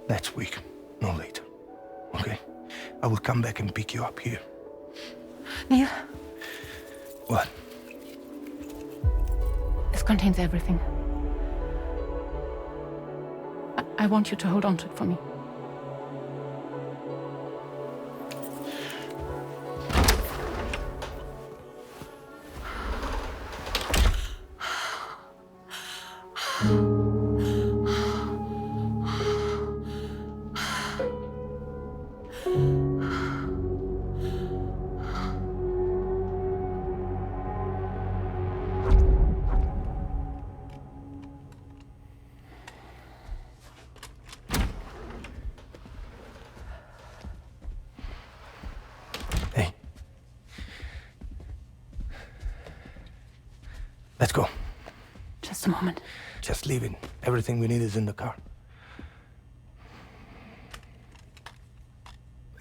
Next week, no later. Okay? I will come back and pick you up here. Neil. What? This contains everything. I want you to hold on to it for me. Let's go. Just a moment. Just leave it. Everything we need is in the car.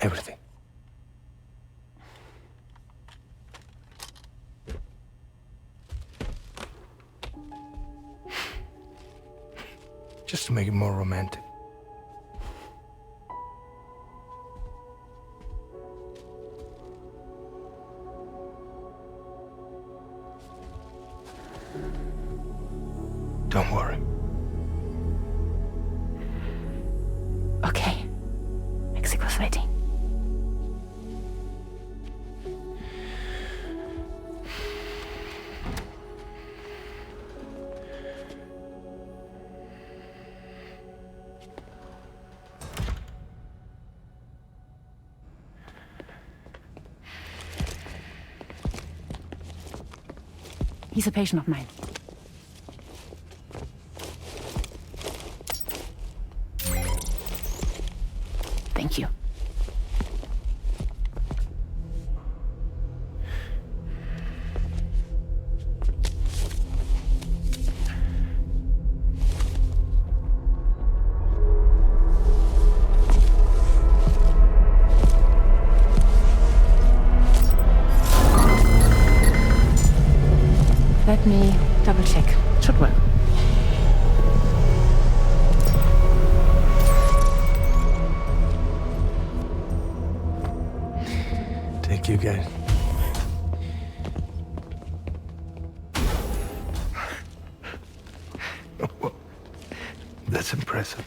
Everything. Just to make it more romantic. Don't worry. Okay. Mexico's waiting. He's a patient of mine. Thank you. Let me double check. Should work. Thank you, guys. Well, that's impressive.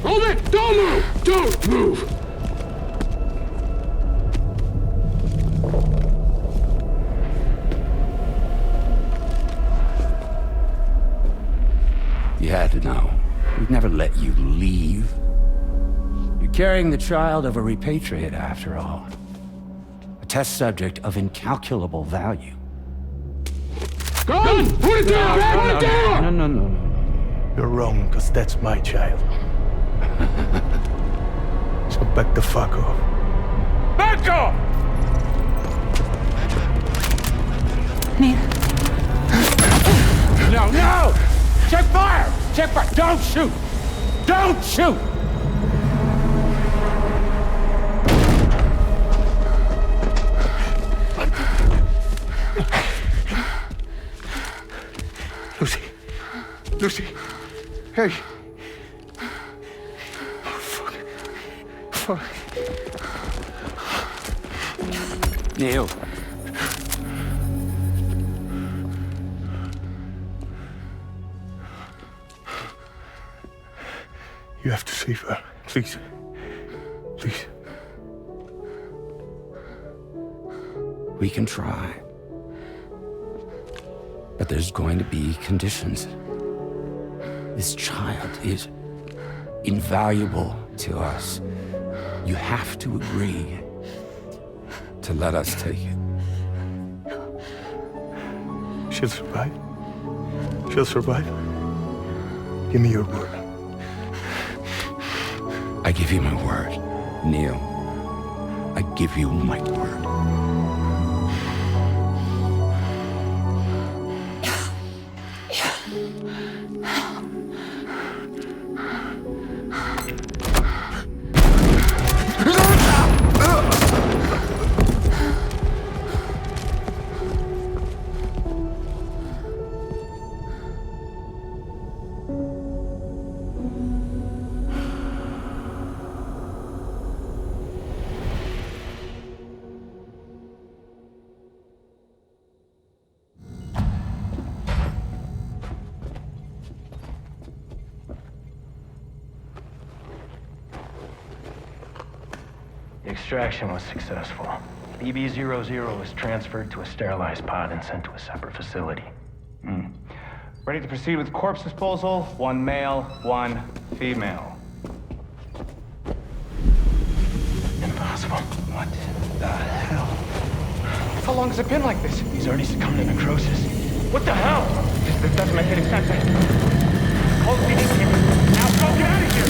Hold it! Don't move! Don't move! You had to know. We'd never let you leave. You're carrying the child of a repatriate, after all. A test subject of incalculable value. Gun! Put it down! Put it down! No. You're wrong, because that's my child. So back the fuck off. Back off! Neil. No! Check fire! Check fire! Don't shoot! Don't shoot! Lucy. Hey. Oh, fuck. Neil. You have to save her. Please. Please. We can try. But there's going to be conditions. This child is invaluable to us. You have to agree to let us take it. She'll survive. She'll survive. Give me your word. I give you my word, Neil. I give you my word. The extraction was successful. BB-00 is transferred to a sterilized pod and sent to a separate facility. Ready to proceed with corpse disposal. 1 male, 1 female. Impossible. What the hell? How long has it been like this? He's already succumbed to necrosis. What the hell? This doesn't make any sense. Call the PD team. Now go, get out of here!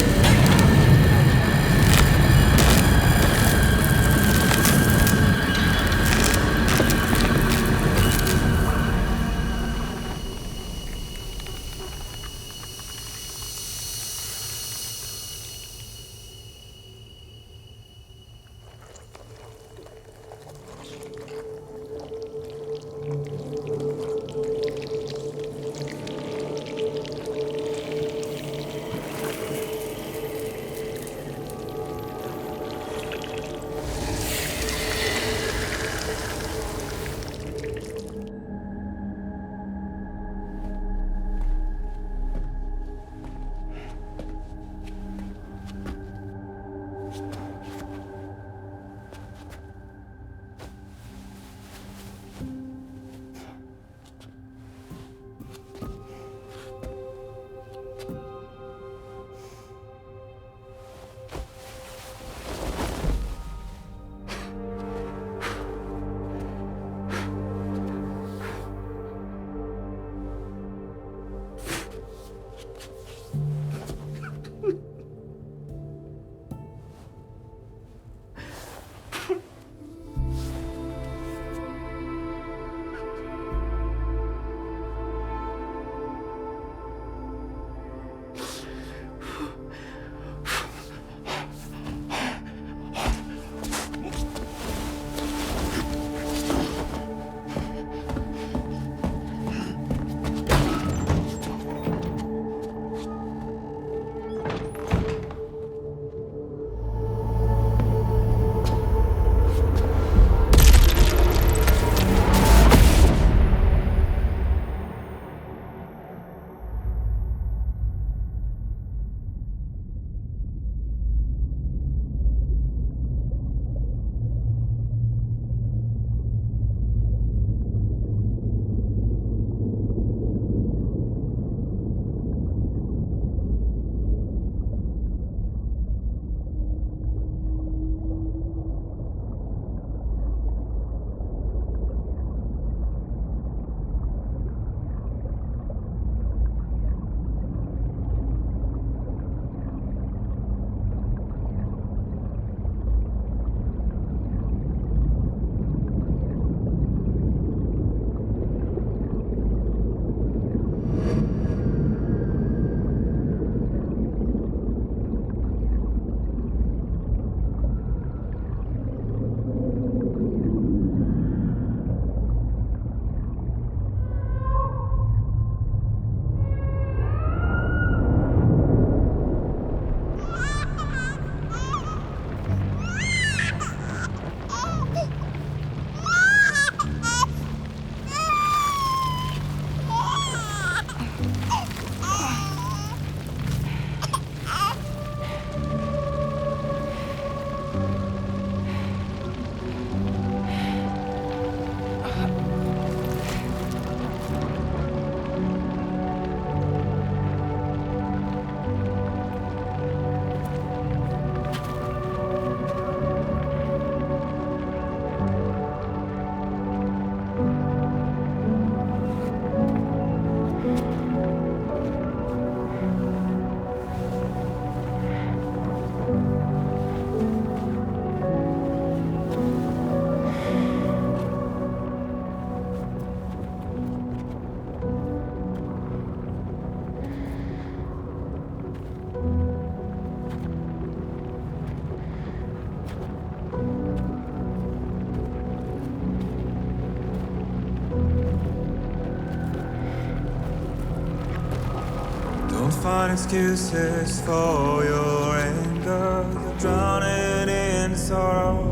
find excuses for your anger. You're drowning in sorrow,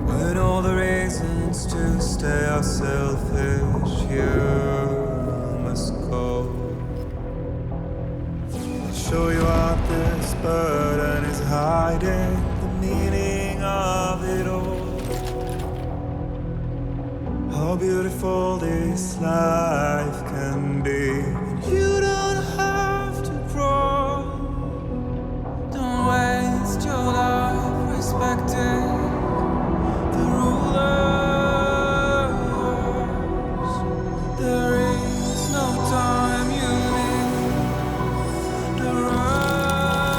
with all the reasons to stay are selfish. You must go. I'll show you what this burden is hiding, the meaning of it. beautiful this life can be. You don't have to grow. Don't waste your life respecting the rulers. There is no time you need to run.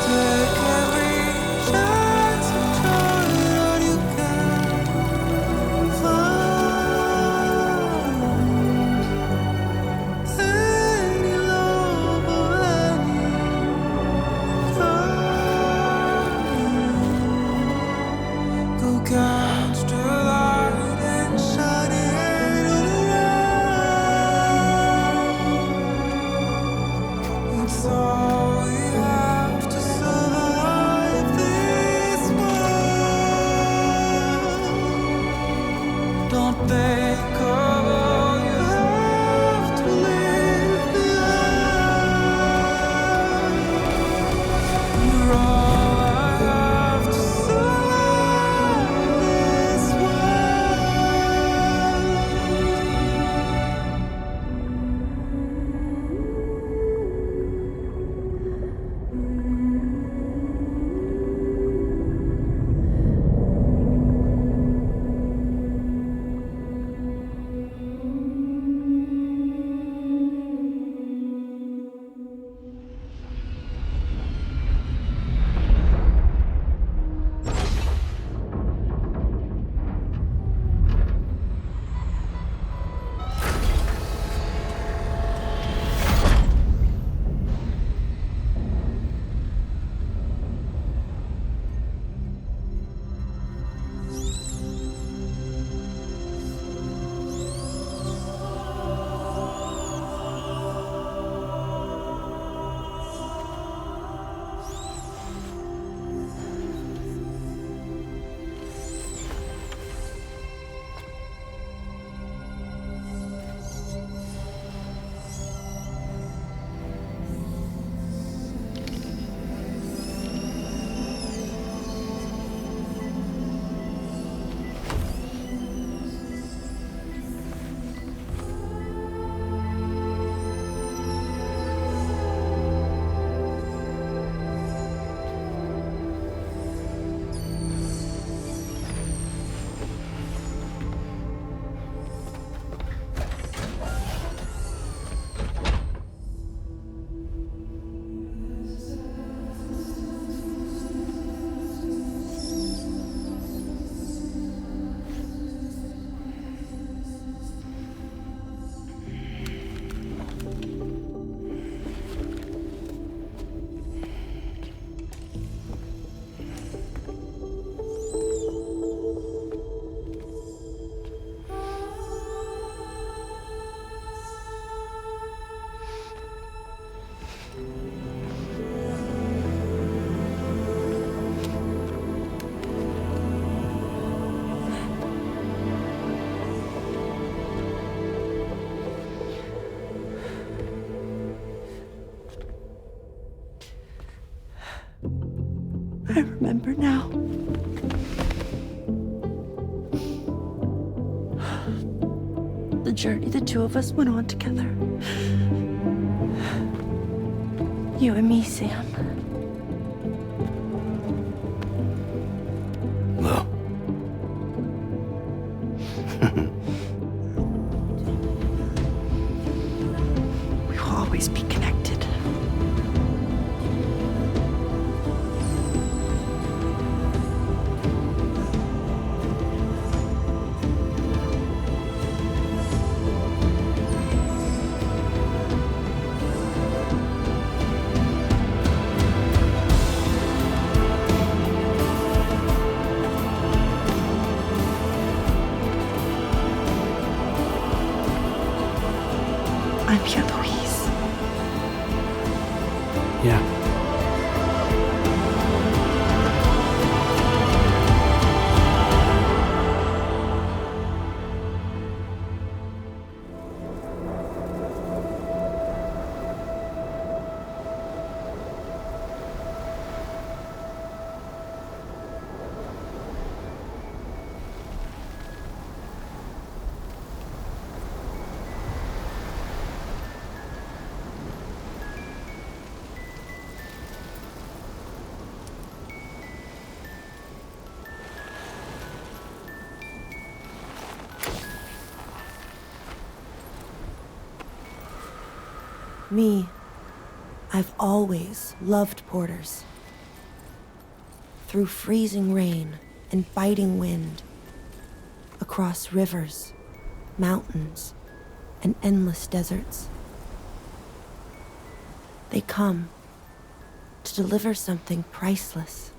Take every chance and try that you can find. Any love or any kind. Go catch the light and shine it all around. It's all we have to survive this world. Don't think of all you have to leave behind. You're all I have to survive this I remember now. The journey the two of us went on together. You and me, Sam. No. We will always be connected. I'm here, Louise. Yeah. Me, I've always loved porters. Through freezing rain and biting wind, across rivers, mountains, and endless deserts. They come to deliver something priceless.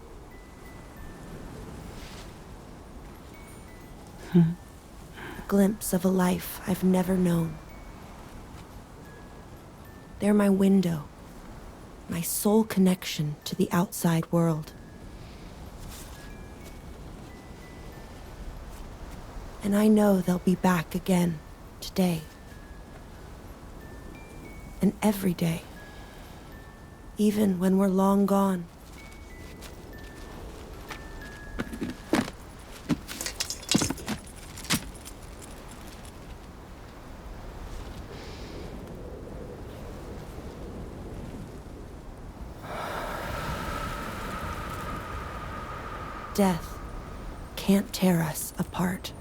A glimpse of a life I've never known. They're my window, my sole connection to the outside world. And I know they'll be back again today. And every day. Even when we're long gone. Death can't tear us apart.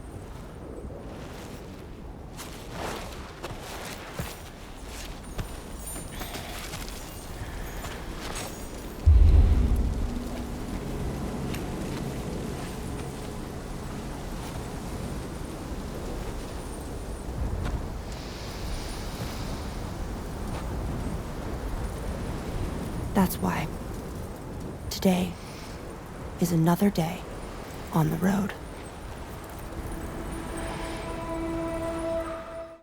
That's why today is another day on the road.